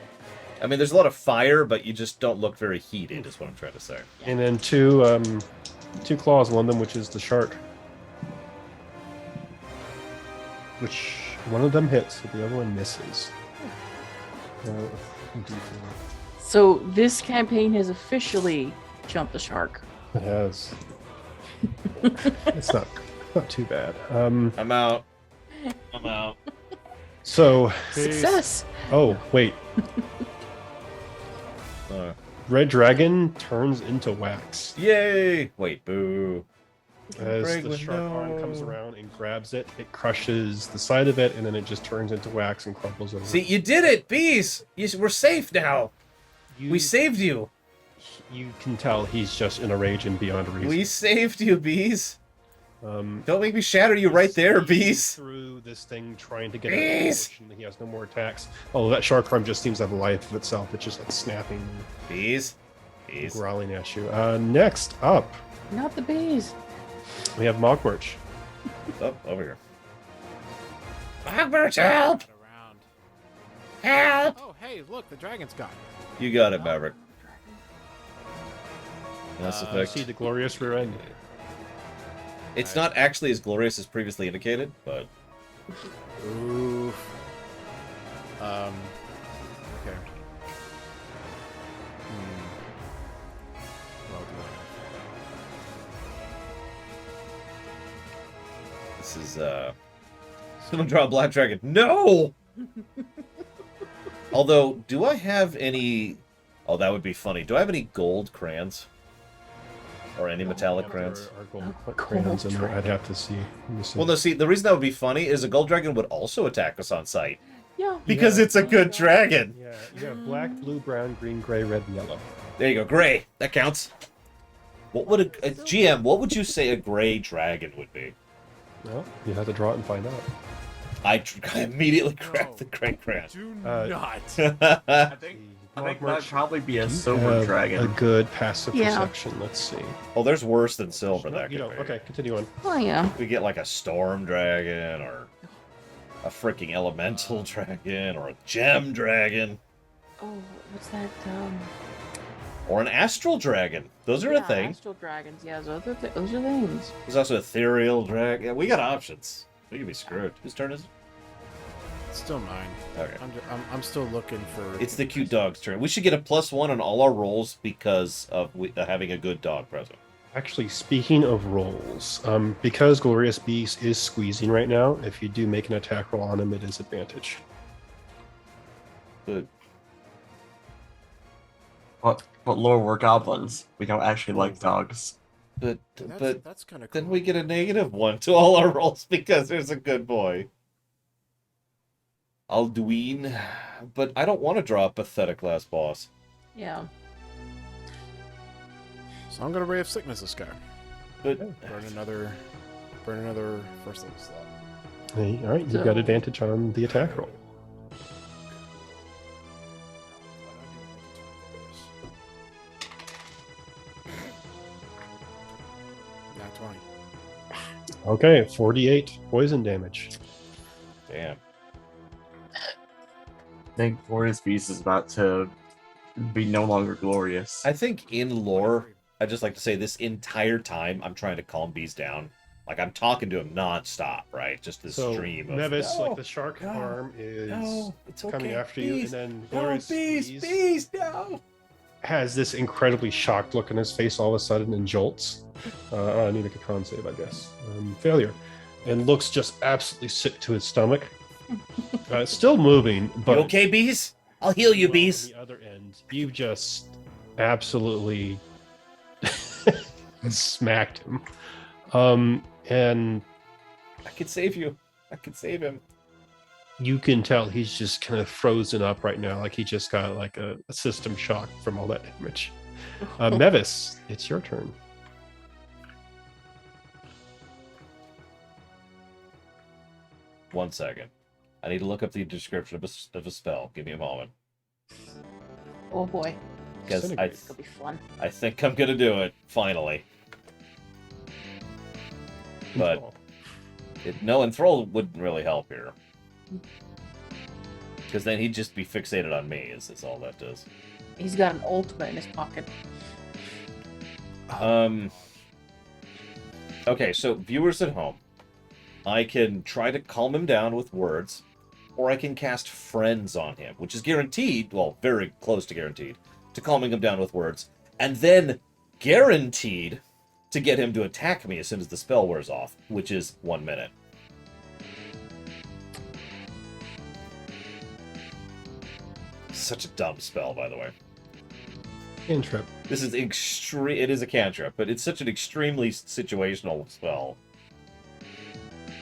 I mean, there's a lot of fire, but you just don't look very heated, is what I'm trying to say. And then two claws, one of them which is the shark. Which one of them hits, but the other one misses. So this campaign has officially jumped the shark. It has. It's not too bad. I'm out. So, Success. oh wait, Uh, red dragon turns into wax yay! Wait, boo. as the Braigman, shark arm no. comes around and grabs it. It crushes the side of it, and then it just turns into wax and crumples over. See, you did it, bees! We're safe now. We saved you. You can tell he's just in a rage and beyond reason. We saved you, bees. Um, Don't make me shatter you right there, bees. through this thing trying to get Bees! out. He has no more attacks. Oh, that shark arm just seems to have a life of itself. It's just like snapping, Bees. Bees. growling at you. Next up, Not the bees. we have Mogwurch. Oh, over here. Mogwurch, help! Get around. Help! Oh, hey, look, the dragon's gone. You got it, Maverick. Mass You effect. see the glorious rear end. It's not actually as glorious as previously indicated, but Oof. Okay. Well, this is someone draw a black dragon. No! Although, do I have any... Oh, that would be funny. Do I have any gold crayons? Or any metallic crayons. Or gold crayons in there. I'd have to see. Let me see. Well, no, see, the reason that would be funny is a gold dragon would also attack us on sight. Yeah. Because Yeah. it's a good dragon. Yeah, you have black, blue, brown, green, gray, red, and yellow. There you go, gray. That counts. What would a GM? What would you say a gray dragon would be? Well, you have to draw it and find out. I immediately grabbed the gray crayon. Do Uh, not. I think that'd probably be a silver A dragon. good passive Yeah. perception. Let's see. Oh, there's worse than silver. No, That you could know. be. Okay, continue on. Oh yeah. We get like a storm dragon or a freaking elemental dragon or a gem dragon Oh, what's that? or an astral dragon. Those are a thing. Astral dragons. Yeah, those are things. There's also ethereal dragon. Yeah, we got options. We could be screwed. Whose turn is it? It's still mine. Okay. I'm still looking for. It's the cute dog's turn. We should get a +1 on all our rolls because of having a good dog present. Actually, speaking of rolls, because Glorious Beast is squeezing right now, if you do make an attack roll on him, it is advantage. But But Lord, we're goblins. We don't actually like dogs. That's kind of cool. then we get a -1 to all our rolls because there's a good boy. Alduin, but I don't want to draw a pathetic last boss. Yeah. So I'm gonna Ray of Sickness this guy. But Burn another first level slot. Hey, all right, you've got advantage on the attack roll. Nat 20. Okay, 48 poison damage. damn. I think Glorious Beast is about to be no longer glorious. I think in lore, I just like to say this entire time I'm trying to calm Beast down. Like I'm talking to him non-stop, right? Just this So, stream of Nevis, no, like the shark no, arm is no, it's okay. coming after you, and Beast, then no, Glorious Beast, no. has this incredibly shocked look on his face all of a sudden and jolts. I need a con save, I guess. Failure. And looks just absolutely sick to his stomach. It's still moving, but You okay, Beast? I'll heal you, well, Beast. on the other end, you just absolutely smacked him. And I can save you. I can save him. you can tell he's just kind of frozen up right now, like he just got like a system shock from all that damage. Mevis, it's your turn. One second. I need to look up the description of a spell. Give me a moment. Oh boy. Because This could be fun. I think I'm gonna do it finally. But no, enthrall wouldn't really help here. Because then he'd just be fixated on me. Is all that does. He's got an ultimate in his pocket. Okay, so viewers at home, I can try to calm him down with words, or I can cast Friends on him, which is guaranteed, well, very close to guaranteed, to calming him down with words, and then guaranteed to get him to attack me as soon as the spell wears off, which is 1 minute. Such a dumb spell, by the way. Cantrip. This is extreme. It is a cantrip, but it's such an extremely situational spell.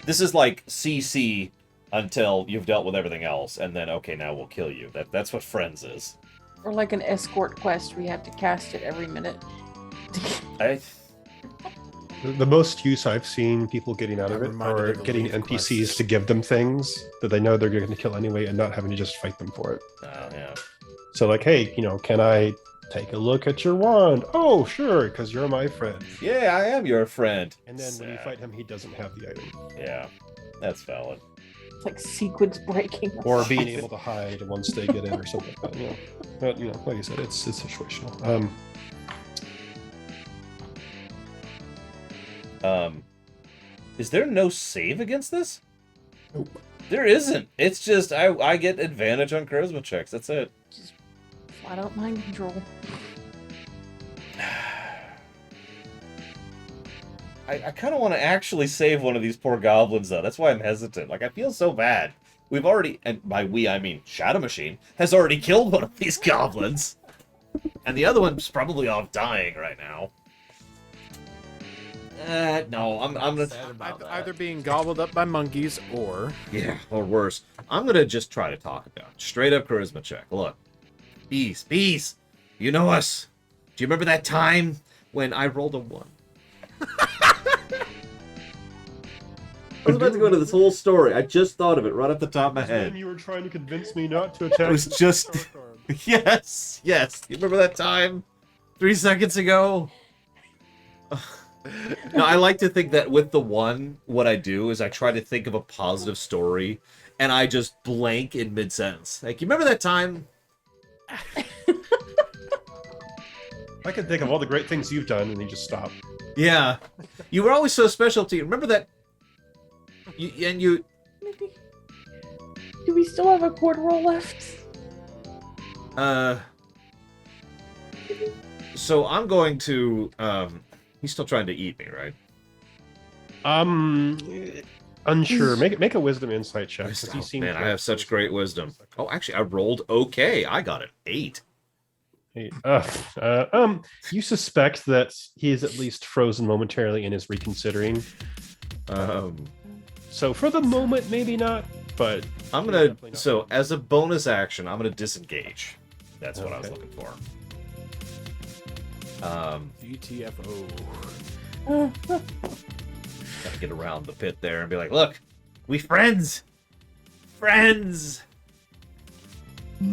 This is like CC until you've dealt with everything else, and then okay, now we'll kill you. That's what Friends is. Or like an escort quest where you have to cast it every minute. The most use I've seen people getting out of I'm it reminded are of the getting Leaf NPCs quests. to give them things that they know they're going to kill anyway and not having to just fight them for it. Oh yeah. So like, hey, can I take a look at your wand? Oh, sure, because you're my friend. Yeah, I am your friend. And then when you Sad. fight him, he doesn't have the item. Yeah, that's valid. It's like sequence breaking. Or being able to hide once they get in or something like that. But like I said, it's situational. Is there no save against this? Nope. There isn't. It's just I get advantage on charisma checks. That's it. Just flat out mind control. I kind of want to actually save one of these poor goblins, though. That's why I'm hesitant. Like, I feel so bad. We've already, and by we, I mean Shadow Machine, has already killed one of these goblins. And the other one's probably off dying right now. No, I'm gonna. Either being gobbled up by monkeys or... Yeah, or worse. I'm gonna just try to talk about it. Straight up charisma check. Look, bees, you know us. Do you remember that time when I rolled a 1? I was about to go into this whole story. I just thought of it right off the top of my head. You were trying to convince me not to attack. It was just... Yes. You remember that time? 3 seconds ago? No, I like to think that with the 1, what I do is I try to think of a positive story, and I just blank in mid-sentence. Like, you remember that time? I can think of all the great things you've done, and you just stop. Yeah. You were always so special to you. Remember that? You... Maybe. Do we still have a quarter roll left? So I'm going to, he's still trying to eat me, right? Unsure. Make a wisdom insight check. 'Cause he seemed Man, I like- have such great wisdom. Oh, actually, I rolled okay. I got an 8. Hey, you suspect that he is at least frozen momentarily and is reconsidering. So for the moment, maybe not, but I'm gonna, so as a bonus action, I'm gonna disengage. That's what I was Okay. looking for. GTFO. Gotta get around the pit there and be like, look, we friends! Friends!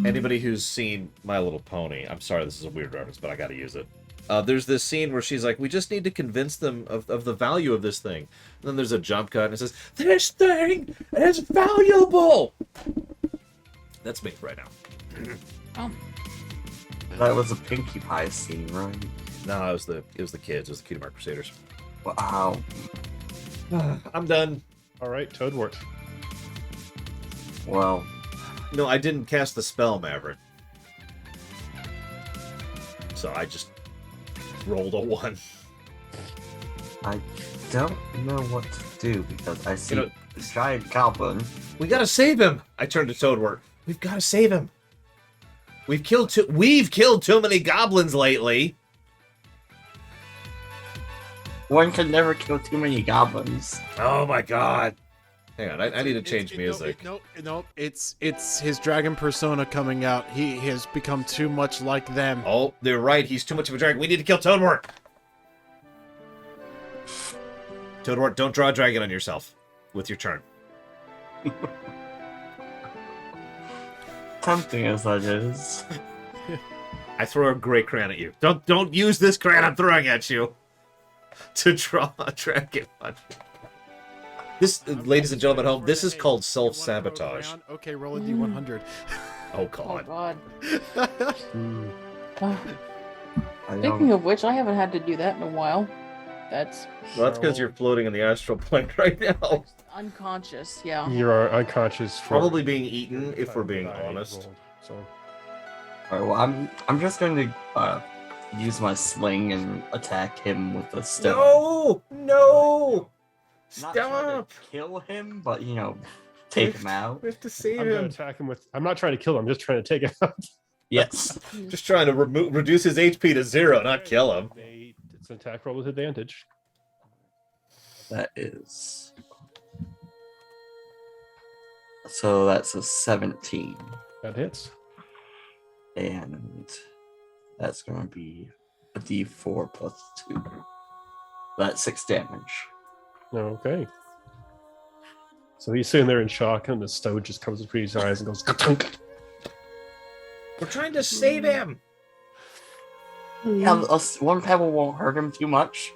Anybody who's seen My Little Pony, I'm sorry this is a weird reference, but I gotta use it. There's this scene where she's like, we just need to convince them of the value of this thing. And then there's a jump cut and it says, this thing is valuable! That's me right now. That was a Pinkie Pie scene, right? No, it was the kids. It was the Cutie Mark Crusaders. Wow. I'm done. all right, Toadwort. Well, No, I didn't cast the spell, Maverick. So I just rolled a 1. I don't know what to do because I see You know- this giant goblin. We gotta save him. I turned to Toadwort. We've gotta save him. We've killed too many goblins lately. One can never kill too many goblins. Oh my god. Hang on, I need to change music. No, it's his dragon persona coming out. He has become too much like them. Oh, they're right. He's too much of a dragon. We need to kill Toadwort. Toadwort, don't draw a dragon on yourself with your turn. Tempting as that is. I throw a gray crayon at you. Don't use this crayon I'm throwing at you to draw a dragon on you. This, ladies and gentlemen at home, this is called self-sabotage. Okay, roll a d100. Oh Oh god. god. Hmm. I Speaking don't. of which, I haven't had to do that in a while. That's Well, that's because you're floating in the astral plane right now. unconscious, yeah. You are unconscious. For Probably being eaten, if we're being honest. So Alright, well, I'm just going to use my sling and attack him with the stone. No! Not try Stop! to kill him, but take him out. We have to save I'm gonna him. attack him with. I'm not trying to kill him. I'm just trying to take him out. Yes. Just trying to reduce his HP to 0, not kill him. It's an attack roll with advantage. That is. So that's a 17. That hits. And that's going to be a d4 plus 2. That's 6 damage. Okay. So he's sitting there in shock, and the stone just comes between his eyes and goes ka-tunk. We're trying to save him. Yeah, one pebble won't hurt him too much.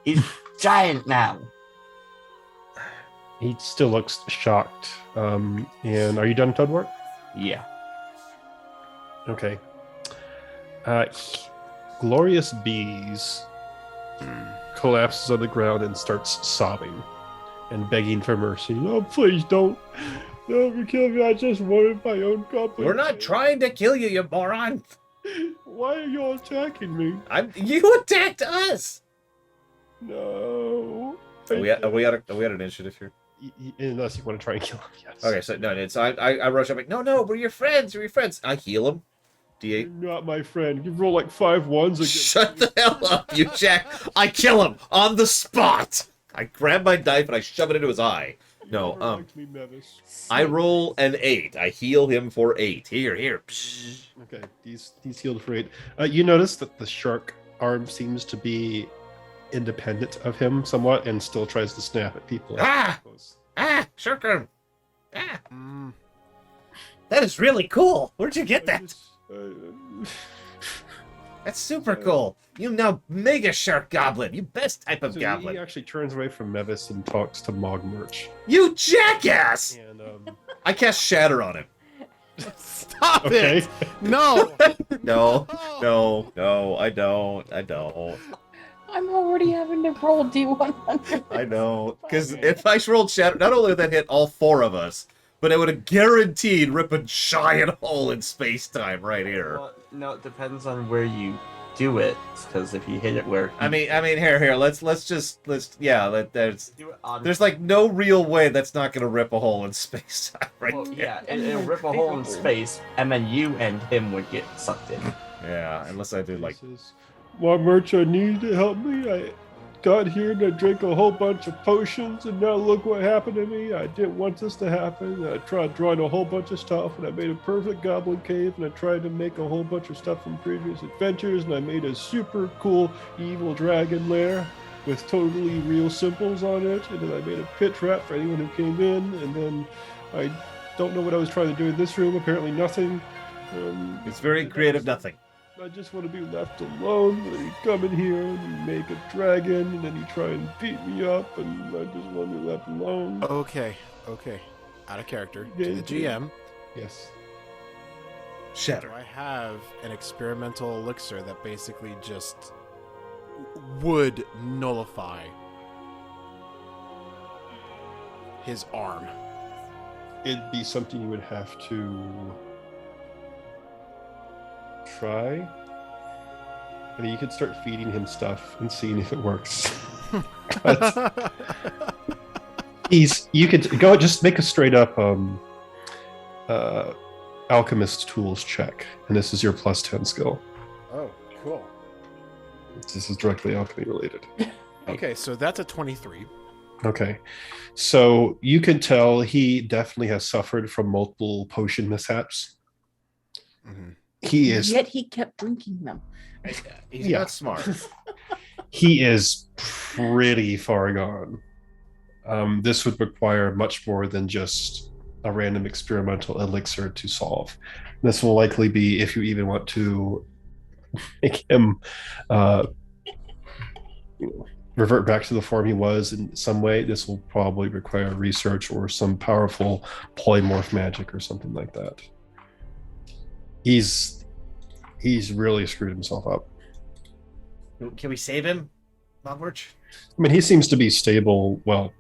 He's giant now. He still looks shocked. And are you done, Toadwort? Yeah. Okay. Glorious Bees collapses on the ground and starts sobbing and begging for mercy. Oh, please don't kill me. I just wanted my own company. We're not trying to kill you, you moron. Why are you all attacking me? You attacked us. No. Are we at an initiative here? Unless you want to try and kill him, yes. Okay, so no, it's I rush up like, no, we're your friends. I heal him. D8. You're not my friend. You roll like 5 ones against Shut the hell up, you jack! I kill him on the spot. I grab my knife and I shove it into his eye. No, Never liked me, Mevis. I roll an 8. I heal him for 8. Here. Psh. Okay, he's healed for 8. You notice that the shark arm seems to be independent of him somewhat and still tries to snap at people. Shark arm. That is really cool. Where'd you get that? That's super cool. You now mega shark goblin. You best type of So goblin. he actually turns away from Mevis and talks to Mogmurch. You jackass! And I cast Shatter on him. Stop okay. it! No! No, I don't. I'm already having to roll D100. I know. Because if I rolled Shatter, not only would that hit all 4 of us, but it would have guaranteed rip a giant hole in space-time right here. Well, no, it depends on where you do it, because if you hit it where... I mean, here. There's do it on... there's like no real way that's not gonna rip a hole in space-time right Well, there. yeah, it'll rip a hole in space, and then you and him would get sucked in. Yeah, unless I do like. Mogmurch, I need to help me. I got here and I drank a whole bunch of potions, and now look what happened to me. I didn't want this to happen. I tried drawing a whole bunch of stuff, and I made a perfect goblin cave, and I tried to make a whole bunch of stuff from previous adventures, and I made a super cool evil dragon lair with totally real symbols on it, and then I made a pit trap for anyone who came in, and then I don't know what I was trying to do in this room. Apparently nothing. It's very creative. Nothing. I just want to be left alone. And then you come in here and you make a dragon, and then you try and beat me up, and I just want to be left alone. Okay. Out of character. To the GM. Yes. Shatter. Do I have an experimental elixir that basically just would nullify his arm? It'd be something you would have to try. I mean, you could start feeding him stuff and seeing if it works. You could go just make a straight up alchemist tools check, and this is your +10 skill. Oh, cool. This is directly alchemy related. Okay, so that's a 23. Okay, so you can tell he definitely has suffered from multiple potion mishaps. Mm-hmm. Yet he kept drinking them. He's not smart. He is pretty far gone. This would require much more than just a random experimental elixir to solve. This will likely be, if you even want to make him revert back to the form he was in some way, this will probably require research or some powerful polymorph magic or something like that. He's really screwed himself up. Can we save him, Mogmurch? I mean, he seems to be stable, well,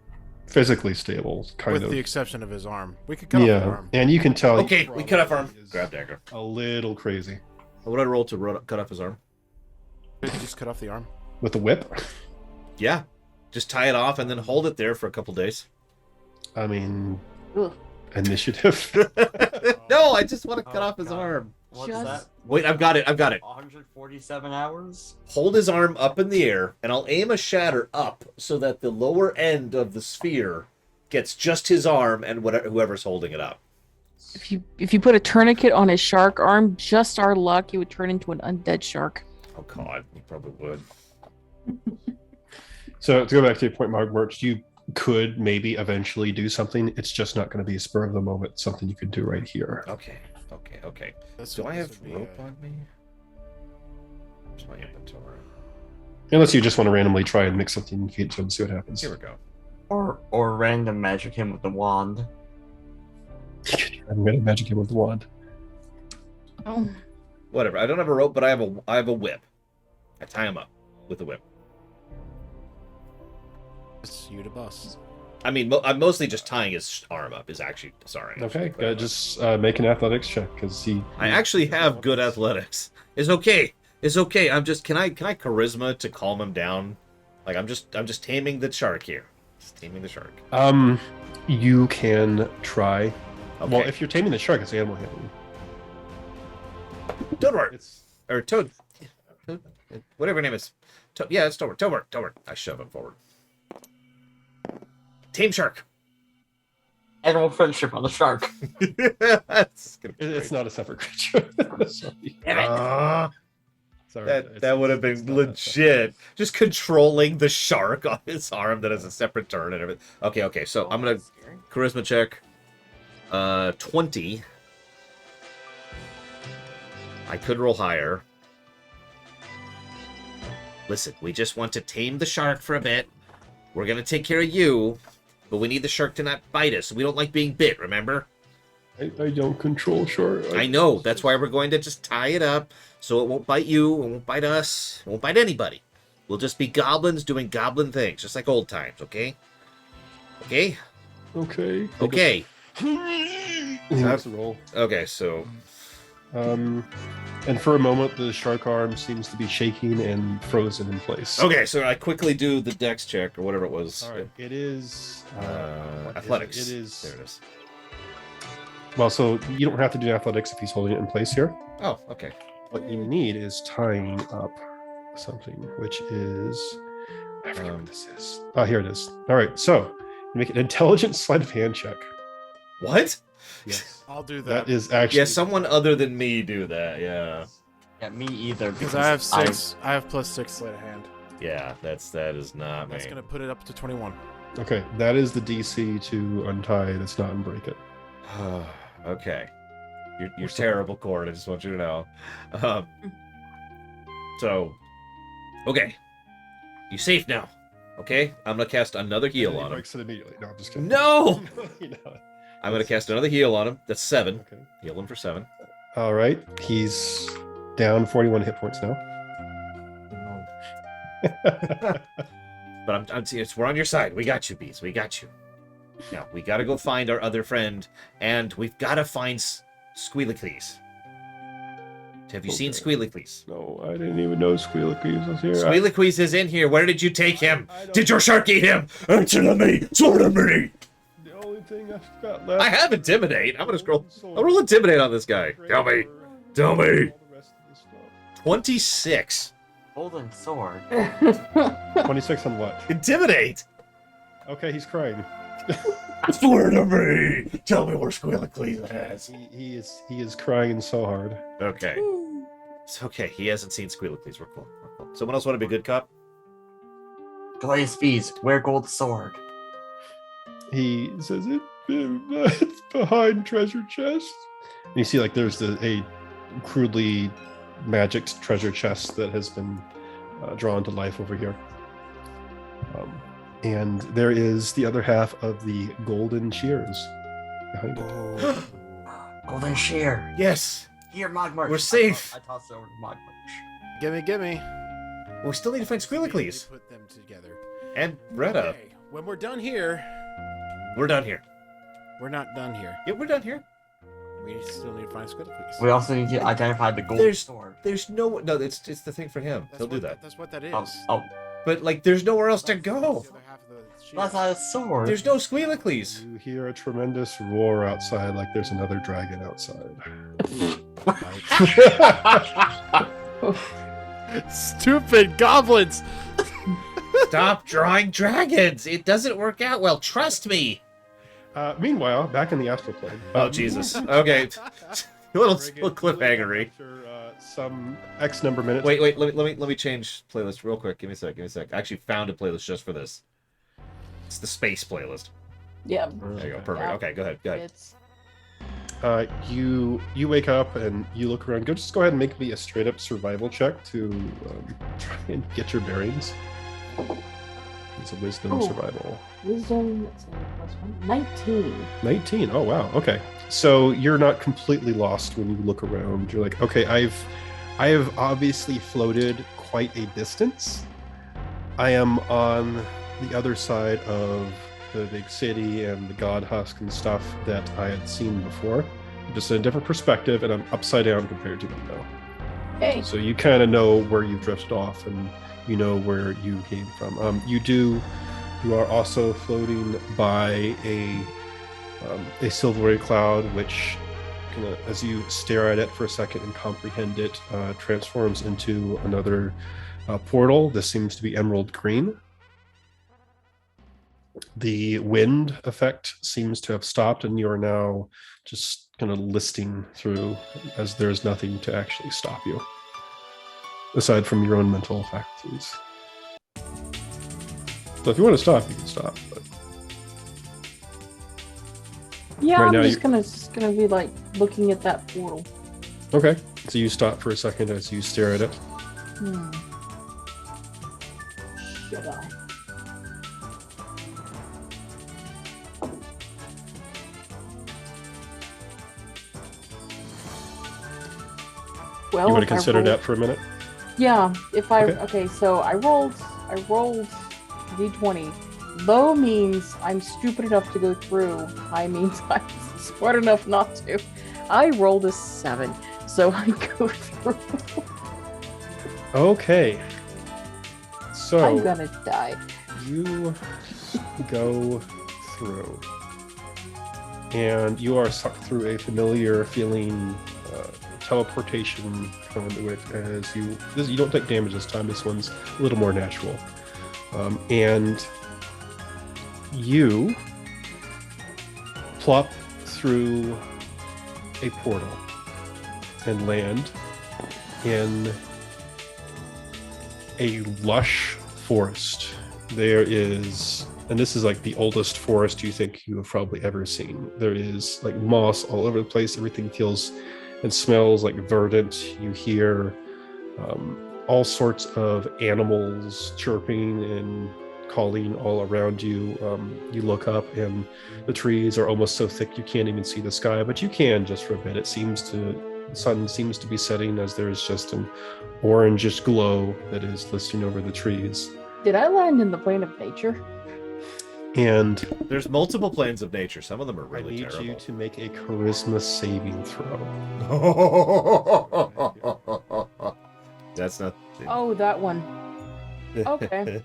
physically stable, kind With of. the exception of his arm. We could cut off the arm. And you can tell. Okay, we cut off arm. Grab dagger. A little crazy. What would I roll to cut off his arm? Could you just cut off the arm? With a whip? Yeah, just tie it off and then hold it there for a couple days. I mean, Ugh. initiative. No, I just want to cut Oh, off his God. arm. What's Just- that? Wait, I've got it. 147 hours? Hold his arm up in the air, and I'll aim a shatter up so that the lower end of the sphere gets just his arm and whoever's holding it up. If you put a tourniquet on his shark arm, just our luck, he would turn into an undead shark. Oh God, he probably would. So to go back to your point, Mogmurch, you could maybe eventually do something. It's just not going to be a spur of the moment, something you could do right here. Okay. This Do would- I this have would be rope a- on me? Where's my inventory? Unless you just want to randomly try and mix something and feed it to him and see what happens. Here we go. Or random magic him with the wand. I'm going to magic him with the wand. Oh, Whatever. I don't have a rope, but I have a whip. I tie him up with a whip. It's you to bust. I mean, I'm mostly just tying his arm up. Okay, just make an athletics check because he. I actually have good athletics. It's okay. I'm just. Can I charisma to calm him down? Like I'm just taming the shark here. Just taming the shark. You can try. Okay. Well, if you're taming the shark, it's animal handling. Toadwort. It's Or Toad. Whatever your name is. Yeah, it's Toadwort. Toadwort. I shove him forward. Team Shark. Animal friendship on the shark. it's not a separate creature. Sorry. Sorry. That would have been legit. Just controlling the shark on his arm that has a separate turn and everything. Okay. So I'm gonna charisma check. 20. I could roll higher. Listen, we just want to tame the shark for a bit. We're gonna take care of you, but we need the shark to not bite us. We don't like being bit, remember? I don't control shark. I know. That's why we're going to just tie it up so it won't bite you, it won't bite us, it won't bite anybody. We'll just be goblins doing goblin things, just like old times, okay? Okay? Okay. Okay. He makes a roll. Okay, so... And for a moment, the shark arm seems to be shaking and frozen in place. Okay, so I quickly do the dex check, or whatever it was. All right. It is... athletics. It is... There it is. Well, so you don't have to do athletics if he's holding it in place here. Oh, okay. What you need is tying up something, which is... I forget what this is. Oh, here it is. All right, so make an intelligence sleight of hand check. What? Yes. I'll do that. That is actually... Yeah, someone other than me do that, yeah. Yeah, me either. Because I have 6. I have +6 sleight of hand. Yeah, that is not me. That's gonna put it up to 21. Okay, that is the DC to untie. That's not unbreak it. Okay. You're terrible, Cord. I just want you to know. So, okay. You safe now. Okay? I'm gonna cast another heal on him. Breaks it immediately. No, I'm just kidding. No! You know it. I'm gonna cast another heal on him. That's 7. Okay. Heal him for 7. All right, he's down 41 hit points now. But we're on your side. We got you, Bees. We got you. Now, we gotta go find our other friend, and we've gotta find Squealicles. Have you seen Squealicles? No, I didn't even know Squealicles was here. Squealicles is in here. Where did you take him? Did your shark eat him? Answer to me! Sort of me! The only thing I've got left. I have Intimidate. I'm gonna scroll. I'll roll Intimidate on this guy. Tell me. 26. Golden sword. 26 on what? Intimidate! Okay, he's crying. Swear to me! Tell me where Squealicles is. He is crying so hard. Okay. It's okay. He hasn't seen Squealicles. We're cool. Someone else want to be a good cop? Gladius Feast, wear gold sword. He says it's behind treasure chest. And you see, like, there's a crudely magicked treasure chest that has been drawn to life over here. And there is the other half of the golden shears behind it. Golden shear. Yes. Here, Mogmarch. We're safe. I tossed it over to Mogmarch. Gimme. Well, we still need to find Squealicles. Put them together. And Retta. Okay, when we're done here, We're done here. we're not done here. Yeah, we're done here. We still need to find Squidward. We also need to identify the golden sword. There's no... No, it's the thing for him. He'll do that. That's what that is. Oh, But, like, there's nowhere else to go. that's not a sword. There's no Squealicles. You hear a tremendous roar outside, like there's another dragon outside. Stupid goblins! Stop drawing dragons. It doesn't work out well. Trust me. Meanwhile, back in the astral plane. Oh, Jesus. Okay. a little cliffhangery. After some X number of minutes. Wait. Let me change playlist real quick. Give me a sec. I actually found a playlist just for this. It's the space playlist. Yeah. There you go. Perfect. Yeah. Okay, go ahead. It's You wake up and you look around. Just go ahead and make me a straight up survival check to try and get your bearings. It's a wisdom survival. wisdom. Let's say +1. 19. 19. Oh wow. Okay. So you're not completely lost when you look around. You're like, okay, I have obviously floated quite a distance. I am on the other side of the big city and the god husk and stuff that I had seen before, just in a different perspective, and I'm upside down compared to them now. Hey. So you kind of know where you've drifted off, and you know where you came from. You are also floating by a silvery cloud, which as you stare at it for a second and comprehend it, transforms into another portal. This seems to be emerald green. The wind effect seems to have stopped, and you are now just kind of listing through as there's nothing to actually stop you, aside from your own mental faculties. So if you want to stop, you can stop. But Yeah, Right now I'm just gonna be like looking at that portal. okay, so you stop for a second as you stare at it. Should I? Well, You want to if I consider roll- that for a minute? Yeah, if I Okay. okay, so I rolled d20. Low means I'm stupid enough to go through. High means I'm smart enough not to. I rolled a 7, so I go through. Okay. So I'm gonna die. you go through, and you are sucked through a familiar feeling teleportation conduit. As you don't take damage this time. This one's a little more natural, and you plop through a portal and land in a lush forest. There is, and this is like the oldest forest you think you have probably ever seen. There is like moss all over the place. Everything feels and smells like verdant. You hear all sorts of animals chirping and calling all around you. You look up and the trees are almost so thick you can't even see the sky, but you can just for a bit. The sun seems to be setting as there's just an orangish glow that is listing over the trees. Did I land in the plane of nature? And There's multiple planes of nature. Some of them are I really need terrible. you to make a charisma saving throw. That's not. Oh, that one. Okay.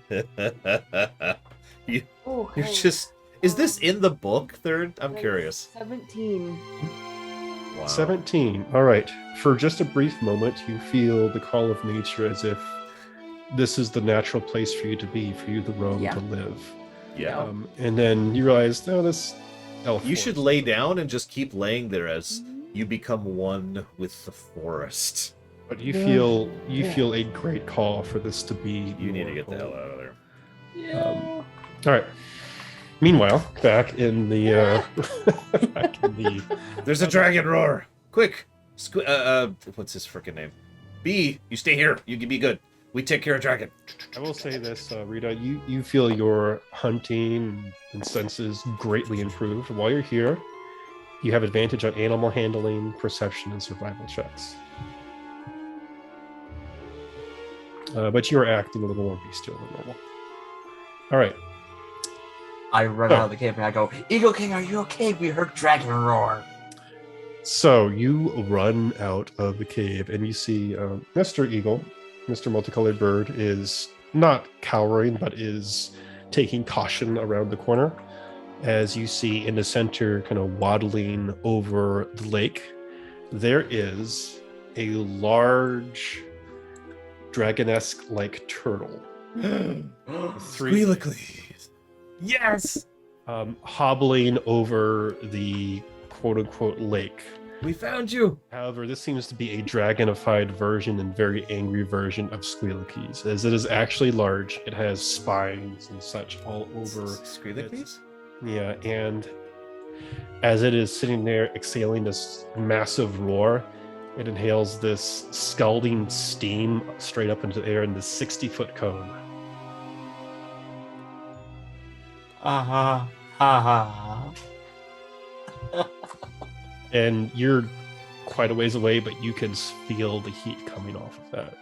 you, Oh, you're hey. just. Is this in the book, Third? I'm curious. 17. Wow. 17. All right. For just a brief moment, you feel the call of nature as if this is the natural place for you to be, for you to roam, Yeah. to live. Yeah. And then you realize, no, this elf. You should forest- lay down and just keep laying there as you become one with the forest. But you Yeah. feel Yeah. feel a great call for this to be. You need to your get the hell home. out of there. Yeah. All right. Meanwhile, back in the There's a dragon roar! Quick! What's his freaking name? B, you stay here. You can be good. We take care of dragon. I will say this, Rita, you feel your hunting and senses greatly improved. While you're here, you have advantage on animal handling, perception, and survival checks. But you're acting a little more bestial than normal. All right. I run out of the cave and I go, Eagle King, are you okay? We heard dragon roar. So you run out of the cave and you see Mr. Eagle, Mr. Multicolored Bird, is not cowering, but is taking caution around the corner. As you see in the center, kind of waddling over the lake, there is a large dragon-esque-like turtle. Three- Squealicles. Yes! Hobbling over the quote-unquote lake. We found you! However, this seems to be a dragonified version and very angry version of Squealicles, as it is actually large. It has spines and such all over. Squealicles? Yeah, and as it is sitting there exhaling this massive roar, it inhales this scalding steam straight up into the air in this 60-foot cone. Ha ha. And you're quite a ways away, but you can feel the heat coming off of that.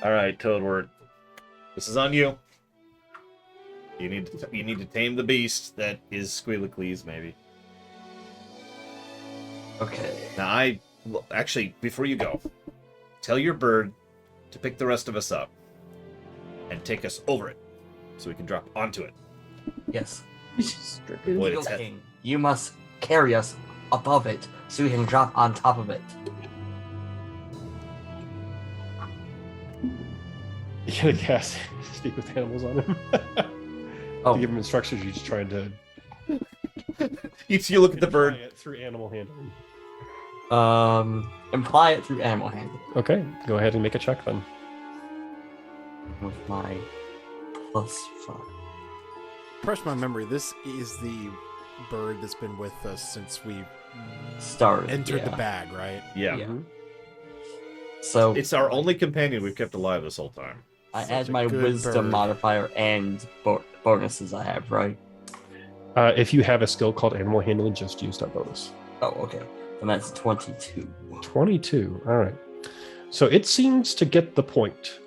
Alright, Toadward. This is on you. You need to tame the beast that is Squealicles, maybe. Okay. Now, actually, before you go, tell your bird to pick the rest of us up and take us over it so we can drop onto it. Yes. Avoid Eagle its head. King, you must carry us above it so we can drop on top of it. You gotta cast speak with animals on him. Oh. To give him instructions, you're just trying to You look at the imply bird. it through animal handling. Imply it through animal handling. Okay, go ahead and make a check then. With my +5. Refresh my memory. This is the bird that's been with us since we Started. entered yeah. the bag, right? Yeah. Yeah. So It's our only companion we've kept alive this whole time. I Such add a my good wisdom bird. modifier and bonuses I have, right? If you have a skill called animal handling, just use that bonus. Oh, okay. And that's 22. 22. All right. So it seems to get the point.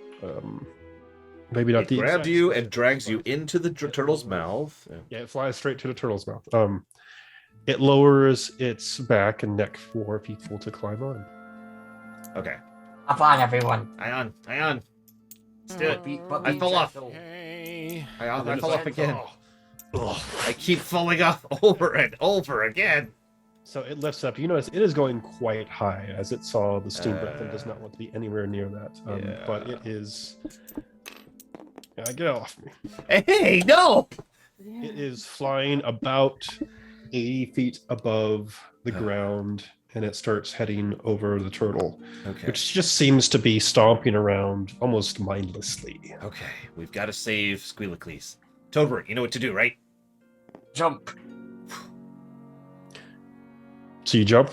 Maybe not It the grabbed exact you specific and drags you point. into the turtle's mouth. Yeah, it flies straight to the turtle's mouth. It lowers its back and neck for people to climb on. Okay. Hop on, everyone. Hang on. Let's do it. But I be fell off. gentle. Hey. I And then fell it's off like, again. oh. I keep falling off over and over again. So it lifts up. You notice it is going quite high as it saw the steam breath and does not want to be anywhere near that. But it is. Yeah, get off me. Hey, no! It is flying about 80 feet above the ground, and it starts heading over the turtle, Okay. which just seems to be stomping around almost mindlessly. Okay, we've got to save Squealicles. Toadbird, you know what to do, right? Jump. So you jump.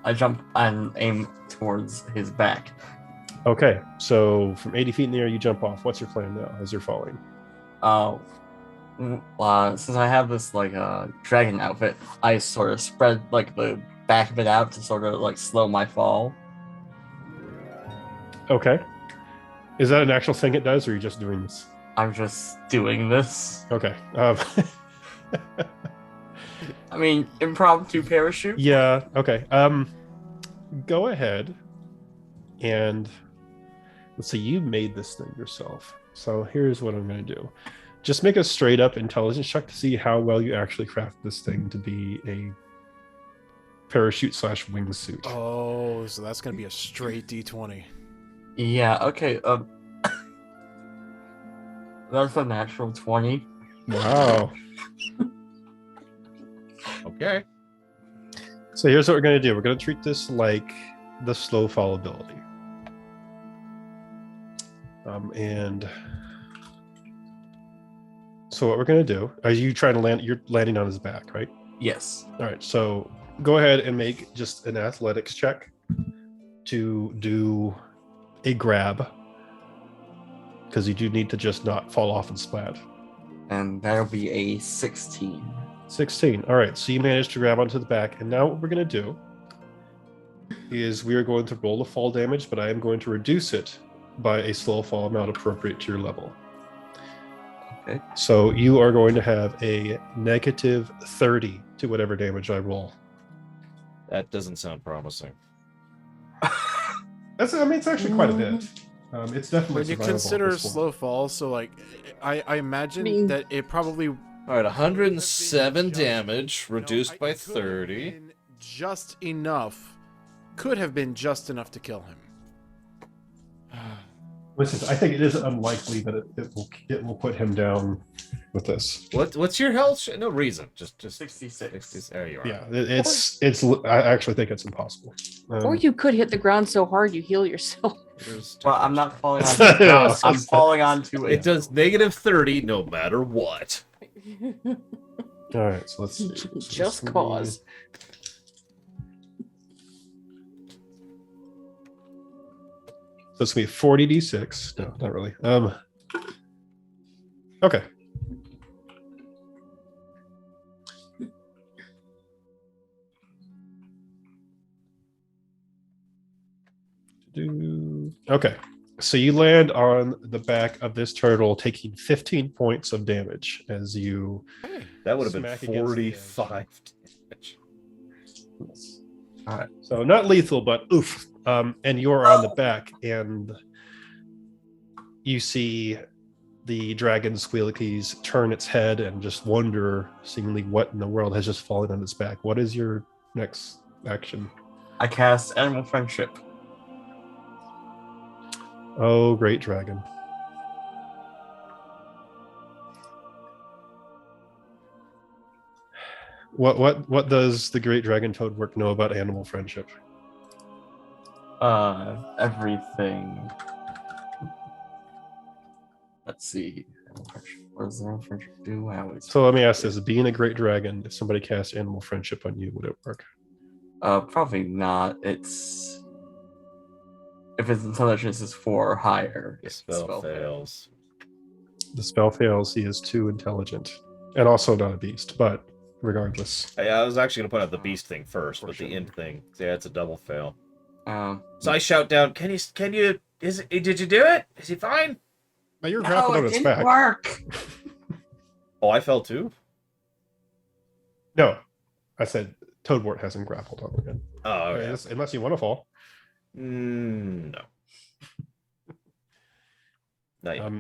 I jump and aim towards his back. Okay, so from 80 feet in the air, you jump off. What's your plan now as you're falling? Since I have this dragon outfit, I sort of spread the back of it out to sort of slow my fall. Okay. Is that an actual thing it does, or are you just doing this? I'm just doing this. Okay. I mean, impromptu parachute. Yeah. Okay. Go ahead and let's see. You made this thing yourself. So here's what I'm going to do. Just make a straight up intelligence check to see how well you actually craft this thing to be a parachute / wingsuit. Oh, so that's gonna be a straight D20. Yeah. Okay. That's a natural 20. Wow. Okay. So here's what we're going to do. We're going to treat this like the slow fall ability. And so what we're going to do, are you trying to land, you're landing on his back, right? Yes. All right, so go ahead and make just an athletics check to do a grab, because you do need to just not fall off and splat. And that'll be a 16. 16. All right, so you managed to grab onto the back, and now what we're going to do is we are going to roll the fall damage, but I am going to reduce it by a slow fall amount appropriate to your level. Okay. So you are going to have a negative 30 to whatever damage I roll. That doesn't sound promising. It's actually quite a bit. It's definitely When you survivable at consider this point. slow fall, so I imagine that it probably All right, 107 just- damage, reduced it by could have 30. been just enough. Could have been just enough to kill him. Listen, I think it is unlikely that it will put him down with this. What's your health? No reason. Just 66. 60. There you are. Yeah, it's. I actually think it's impossible. Or you could hit the ground so hard you heal yourself. Well, I'm not falling onto the ground. I'm falling onto It does negative 30 no matter what. All right, so let's see. So Just this cause. So it's gonna be 40d6. No, not really. Okay. Okay. So you land on the back of this turtle, taking 15 points of damage as you. That would have been Smack against the edge. 45 damage. All right. So not lethal, but oof. And you're on the back, and you see the dragon Squealicles turn its head and just wonder, seemingly, what in the world has just fallen on its back. What is your next action? I cast Animal Friendship. Oh, great dragon. What does the great dragon toadwort know about animal friendship? Everything. Let's see. What does Animal Friendship do? How is So let me ask this: being a great dragon, if somebody cast animal friendship on you, would it work? Probably not. It's if its intelligence is 4 or higher. The if the spell fails. The spell fails. He is too intelligent, and also not a beast. But regardless, I was actually gonna put out the beast thing first, For but sure. the int thing, yeah, it's a double fail. Um, So I shout down, did you do it? Is he fine? now you're no, grappled it on its didn't back. work. Oh, I fell too? No, I said toadwort hasn't grappled on again. Oh, okay. Unless you want to fall. No. Not yet.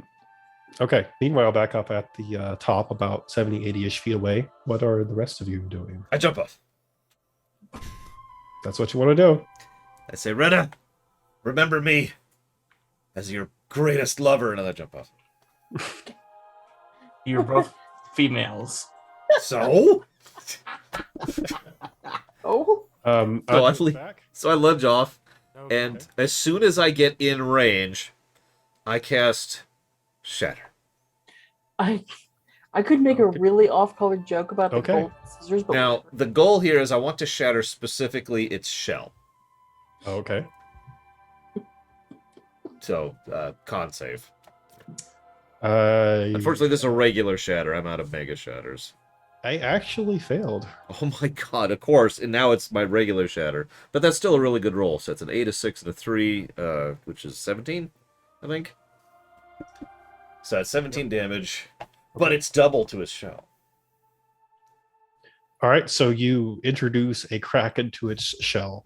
Okay. Meanwhile, back up at the top, about 70, 80-ish feet away, what are the rest of you doing? I jump off. That's what you want to do. I say, Retta, remember me as your greatest lover, and then I jump off. You're both females. So? Oh, So So I lunge off, Oh, and okay. as soon as I get in range, I cast Shatter. I could make a Okay. really off-colored joke about the Okay. gold scissors, but Now, the goal here is I want to shatter specifically its shell. Okay. So, con save. Unfortunately, this is a regular shatter. I'm out of mega shatters. I actually failed. Oh my god, of course. And now it's my regular shatter. But that's still a really good roll. So it's an 8, a 6, and a 3, which is 17, I think. So that's 17 damage. But it's double to his shell. All right, so you introduce a crack into its shell,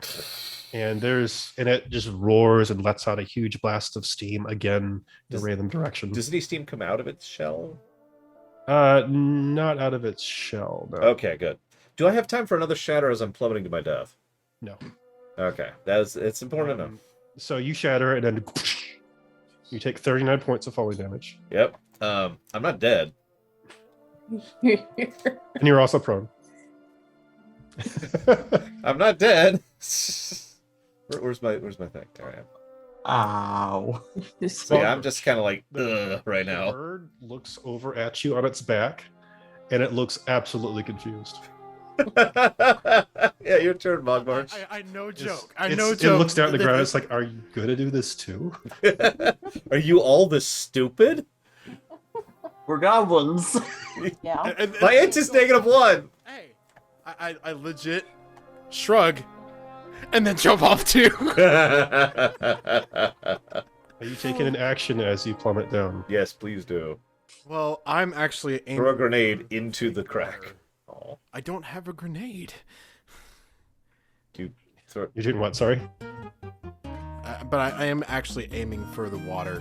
and it just roars and lets out a huge blast of steam again in a random direction. Does any steam come out of its shell? Not out of its shell. No. Okay, good. Do I have time for another shatter as I'm plummeting to my death? No. Okay, it's important enough. So you shatter, and then you take 39 points of falling damage, Yep. I'm not dead. and you're also prone. I'm not dead. Where's my thing? There I am. Ow. So yeah, I'm just kind of like right The now. bird looks over at you on its back, and it looks absolutely confused. Yeah, your turn, Mogmarch. I no It's- joke. I it's- no It joke. looks down at the ground. It's like, are you gonna do this too? Are you all this stupid? We're goblins. yeah. My int is -1. Hey, I legit shrug and then jump off too. Are you taking an action as you plummet down? Yes, please do. Well, I'm actually aiming. Throw a grenade into the crack. Oh, I don't have a grenade. you throw. You're doing what? Sorry. But I am actually aiming for the water.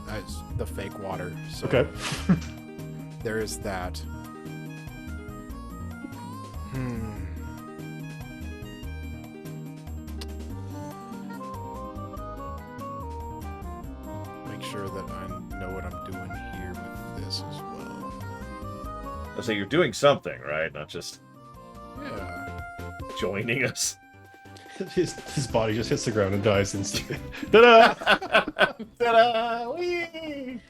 As the fake water. So Okay. there is that. Make sure that I know what I'm doing here with this as well. So you're doing something, right? Not just Yeah. joining us. His body just hits the ground and dies instantly. Ta-da! Ta-da! Whee!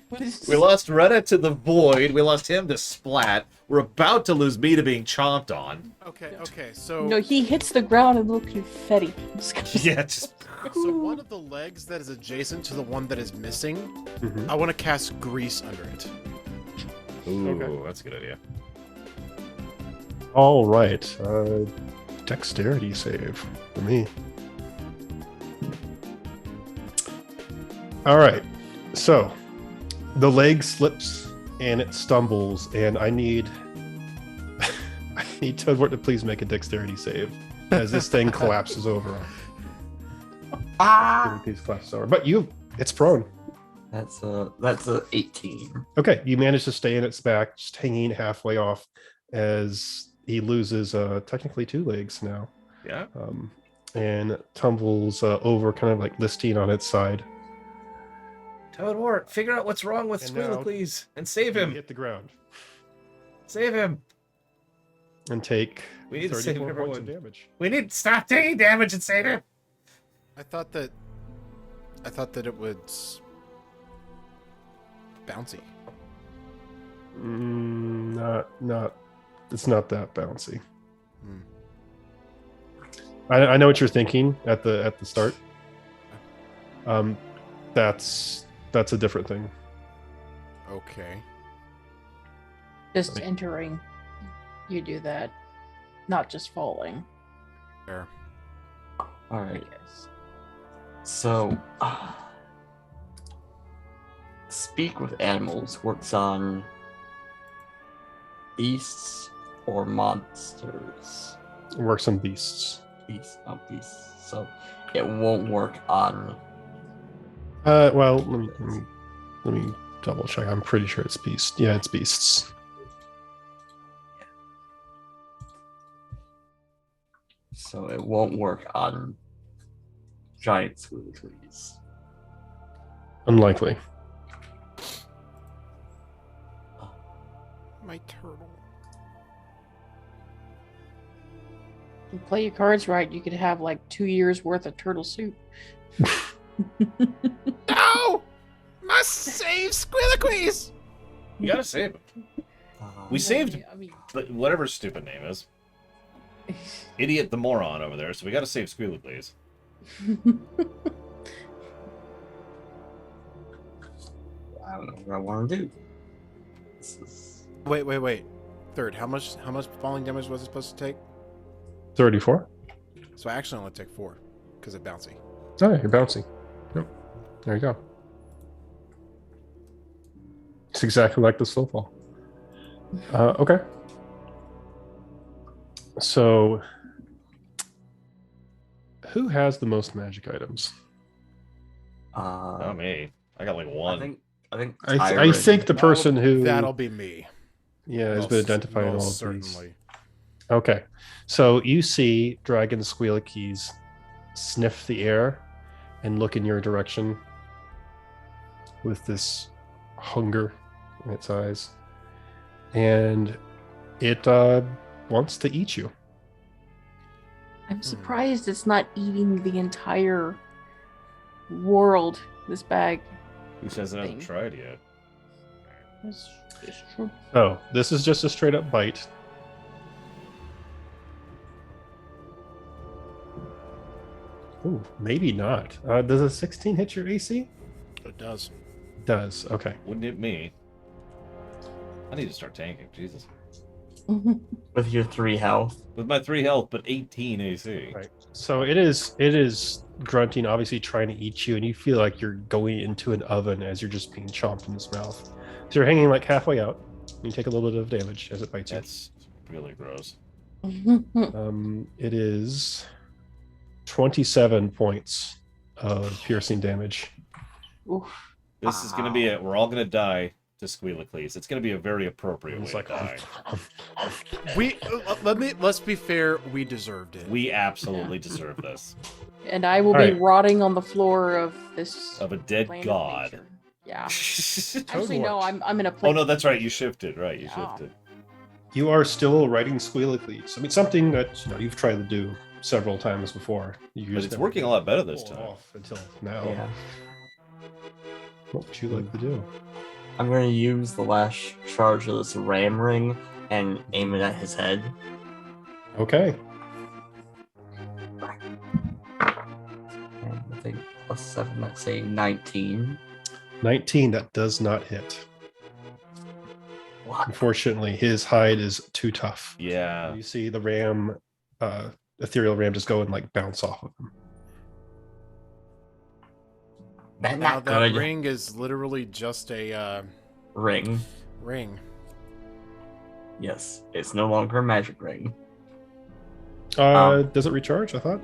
We lost Retta to the void. We lost him to Splat. We're about to lose me to being chomped on. Okay, so No, he hits the ground and little confetti. Yeah, just so one of the legs that is adjacent to the one that is missing, Mhm. I want to cast grease under it. ooh, Okay. that's a good idea. All right. Dexterity save for me. All right. So the leg slips and it stumbles, and I need Toadwort to please make a dexterity save as this thing collapses over. These collapses over. But it's prone. That's a 18. Okay, you manage to stay in its back, just hanging halfway off as he loses technically 2 legs now, Yeah. and tumbles over, kind of like listing on its side. Toadwort, figure out what's wrong with And now- Squealicles and save You him. hit the ground Save him. and take We need to save 34 points of everyone. damage. We need to stop taking damage and save him. I thought that it was bouncy. Not. It's not that bouncy. Hmm. I know what you're thinking at the start. That's a different thing. Okay. Just entering, you do that, not just falling. Fair. All I right. guess. So, speak with animals works on beasts or monsters. It works on beasts. Beasts, not beasts. So, it won't work on. Well, let me double check. I'm pretty sure it's beasts. Yeah, it's beasts. So, it won't work on giant squealicles. Unlikely. My turtle. You play your cards right, you could have like 2 years worth of turtle soup. No! Must save Squealicles! You gotta save him. We saved I mean, but whatever his stupid name is. Idiot the moron over there, so we gotta save Squealicles. I don't know what I want to do. This is... Wait. Third, how much falling damage was it supposed to take? 34. So I actually only take 4 because it's bouncy. Oh, you're bouncing. Yep. There you go. It's exactly like the slow fall. Okay. So, who has the most magic items? Not me. I got like one. I think. I think the person who That'll be me. has been identifying all of most these. certainly. Okay, so you see Dragon Squealicles sniff the air and look in your direction with this hunger in its eyes, and it wants to eat you. I'm surprised it's not eating the entire world, this bag. Who says it hasn't thing. tried yet? That's true. Oh, this is just a straight up bite. Ooh, maybe not. Does a 16 hit your AC? It does. Does. Okay. Wouldn't it me? I need to start tanking. Jesus. with your 3 health. With my 3 health, but 18 AC. Right. So it is grunting, obviously trying to eat you, and you feel like you're going into an oven as you're just being chomped in its mouth. So you're hanging like halfway out. And you take a little bit of damage as it bites you. That's really gross. It is 27 points of piercing damage. Oof. This is gonna be it. We're all gonna die to Squealicles. It's gonna be a very appropriate It's way like, to die. Let's be fair. We deserved it. We absolutely deserve this. And I will All be right. rotting on the floor of this Of a dead land of god. nature. Yeah. Toad Actually, no. Wart. I'm in a place. Oh no, that's right. You shifted. Right, you Yeah. shifted. You are still riding Squealicles. I mean, something that you've tried to do several times before. You But just it's never working a lot better this pulled time. off until now. Yeah. What would you like to do? I'm going to use the last charge of this ram ring and aim it at his head. Okay. And I think +7, let's say 19. 19, that does not hit. What? Unfortunately, his hide is too tough. Yeah. You see the ram, ethereal ram, just go and like bounce off of him. That Now not that good. ring is literally just a Ring. ring. Yes, it's no longer a magic ring. Does it recharge? I thought.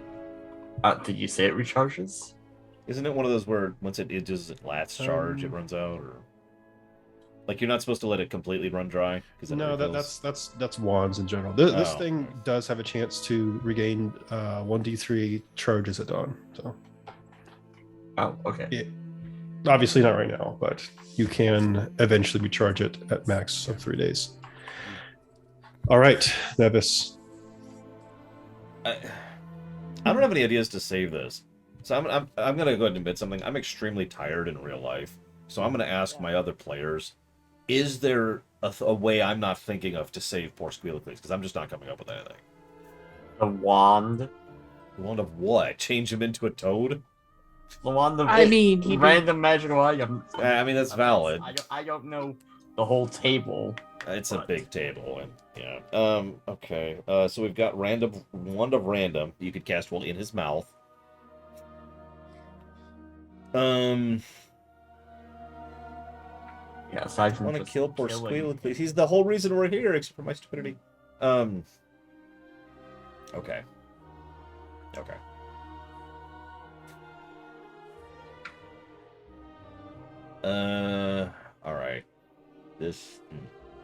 Did you say it recharges? Isn't it one of those where once it does its last charge, it runs out? Or Like you're not supposed to let it completely run dry. No, that's wands in general. This Oh. thing does have a chance to regain 1d3 charges at dawn. So Oh, okay. obviously not right now, but you can eventually recharge it at max of 3 days. All right, Nevis. I don't have any ideas to save this, so I'm gonna go ahead and admit something. I'm extremely tired in real life, so I'm gonna ask my other players: is there a way I'm not thinking of to save poor Squealicles? Because I'm just not coming up with anything. The wand. The wand of what? Change him into a toad? The wand of I mean, he random magical item. I mean, that's valid. I don't know the whole table. It's a big table, and yeah. Okay. So we've got wand of random. You could cast one in his mouth. Yeah, aside I from want to just kill poor killing- Squealicles. He's the whole reason we're here, except for my stupidity. Okay. Okay. All right. This.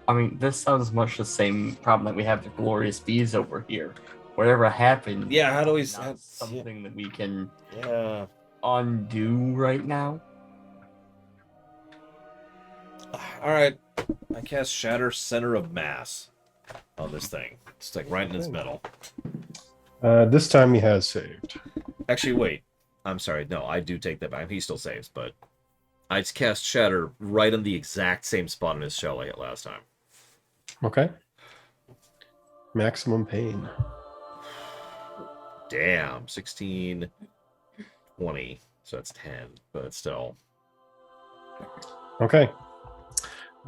I mean, this sounds much the same problem that we have with glorious bees over here. Whatever happened, Yeah, how do we? not something that we can Yeah. undo right now. All right. I cast Shatter Center of Mass on this thing. It's like right in its middle. This time he has saved. Actually, wait. I'm sorry. No, I do take that back. He still saves, but I cast Shatter right on the exact same spot in his shell I hit last time. Okay. Maximum pain. Damn. 16, 20. So that's 10, but still. Okay.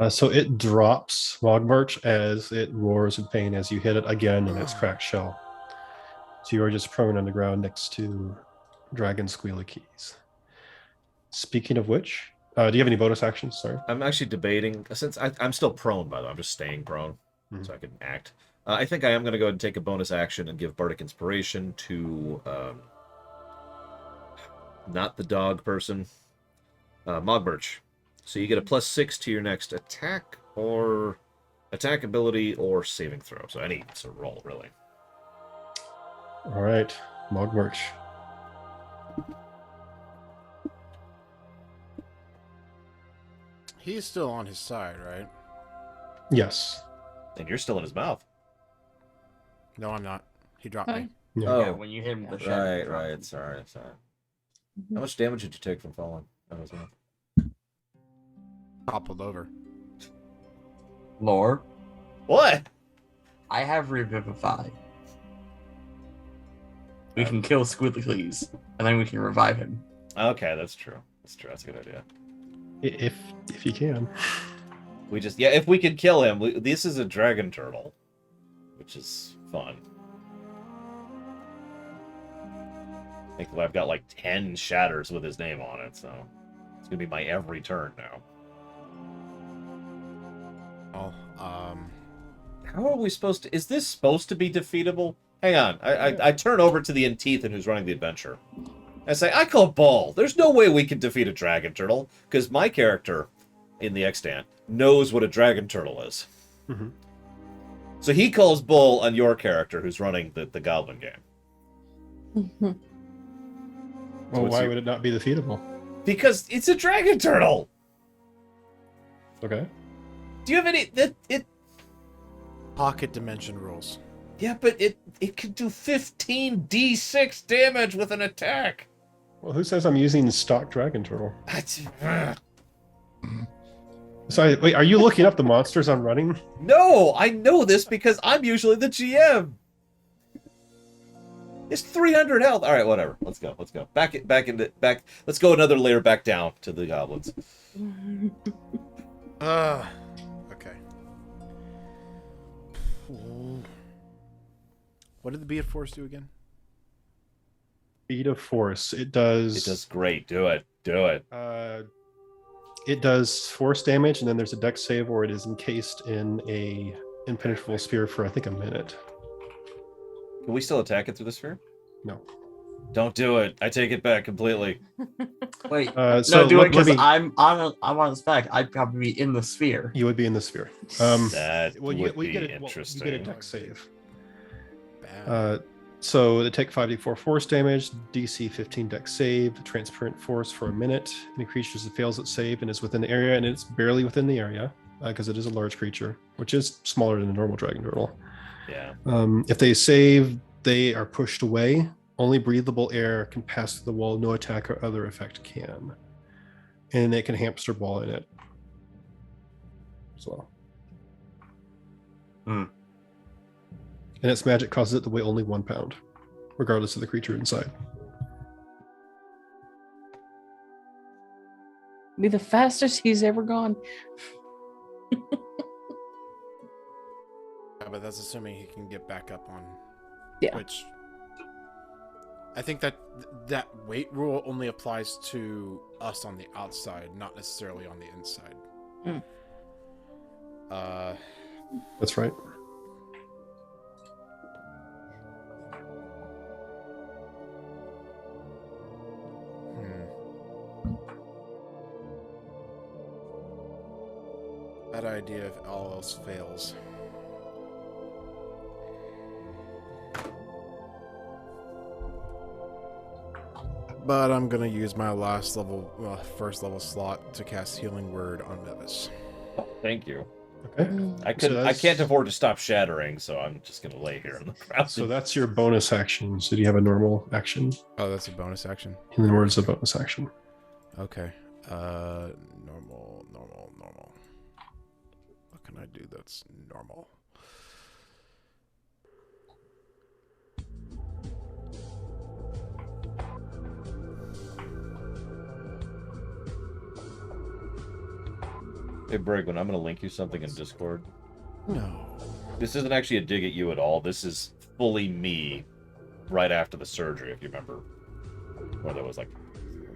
So it drops Mogmarch as it roars in pain as you hit it again in its cracked shell. So you are just prone on the ground next to Dragon Squealicles. Speaking of which, do you have any bonus actions? Sorry. I'm actually debating, since I'm still prone, by the way. I'm just staying prone, so I can act. I think I am going to go ahead and take a bonus action and give Bardic Inspiration to not the dog person, Mogmarch. So you get a +6 to your next attack or attack ability or saving throw. So any sort of roll, really. All right, Mogmarch. He's still on his side, right? Yes. And you're still in his mouth. No, I'm not. He dropped Hi. me. Yeah. Oh. Yeah, when you hit him with the shadow. Right. Sorry. How much damage did you take from falling? That was one. Toppled over. Lore, What? I have Revivify. We can kill Squidlicles, and then we can revive him. Okay, that's true. That's a good idea. If you can. We just if we can kill him. This is a dragon turtle, which is fun. I think I've got like 10 shatters with his name on it, so it's gonna be my every turn now. Oh, How are we supposed to? Is this supposed to be defeatable? Hang on. I turn over to the Enteithan who's running the adventure. I say, I call Ball. There's no way we can defeat a dragon turtle, because my character in the extant knows what a dragon turtle is. Mm-hmm. So he calls bull on your character who's running the Goblin game. Well, what's why your- would it not be defeatable? Because it's a dragon turtle! Okay. Do you have any... pocket dimension rules. Yeah, but it can do 15d6 damage with an attack! Well, who says I'm using stock dragon turtle? That's... Sorry, wait, are you looking up the monsters I'm running? No, I know this because I'm usually the GM. It's 300 health. All right, whatever. Let's go. Back. Let's go another layer back down to the goblins. Okay. What did the Beat of Force do again? Beat of Force. It does. It does great. Do it. It does force damage, and then there's a dex save, or it is encased in a impenetrable sphere for I think a minute. Can we still attack it through the sphere? No. Don't do it. I take it back completely. Wait, So no, do it let because me- I'm on its back. I'd probably be in the sphere. You would be in the sphere. That Well, would you be get interesting. you get a dex save. Bad. So they take 5d4 force damage, DC 15 dex save, transparent force for a minute. Any creature that fails its save and is within the area, and it's barely within the area because it is a large creature, which is smaller than a normal dragon turtle. Yeah. If they save, they are pushed away. Only breathable air can pass through the wall. No attack or other effect can. And it can hamster ball in it as well. Hmm. And its magic causes it to weigh only 1 pound, regardless of the creature inside. Be the fastest he's ever gone. Yeah, but that's assuming he can get back up on. Yeah. Which I think that weight rule only applies to us on the outside, not necessarily on the inside. Mm. That's right. Bad idea if all else fails. But I'm gonna use my first level slot to cast Healing Word on Mevis. Thank you. Okay. I So could. I that's- can't afford to stop shattering, so I'm just gonna lay here in the crowd. So that's your bonus action. So do you have a normal action? Oh, that's a bonus action. Healing Word is a bonus action. Okay. Normal. What can I do that's normal? Hey, Brigwin, I'm gonna link you something in Discord. No. This isn't actually a dig at you at all. This is fully me, right after the surgery, if you remember. Whether it was like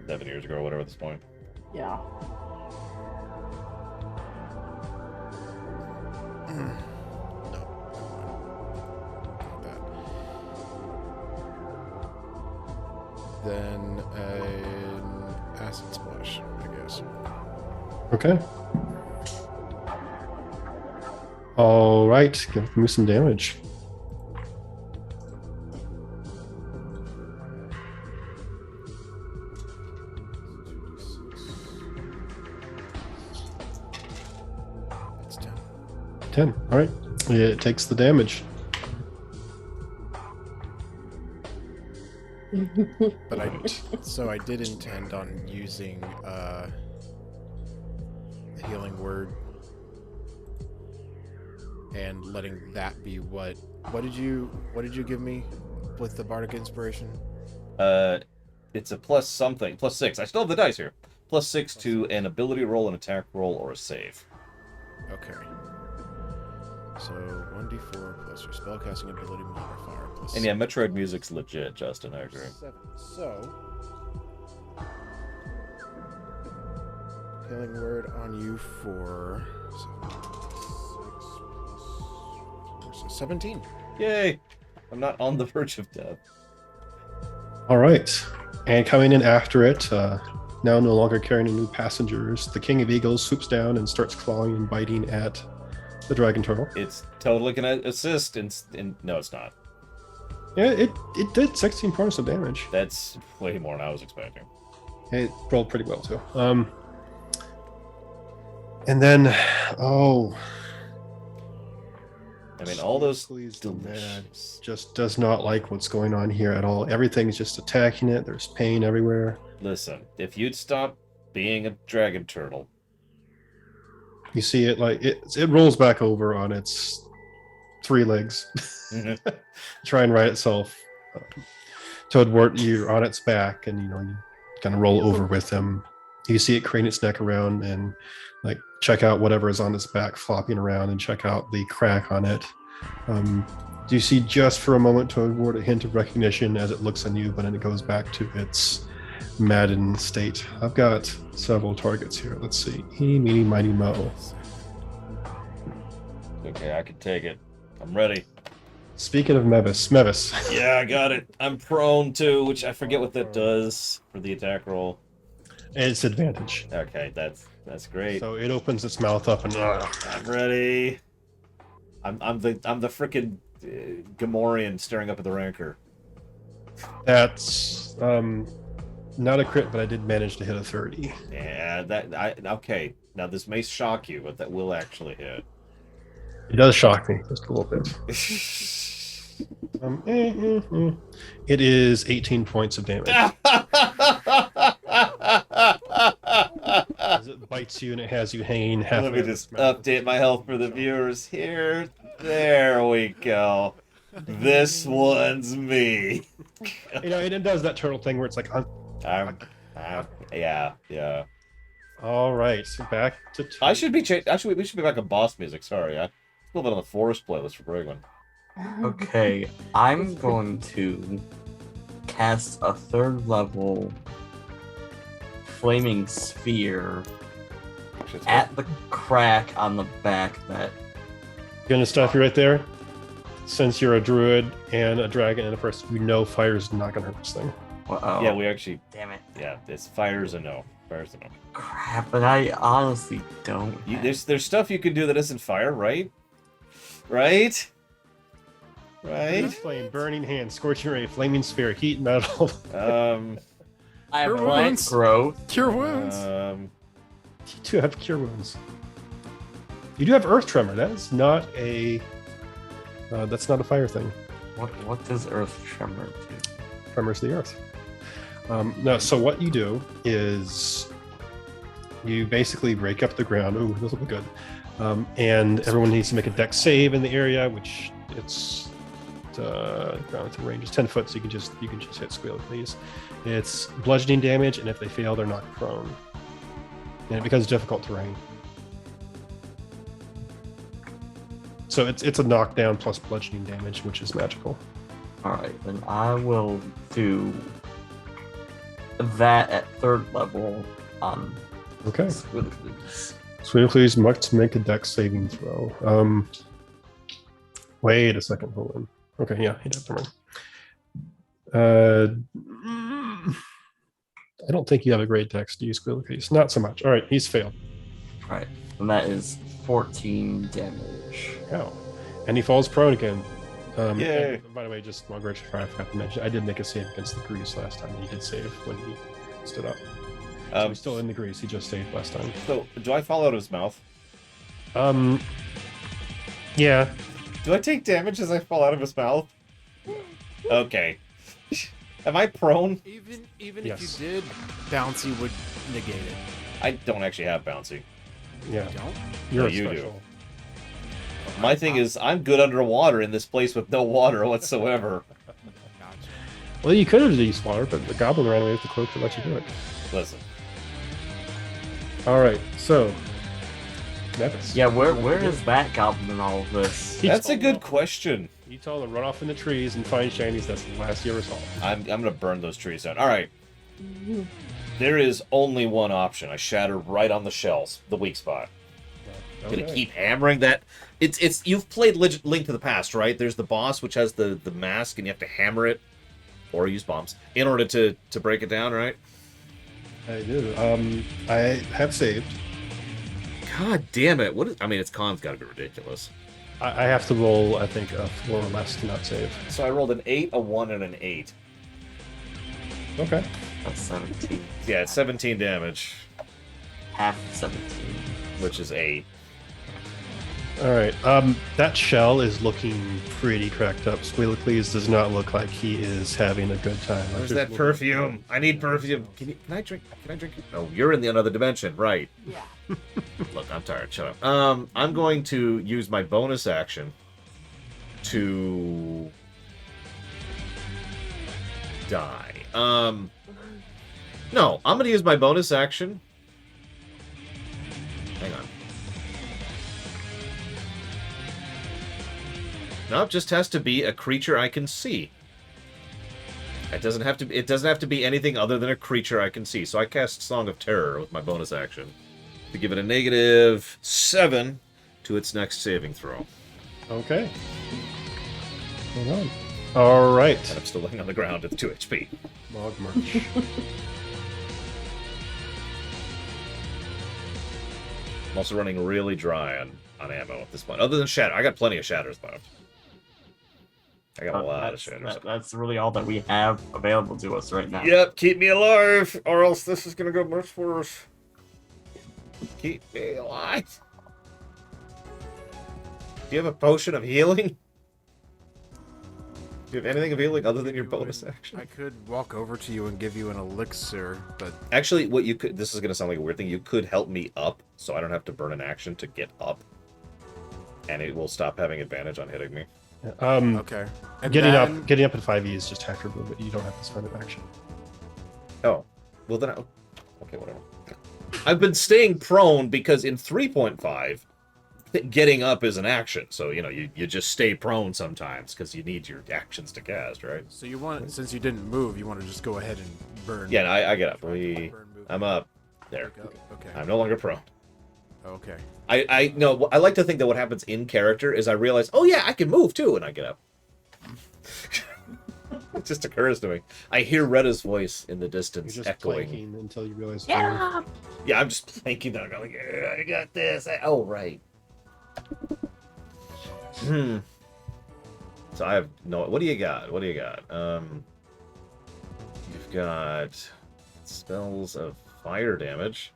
7 years ago or whatever at this point. Yeah. No. Not that. Then an acid splash, I guess. Okay. All right. Give me some damage. That's 10. 10. All right. It takes the damage. But I did intend on using the Healing Word and letting that be what did you give me with the Bardic Inspiration? It's a plus something, plus 6. I still have the dice here. Plus 6 to an ability roll, an attack roll, or a save. Okay. So 1d4 plus your spellcasting ability modifier plus. And yeah, Metroid music's legit, Justin. I agree. 7. So Healing Word on you for 17. Yay! I'm not on the verge of death. All right. And coming in after it, now no longer carrying any new passengers, the King of Eagles swoops down and starts clawing and biting at the dragon turtle. It's totally gonna assist. No, it's not. Yeah, it did 16 points of damage. That's way more than I was expecting. It rolled pretty well too. And then, I mean, all those Please, the man delicious. just does not like what's going on here at all. Everything's just attacking it. There's pain everywhere. Listen, if you'd stop being a dragon turtle, You see it like it rolls back over on its 3 legs, try and right itself. Toadwort, you're on its back, and you kind of roll over with him. You see it crane its neck around and like check out whatever is on its back flopping around and check out the crack on it. Do you see just for a moment Toadwort a hint of recognition as it looks on you, but then it goes back to its maddened state? I've got several targets here. Let's see. Eeny, meeny, miny, mo. okay, I can take it. I'm ready. Speaking of Mevis. Yeah, I got it. I'm prone too, which I forget what that does for the attack roll. It's advantage. Okay, that's great. So it opens its mouth up and. I'm ready. I'm the frickin' Gamorrean staring up at the rancor. That's not a crit, but I did manage to hit a 30. Yeah, okay. Now this may shock you, but that will actually hit. It does shock me just a little bit. It is 18 points of damage. As it bites you and it has you hanging half. Let me just update my health for the viewers here. There we go. This one's me. It does that turtle thing where it's like. Yeah. All right, so back to. Actually, we should be back on boss music. Sorry, I still been on the forest playlist for Brigman. Okay, I'm going to cast a 3rd level flaming sphere at the crack on the back that. Gonna stop you right there. Since you're a druid and a dragon and a person, fire's not gonna hurt this thing. Uh-oh. Yeah, we actually. Damn it. Yeah, it's fire's a no. Fire's a no. Crap, but I honestly don't. There's stuff you can do that isn't fire, right? Right? Flame, burning hand, scorching ray, flaming sphere, heat metal. I have Cure plant wounds. growth. Cure wounds. You do have cure wounds. You do have earth tremor. That's not a. That's not a fire thing. What does earth tremor do? Tremors the earth. No, so what you do is you basically break up the ground. Ooh, this will be good. And everyone needs to make a dex save in the area, which it's ground to range is 10 foot, so you can just hit squeal, please. It's bludgeoning damage, and if they fail, they're knocked prone, and it becomes difficult terrain. So it's a knockdown plus bludgeoning damage, which is magical. Alright, then I will do that at 3rd level on Okay. Squiddies. Squiddies must make a dex saving throw. Wait a second, hold on. Okay, yeah, he does. I don't think you have a great dex, do you, Squiddies? Not so much. All right, he's failed. Alright, and that is 14 damage. Oh, and he falls prone again. Yay. And by the way, just while Gretchen, I forgot to mention, I did make a save against the grease last time. He did save when he stood up. So he's still in the grease. He just saved last time. So, do I fall out of his mouth? Yeah. Do I take damage as I fall out of his mouth? Okay. Am I prone? Even Yes. if you did, bouncy would negate it. I don't actually have bouncy. Yeah. You don't? You're No, a you do. special. My thing is, I'm good underwater in this place with no water whatsoever. Gotcha. Well, you could have used water, but the goblin ran away with the cloak to let you do it. Listen. All right, so Nevis. Yeah, where is that goblin in all of this? That's a good question. You tell them to run off in the trees and find shinies. That's the last year resolve. I'm gonna burn those trees down. All right. There is only one option. I shatter right on the shells, the weak spot. I'm gonna keep hammering that. It's you've played Link to the Past, right? There's the boss which has the mask, and you have to hammer it or use bombs in order to break it down, right? I do. I have saved. God damn it! Its con's got to be ridiculous. I have to roll, I think, a 4 or less to not save. So I rolled an 8, a 1, and an 8. Okay. That's 17. Yeah, it's 17 damage, Half of 17. which is 8. All right. That shell is looking pretty cracked up. Squealicles does not look like he is having a good time. Where's There's a that little- perfume? I need perfume. Can I drink? Can I drink? Oh, you're in the another dimension, right? Yeah. Look, I'm tired. Shut up. I'm going to use my bonus action to die. No, I'm going to use my bonus action. Hang on. No, it just has to be a creature I can see. It doesn't have to be anything other than a creature I can see. So I cast Song of Terror with my bonus action to give it a -7 to its next saving throw. Okay. Hold on. All right. And I'm still laying on the ground at 2 HP. Log march. I'm also running really dry on ammo at this point. Other than shatter, I got plenty of shatters left. I got a lot of shatters. That's really all that we have available to us right now. Yep, keep me alive, or else this is gonna go much worse. Keep me alive. Do you have a potion of healing? Do you have anything of healing other than your bonus action? I could walk over to you and give you an elixir, but Actually, what you could, this is gonna sound like a weird thing, you could help me up, so I don't have to burn an action to get up. And it will stop having advantage on hitting me. okay. And Getting then- up at 5e is just half your movement. You don't have to spend an action. Oh. Well then, okay, whatever. I've been staying prone because in 3.5, getting up is an action. So, you know, you just stay prone sometimes because you need your actions to cast, right? So you want, since you didn't move, you want to just go ahead and burn. Yeah, I get up. burn movement. I'm up. There. Okay. I'm no longer prone. Okay. I no, I like to think that what happens in character is I realize, oh yeah, I can move too, and I get up. It just occurs to me. I hear Retta's voice in the You're distance just echoing. planking until you realize. Yeah. Yeah, I'm just planking down, going, yeah, I got this. Oh, right. So I have no. What do you got? What do you got? You've got spells of fire damage.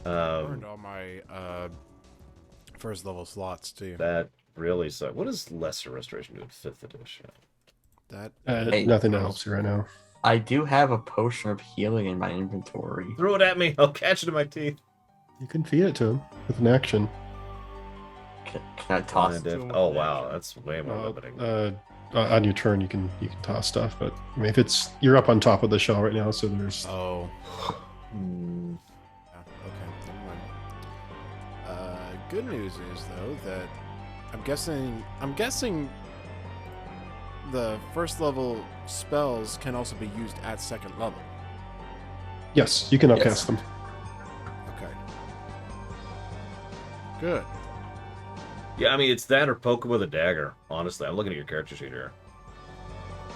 Burned all my first level slots too. That really sucks. What does lesser restoration do in 5th edition? That Hey, Nothing that helps you right now. I do have a potion of healing in my inventory. Throw it at me. I'll catch it in my teeth. You can feed it to him with an action. Can I toss it to him? Oh wow, that's way more limiting. On your turn, you can toss stuff, but I mean, if it's you're up on top of the shell right now, so there's. oh. Hmm. Okay, never mind. Good news is though that I'm guessing the first level spells can also be used at second level. Yes, you can Yes. upcast them. Okay. Good. Yeah, I mean it's that or poke him with a dagger. Honestly, I'm looking at your character sheet here.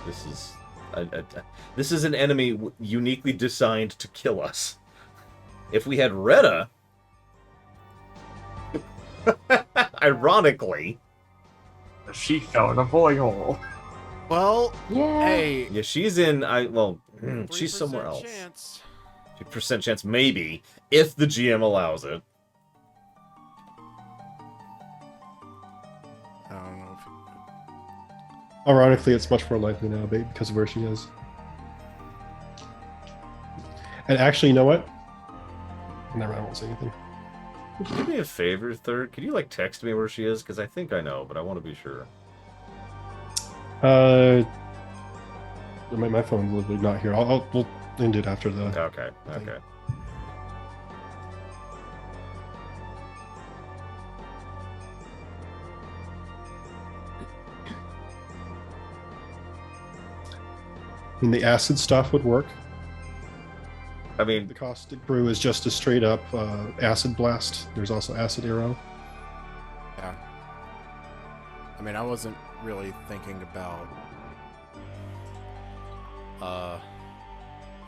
This is this is an enemy uniquely designed to kill us. If we had Retta, ironically, She fell in a void hole. Well, Yeah. hey, yeah, she's in. She's 3% somewhere else. chance. 2% chance, maybe, if the GM allows it. I don't know if Ironically, it's much more likely now, babe, because of where she is. And actually, you know what? Never mind, I won't say anything. Would you do me a favor, Third? Could you like text me where she is? Because I think I know, but I want to be sure. My phone's literally not here. We'll end it after the. Okay. Okay. I mean, the acid stuff would work. I mean, The caustic brew is just a straight up acid blast. There's also acid arrow. Yeah. I mean, I wasn't really thinking about.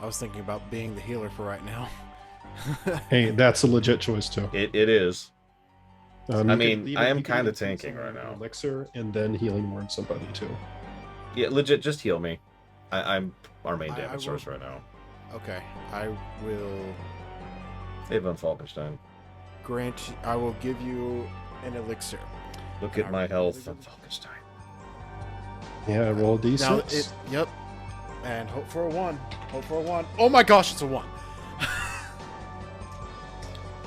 I was thinking about being the healer for right now. Hey, that's a legit choice too. it is. You I could mean, leave I am you could kinda leave tanking some right now. Elixir and then healing word somebody too. Yeah, legit, just heal me. I'm our main I damage will- source right now. Okay, I will Hey, Von Falkenstein. grant. I will give you an elixir. Look at my health, Von Falkenstein. Yeah, roll a d6. Now it. Yep. And hope for a 1. Hope for a 1. Oh my gosh, it's a 1.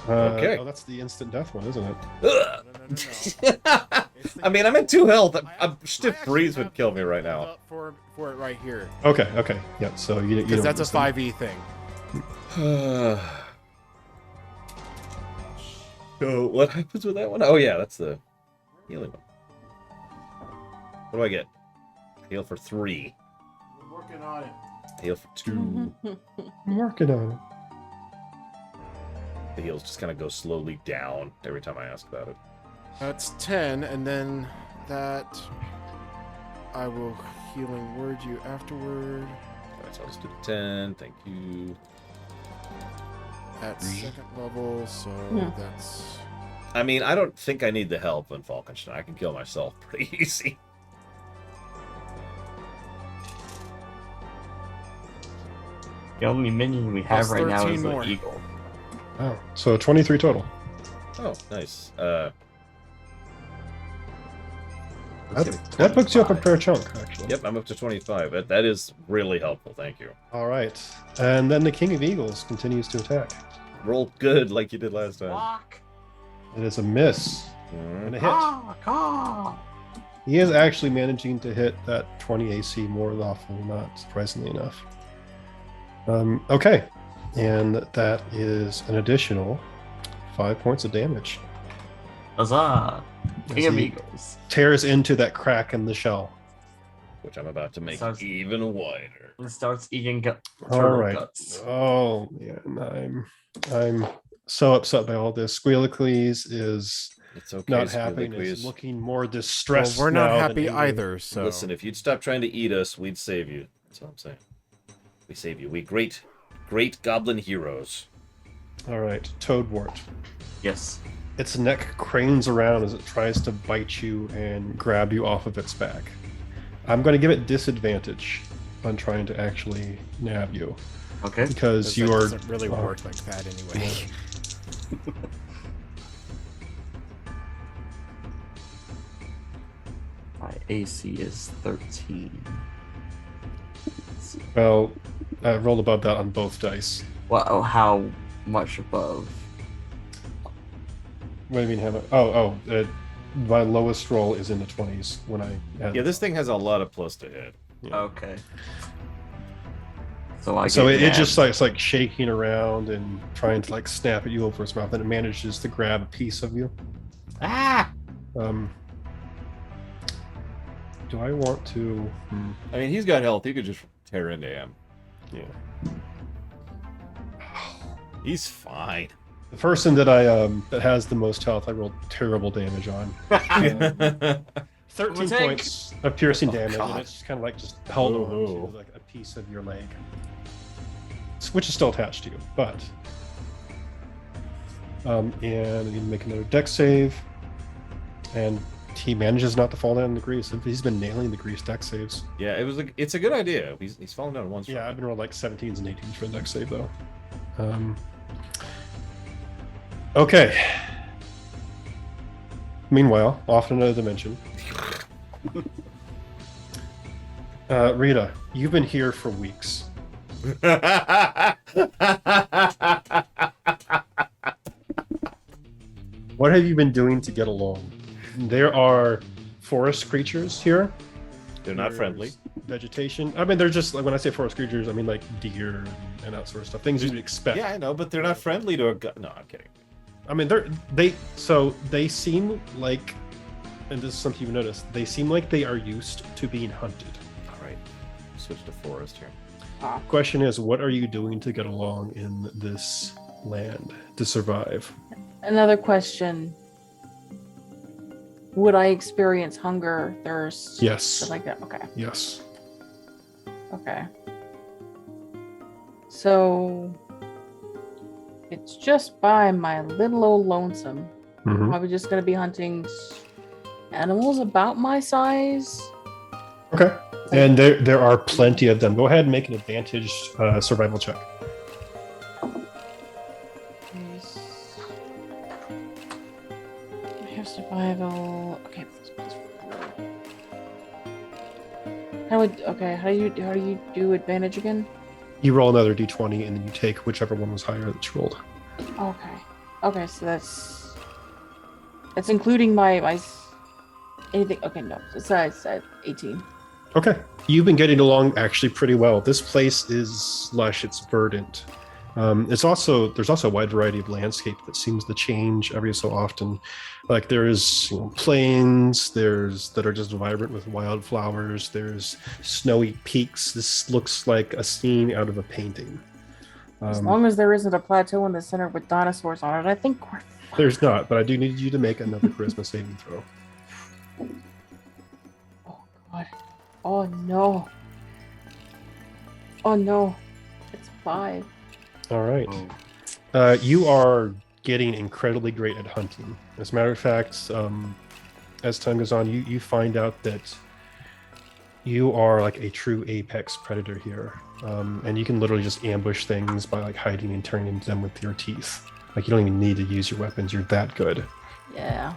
Okay. Oh, that's the instant death one, isn't it? Ugh. No. I mean, I'm at 2 health. A stiff breeze would kill me right now. For it right here. Okay. Yeah. So you Because don't that's a miss them. 5e thing. So what happens with that one? Oh yeah, that's the healing one. What do I get? Heal for 3. We're working on it. Heal for 2. I'm working on it. The heals just kind of go slowly down every time I ask about it. That's 10, and then that I will healing word you afterward Alright, so I'll just do the 10. Thank you. at second level, so that's... I mean, I don't think I need the help in Falkenstein. I can kill myself pretty easy. The only minion we have Plus right now 13 is more. the eagle. Oh, so 23 total. Oh, nice. That puts you up a fair chunk, actually. Yep, I'm up to 25. That is really helpful. Thank you. All right. And then the King of Eagles continues to attack. Roll good like you did last time. Walk. It is a miss Mhm. and a hit. Caw. He is actually managing to hit that 20 AC more often than not, surprisingly enough. Okay. And that is an additional 5 points of damage. Huzzah. King As of he Eagles. tears into that crack in the shell. Which I'm about to make Sounds- even wider. And starts eating All turtle right. guts. Oh, man. I'm so upset by all this. Squealicles is It's okay, not happy and is Squealicles. looking more Well, distressed. we're not now than happy angry. either, so... Listen, if you'd stop trying to eat us, we'd save you. That's all I'm saying. We save you. We great goblin heroes. All right, Toadwort. Yes. Its neck cranes around as it tries to bite you and grab you off of its back. I'm going to give it disadvantage on trying to actually nab you Okay. because that you are. doesn't really work like that anyway. My AC is 13. Let's see. Well, I rolled above that on both dice. Well, how much above? What do you mean? My lowest roll is in the 20s when I had. Yeah, this thing has a lot of plus to hit. Yeah. Okay. So I So get it just nabbed. like it's like shaking around and trying to like snap at you over its mouth, and it manages to grab a piece of you. Ah! Do I want to? I mean, he's got health. You could just tear into him. Yeah. He's fine. The person that I that has the most health, I rolled terrible damage on. 13 We'll take- points of piercing damage, God. and it's just kind of like just held on Oh. to like a piece of your leg, which is still attached to you. But and I need to make another dex save, and he manages not to fall down in the grease. He's been nailing the grease dex saves. Yeah, it's a good idea. He's fallen down once. Yeah, I've been rolling like 17s and 18s for the dex save though. Okay. Meanwhile, off in another dimension. Rita, you've been here for weeks. What have you been doing to get along? There are forest creatures here. They're not There's friendly. Vegetation. I mean, they're just like when I say forest creatures, I mean like deer and that sort of stuff. Things you'd expect. Yeah, I know, but they're not friendly to a no, I'm kidding. I mean, they seem like, and this is something you've noticed. They seem like they are used to being hunted. All right, switch to forest here. Question is, what are you doing to get along in this land to survive? Another question. Would I experience hunger, thirst, Yes. stuff like that? Okay. Yes. Okay. So it's just by my little old lonesome. Mhm. Probably just gonna be hunting animals about my size. Okay. And there are plenty of them. Go ahead and make an advantage survival check. I have survival. Okay. How do you do advantage again? You roll another d20 and then you take whichever one was higher that you rolled. Okay. Okay, so that's including my anything. Okay, no, it's 18. Okay. You've been getting along actually pretty well. This place is lush, it's verdant. There's also a wide variety of landscape that seems to change every so often. Like there's plains, that are just vibrant with wildflowers. There's snowy peaks. This looks like a scene out of a painting. As long as there isn't a plateau in the center with dinosaurs on it, I think we're fine. There's not, but I do need you to make another charisma saving throw. Oh god. Oh no. Oh no. It's 5. All right. Oh. You are getting incredibly great at hunting. As a matter of fact, as time goes on, you find out that you are like a true apex predator here, and you can literally just ambush things by like hiding and turning them with your teeth. Like you don't even need to use your weapons. You're that good. Yeah.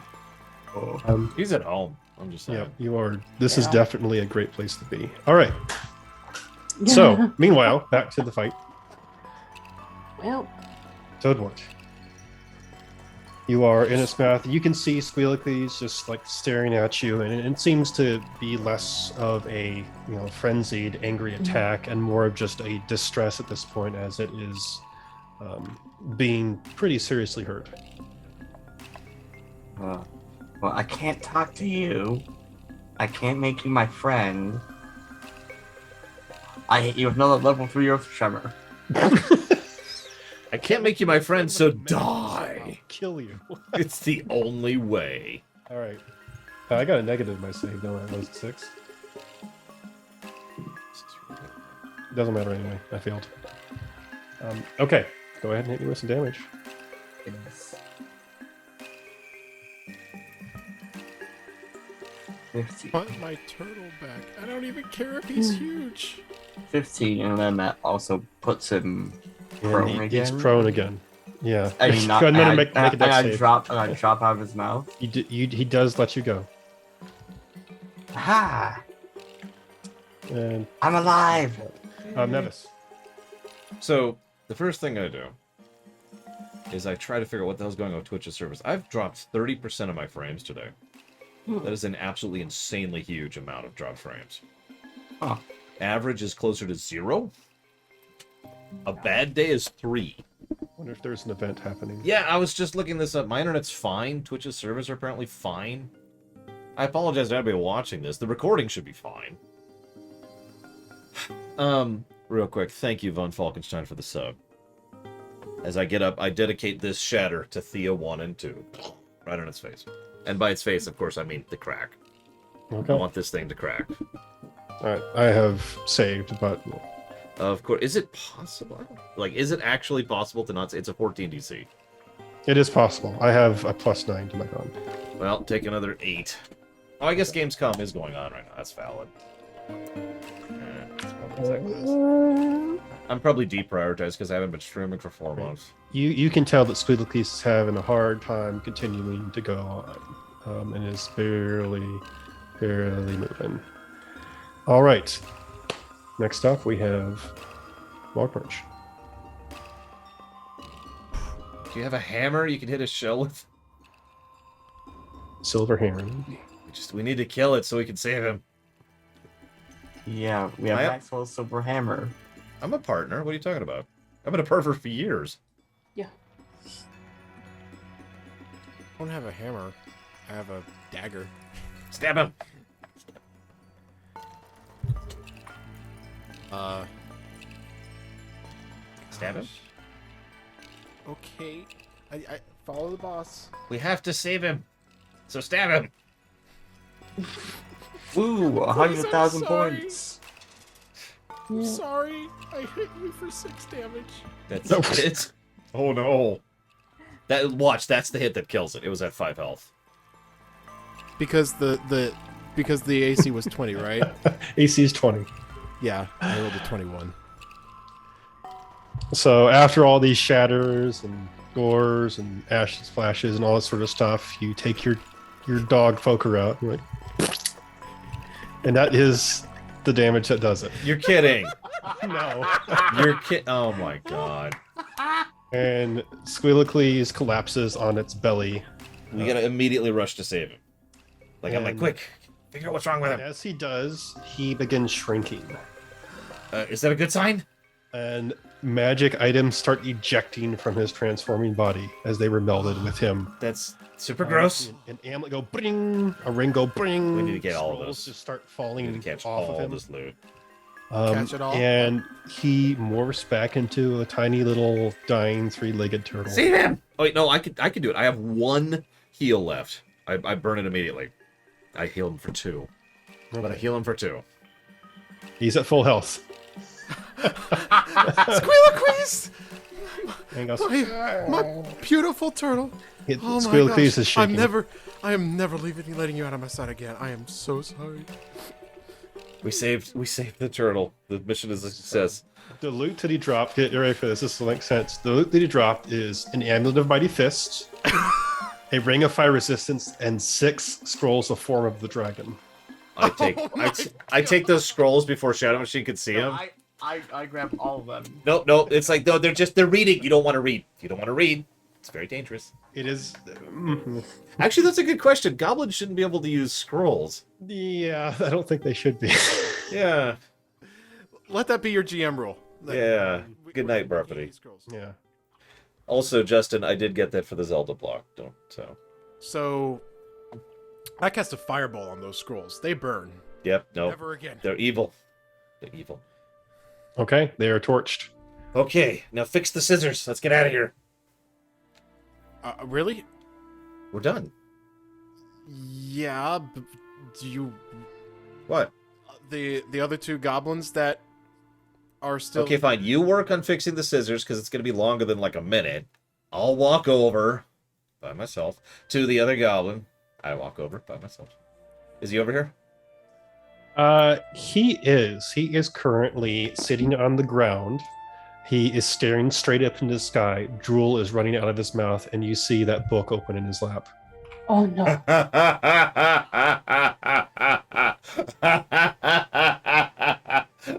Oh. He's at home. I'm just saying. Yeah, you are. This is Yeah. definitely a great place to be. All right. So, meanwhile, back to the fight. Well, Toadwort. You are in its mouth. You can see Squealicles just like staring at you, and it seems to be less of a frenzied, angry attack, and more of just a distress at this point, as it is being pretty seriously hurt. Well, I can't talk to you. I can't make you my friend. I hit you with another level 3 Earth Tremor. I can't make you my friend, so I'll die. kill you. It's the only way. All right. I got a negative in my save, don't I? Was it 6? Doesn't matter anyway. I failed. Okay. Go ahead and hit me with some damage. Yes. 15. Want my turtle back. I don't even care if he's huge. 15, and then that also puts him And prone he's again. prone again. Yeah. I mean, not. Go ahead and I, make a and dex I save. drop out of his mouth. He does let you go. Ha! And I'm alive. Nevis. So the first thing I do is I try to figure out what the hell's going on with Twitch's service. I've dropped 30% of my frames today. That is an absolutely insanely huge amount of drop frames. Huh. Average is closer to 0. A bad day is 3. Wonder if there's an event happening. Yeah, I was just looking this up. My internet's fine. Twitch's servers are apparently fine. I apologize to everybody watching this. The recording should be fine. Real quick, thank you, Von Falkenstein, for the sub. As I get up, I dedicate this shatter to Thea 1 and 2. Right on its face. And by its face, of course, I mean the crack. Okay. I want this thing to crack. Alright, I have saved, but Of course, is it possible? Like, is it actually possible to not say it's a 14 DC? it is possible. I have a +9 to my gun. Well, take another 8. Oh, I guess Gamescom is going on right now. That's valid. I'm probably deprioritized because I haven't been streaming for 4 months. You can tell that Squealicles is having a hard time continuing to go on, and is barely moving. All right. Next up, we have Logmarch. Do you have a hammer you can hit a shell with? Silver Heron. We need to kill it so we can save him. Yeah, we have I am- Maxwell's Silver Hammer. I'm a partner. What are you talking about? I've been a partner for years. yeah. I don't have a hammer. I have a dagger. Stab him. Stab him. Okay. I follow the boss. We have to save him. So stab him. Ooh, Please, 100,000 I'm sorry. points. I'm sorry. I hit you for 6 damage. That's it. Oh no. That's the hit that kills it. It was at 5 health. Because the AC was 20, right? AC is 20. Yeah, I rolled a 21. So after all these shatters and gores and ashes flashes and all that sort of stuff, you take your dog Foker out, and, and that is the damage that does it. You're kidding. No. You're oh my god. And Squealicles collapses on its belly. We gotta immediately rush to save him. I'm like, And- quick, figure out what's wrong with him. As he does, he begins shrinking. Is that a good sign? And magic items start ejecting from his transforming body as they were melded with him. That's super gross. An amulet go bring, a ring go bring. We need to get all of scrolls this. just start We falling need to catch off all of him. this loot. Catch it all? And he morphs back into a tiny little dying three-legged turtle. Save him! Oh wait, no, I could do it. I have 1 heal left. I burn it immediately. I heal him for 2. But I heal him for 2. He's at full health. Squealaqueeze! And goes, My beautiful turtle. Oh my Squealaqueeze gosh. is shaking. I am never letting you out of my sight again. I am so sorry. We saved the turtle. The mission is a success. The loot that he dropped, get ready for this, this will make sense. The loot that he dropped is an amulet of mighty fists, a ring of fire resistance, and 6 scrolls of form of the dragon. I take I take those scrolls before Shadow Machine could see them. I grabbed all of them. No, it's like no, they're reading. You don't want to read. You don't want to read. It's very dangerous. It is. Actually, that's a good question. Goblins shouldn't be able to use scrolls. Yeah, I don't think they should be. Yeah. Let that be your GM rule. Yeah. Good night, Barfity. Yeah. Also, Justin, I did get that for the Zelda block. So, I cast a fireball on those scrolls. They burn. Yep. No. Never again. They're evil. They're evil. Okay, they are torched. Okay, now fix the scissors. Let's get out of here. Really? We're done. Yeah. Do you? What? The other 2 goblins that are still. Okay, fine. You work on fixing the scissors because it's going to be longer than like a minute. I'll walk over by myself to the other goblin. I walk over by myself. Is he over here? He is. He is currently sitting on the ground. He is staring straight up into the sky. Drool is running out of his mouth, and you see that book open in his lap. Oh no.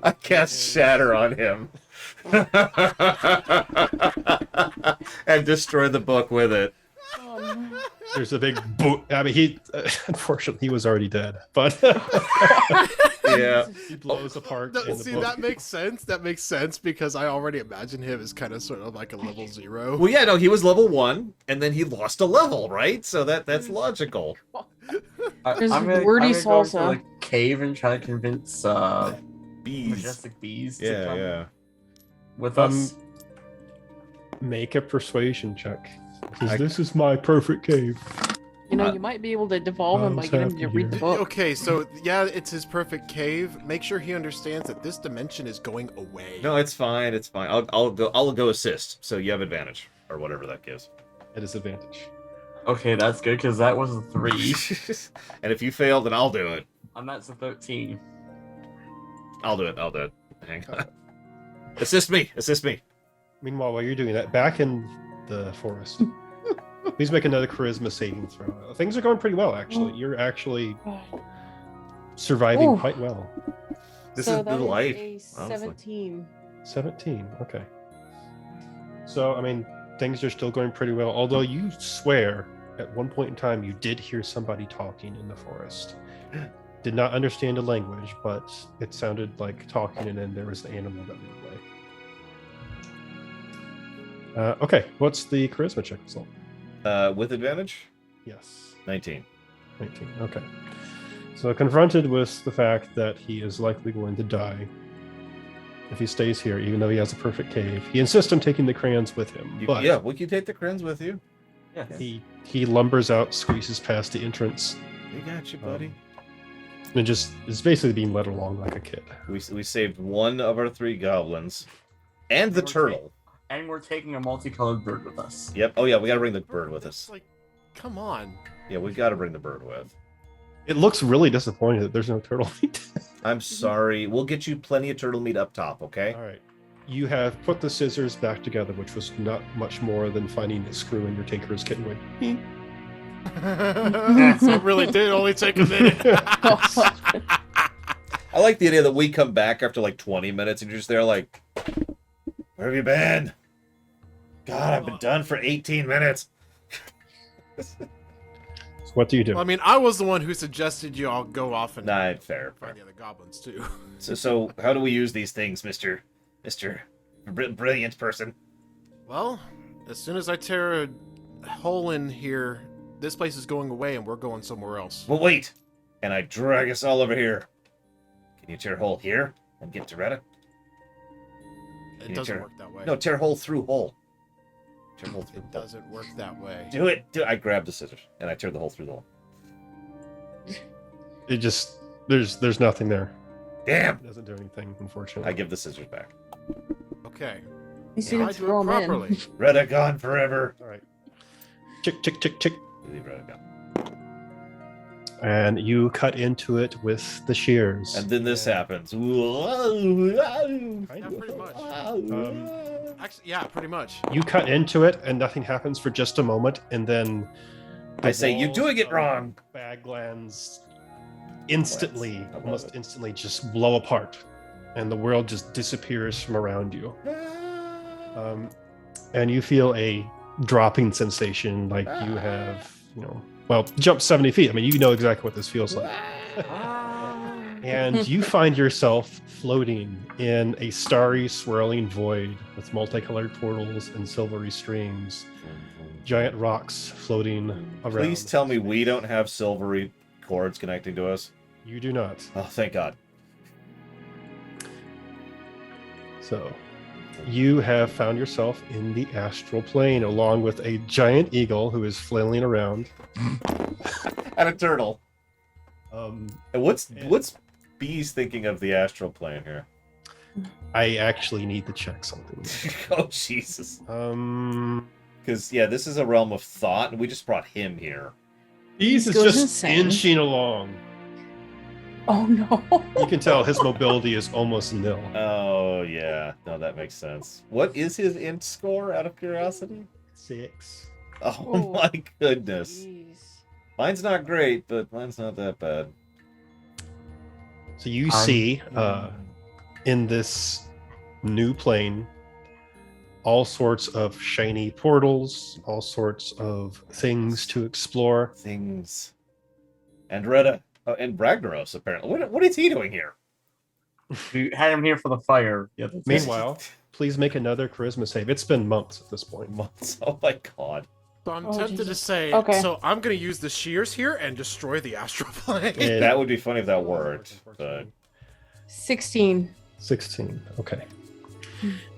I cast Shatter on him. And destroy the book with it. Oh, no. There's a big boom. I mean, he unfortunately he was already dead, but Yeah. he blows apart. No, in the see, book. that makes sense. That makes sense because I already imagine him as kind of sort of like a level 0. Well, yeah, no, he was level 1, and then he lost a level, right? So that's logical. There's I'm gonna wordy go into salsa. the cave and try to convince Bees. majestic bees to Yeah, come yeah. with us. Make a persuasion check. 'Cause I- this is my perfect cave. You know, you might be able to devolve him by getting him to read the book. Okay, so yeah, it's his perfect cave. Make sure he understands that this dimension is going away. No, it's fine. It's fine. I'll go assist. So you have advantage or whatever that gives. At his advantage. Okay, that's good because that was a 3. And if you fail, then I'll do it. and that's a 13. I'll do it. Hang on. Assist me. Meanwhile, while you're doing that, back in the forest, please make another charisma saving throw. Things are going pretty well, actually. You're actually surviving Ooh. quite well. This So is the that life. a honestly. 17. 17. Okay. So, I mean, things are still going pretty well. Although you swear at one point in time you did hear somebody talking in the forest. Did not understand the language, but it sounded like talking, and then there was the animal that went away. Okay, what's the charisma check result? With advantage? Yes. 19. 19. Okay. So, confronted with the fact that he is likely going to die if he stays here, even though he has a perfect cave, he insists on taking the crayons with him. But Yeah, we can take the crayons with you. Yes. he lumbers out, squeezes past the entrance, We got you, buddy. and just is basically being led along like a kid. We saved one of our 3 goblins. And the turtle. And we're taking a multicolored bird with us. Yep. Oh, yeah, we gotta bring the bird with us. It's like, come on. Yeah, we gotta bring the bird with. It looks really disappointing that there's no turtle meat. I'm sorry. We'll get you plenty of turtle meat up top, okay? All right. You have put the scissors back together, which was not much more than finding a screw in your tinker's kit and going, So it really did only take a minute. I like the idea that we come back after like 20 minutes and you're just there like, where have you been? God, I've been done for 18 minutes. So what do you do? Well, I mean, I was the one who suggested you all go off and Nah, fair. find the other goblins too. So how do we use these things, Mr. Brilliant person? Well, as soon as I tear a hole in here, this place is going away and we're going somewhere else. Well, wait. And I drag us all over here. Can you tear a hole here? And get to Retta. It doesn't work that way. No, tear hole through hole. Tear hole through It hole. doesn't work that way. Do it. I grabbed the scissors and I tear the hole through the hole. It just there's nothing there. Damn. It doesn't do anything, unfortunately. I give the scissors back. Okay. You see, I let's do throw it 'em in. properly. Retta gone forever. All right. Chick, chick, chick, chick. Leave Retta gone. And you cut into it with the shears. And then this happens. Yeah, pretty much. Actually, yeah, pretty much. You cut into it, and nothing happens for just a moment, and then I say, "You're walls doing it of wrong." Baglands instantly, I love almost it. instantly, just blow apart, and the world just disappears from around you. And you feel a dropping sensation, like you have, jump 70 feet. I mean, you know exactly what this feels like. And you find yourself floating in a starry, swirling void with multicolored portals and silvery streams, giant rocks floating around. Please tell me we don't have silvery cords connecting to us. You do not. Oh, thank God. So, you have found yourself in the astral plane along with a giant eagle who is flailing around. And a turtle. Um, And what's Bees thinking of the astral plane here? I actually need to check something. Oh, Jesus. Um, Because, yeah, this is a realm of thought, and we just brought him here. Bees is Goes just insane. inching along. Oh no. You can tell his mobility is almost nil. Oh, yeah. No, that makes sense. What is his int score, out of curiosity? 6. Oh, Oh. my goodness. Jeez. Mine's not great, but mine's not that bad. So you see, in this new plane, all sorts of shiny portals, all sorts of things to explore. Things. And Retta. Oh, and Ragnaros, apparently. What is he doing here? We had him here for the fire. Yeah, that's it. Meanwhile, please make another charisma save. It's been months at this point. Months. Oh, my God. So I'm Oh, tempted to Jesus. say, Okay. so I'm going to use the shears here and destroy the astral plane. And- That would be funny if that worked. But 16. 16. Okay.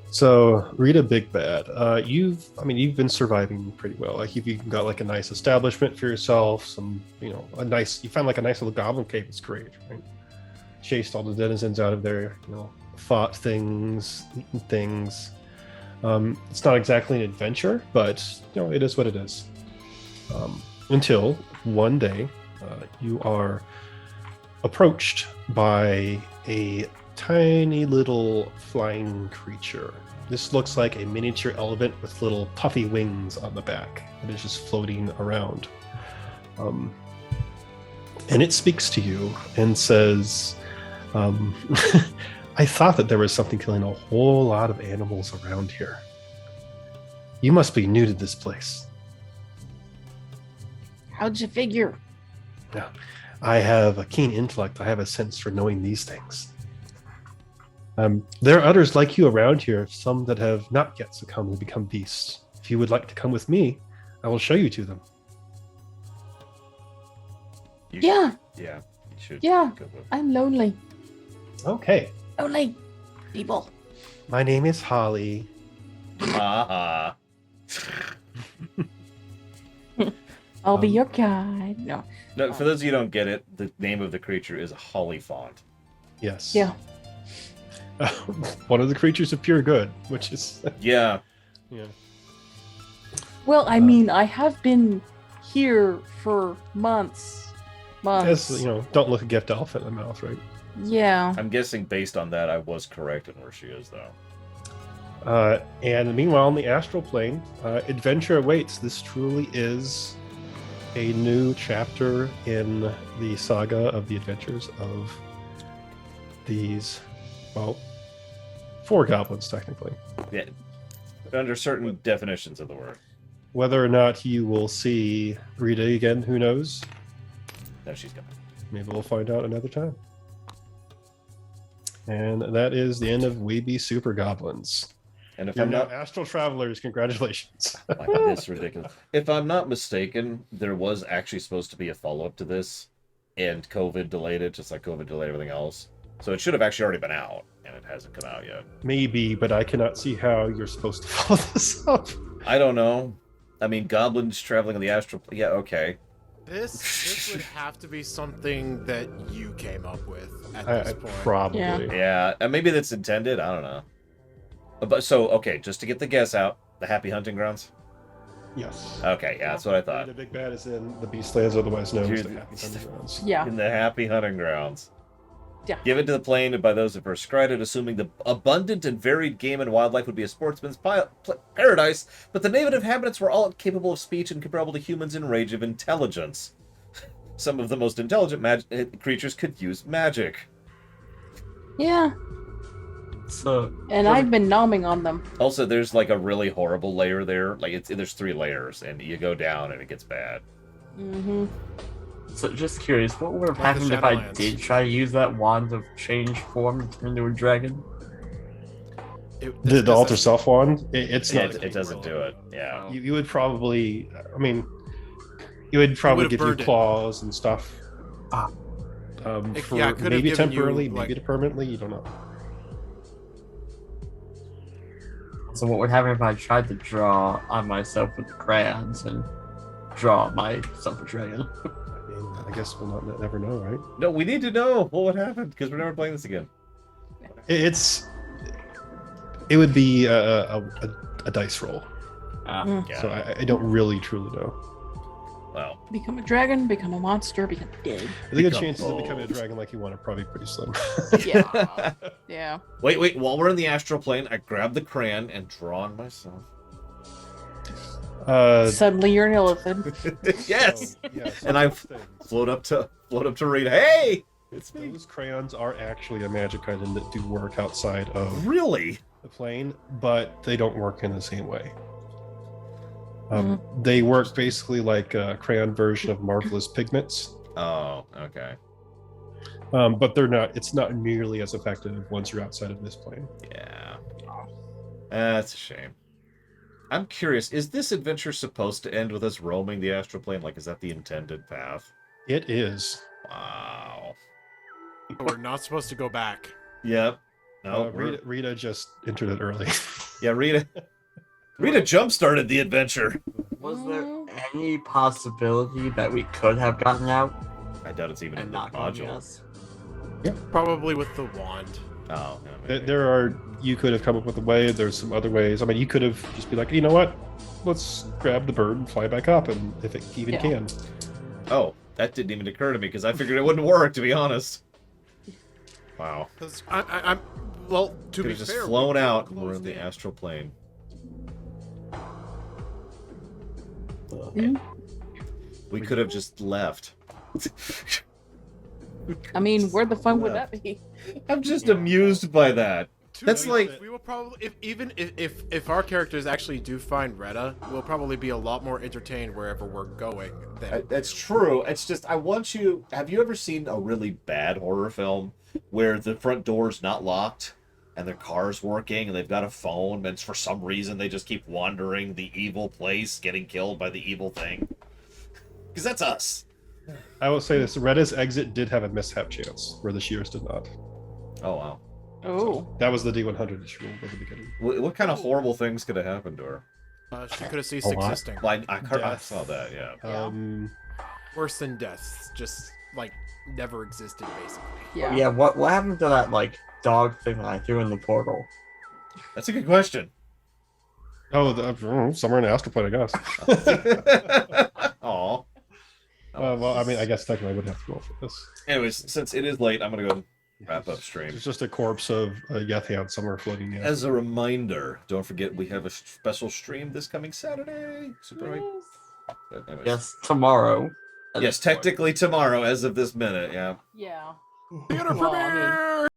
So Rita Big Bad, you've been surviving pretty well. Like you've even got like a nice establishment for yourself. Some, you found like a nice little goblin cave. It's great, right? Chased all the denizens out of there. Fought things, eaten things. It's not exactly an adventure, but it is what it is. Until one day, you are approached by a tiny little flying creature. This looks like a miniature elephant with little puffy wings on the back that is just floating around. And it speaks to you and says, I thought that there was something killing a whole lot of animals around here. You must be new to this place. How'd you figure? I have a keen intellect. I have a sense for knowing these things. There are others like you around here, some that have not yet succumbed and become beasts. If you would like to come with me, I will show you to them. Yeah, Yeah, you should. yeah. Go with- I'm lonely. Okay. Lonely people. My name is Holly. Ha I'll be your guide. No. No, for those of you who don't get it, the name of the creature is Hollyfont. Yes. Yeah. One of the creatures of pure good, which is Yeah. yeah. Well, I mean, I have been here for months. As don't look a gift elephant in the mouth, right? Yeah. I'm guessing based on that, I was correct in where she is, though. And meanwhile, on the astral plane, adventure awaits. This truly is a new chapter in the saga of the adventures of these, 4 goblins, technically. Yeah. Under certain definitions of the word. Whether or not you will see Rita again, who knows? No, she's gone. Maybe we'll find out another time. And that is the end of We Be Super Goblins. And if You're I'm now not, astral travelers. Congratulations. like, this is ridiculous. If I'm not mistaken, there was actually supposed to be a follow-up to this, and COVID delayed it, just like COVID delayed everything else. So it should have actually already been out, and it hasn't come out yet. Maybe, but I cannot see how you're supposed to follow this up. I don't know. I mean, goblins traveling in the astral... Yeah, okay. This would have to be something that you came up with at this point. Probably. Yeah, and maybe that's intended. I don't know. But so, okay, just to get the guess out, the Happy Hunting Grounds? Yes. Okay, yeah, that's what I thought. The big bad is in the Beastlands, otherwise known as Dude, the Happy Hunting Grounds. Yeah. In the Happy Hunting Grounds. Yeah. Given to the plain by those who first cried it, assuming the abundant and varied game and wildlife would be a sportsman's paradise, but the native inhabitants were all capable of speech and comparable to humans in range of intelligence. Some of the most intelligent creatures could use magic. Yeah. So, And I've been nomming on them. Also, there's like a really horrible layer there. Like there's 3 layers, and you go down and it gets bad. Mm-hmm. so just curious, what would have Like the happened if I Shadowlands. did try to use that wand of change form to turn into a dragon? The alter self wand, it's not. It doesn't do it. Yeah. You would probably, I mean, you would probably would've give you burned it. claws and stuff. Ah. For yeah, it could have maybe given you, temporarily, like- maybe permanently, you don't know. So what would happen if I tried to draw on myself with crayons and draw myself a dragon? I mean, I guess we'll not never know, right? No, we need to know what would happen because we're never playing this again. It would be a dice roll. Yeah. So I don't really truly know. Well, Become a dragon, become a monster, become dead. I think the Become chances of bold. becoming a dragon like you want are probably pretty slim. Yeah. Yeah. wait. While we're in the astral plane, I grab the crayon and draw on myself. Suddenly you're an elephant. Yes. Yes. And I float up to Rita. Hey, it's me. Those crayons are actually a magic item that do work outside of Really? the plane, but they don't work in the same way. They work basically like a crayon version of marvelous pigments, Oh, okay. but they're not. It's not nearly as effective once you're outside of this plane. Yeah. That's a shame. I'm curious, is this adventure supposed to end with us roaming the astral plane? Like, is that the intended path? It is. Wow. We're not supposed to go back. Yep. No, Rita just entered it early. yeah, Rita jump-started the adventure. Was there any possibility that we could have gotten out I doubt it's even in and the not gotten module. us? Probably with the wand. Oh, yeah, maybe. You could have come up with a way. There's some other ways. I mean, you could have just be like, you know what? Let's grab the bird and fly back up, and if it even Yeah. can. Oh, that didn't even occur to me because I figured it wouldn't work, to be honest. Wow. 'Cause I'm well, to Could be have just fair, flown we out and closed we're in the in. astral plane. Mhm. We could have just left. I mean, where the fun would that be? I'm just amused by that. To That's be like- fair, we will probably if our characters actually do find Retta, we'll probably be a lot more entertained wherever we're going. That's true. It's just I want you. Have you ever seen a really bad horror film where the front door's not locked and their car's working and they've got a phone, and for some reason they just keep wandering the evil place, getting killed by the evil thing? Because that's us. I will say this: Retta's exit did have a mishap chance, where the Shears did not. Oh wow. Oh. That was the D100 issue at the beginning. What kind of horrible things could have happened to her? She could have ceased A lot. existing. Well, I Death. saw that. Yeah. Yeah. Worse than death, just like never existed, basically. Yeah. Yeah, what happened to that like dog thing that I threw in the portal? That's a good question. Oh, somewhere in the astral plane, I guess. Aw. Well, I mean, I guess technically I would have to roll for this. Anyways, since it is late, I'm gonna go and wrap up stream. It's just a corpse of a Yethian somewhere floating in the As a reminder, don't forget we have a special stream this coming Saturday. Super late. But anyways. Yes, tomorrow. Yes, technically tomorrow, as of this minute. Yeah. Yeah. Theater Well, I mean- premiere!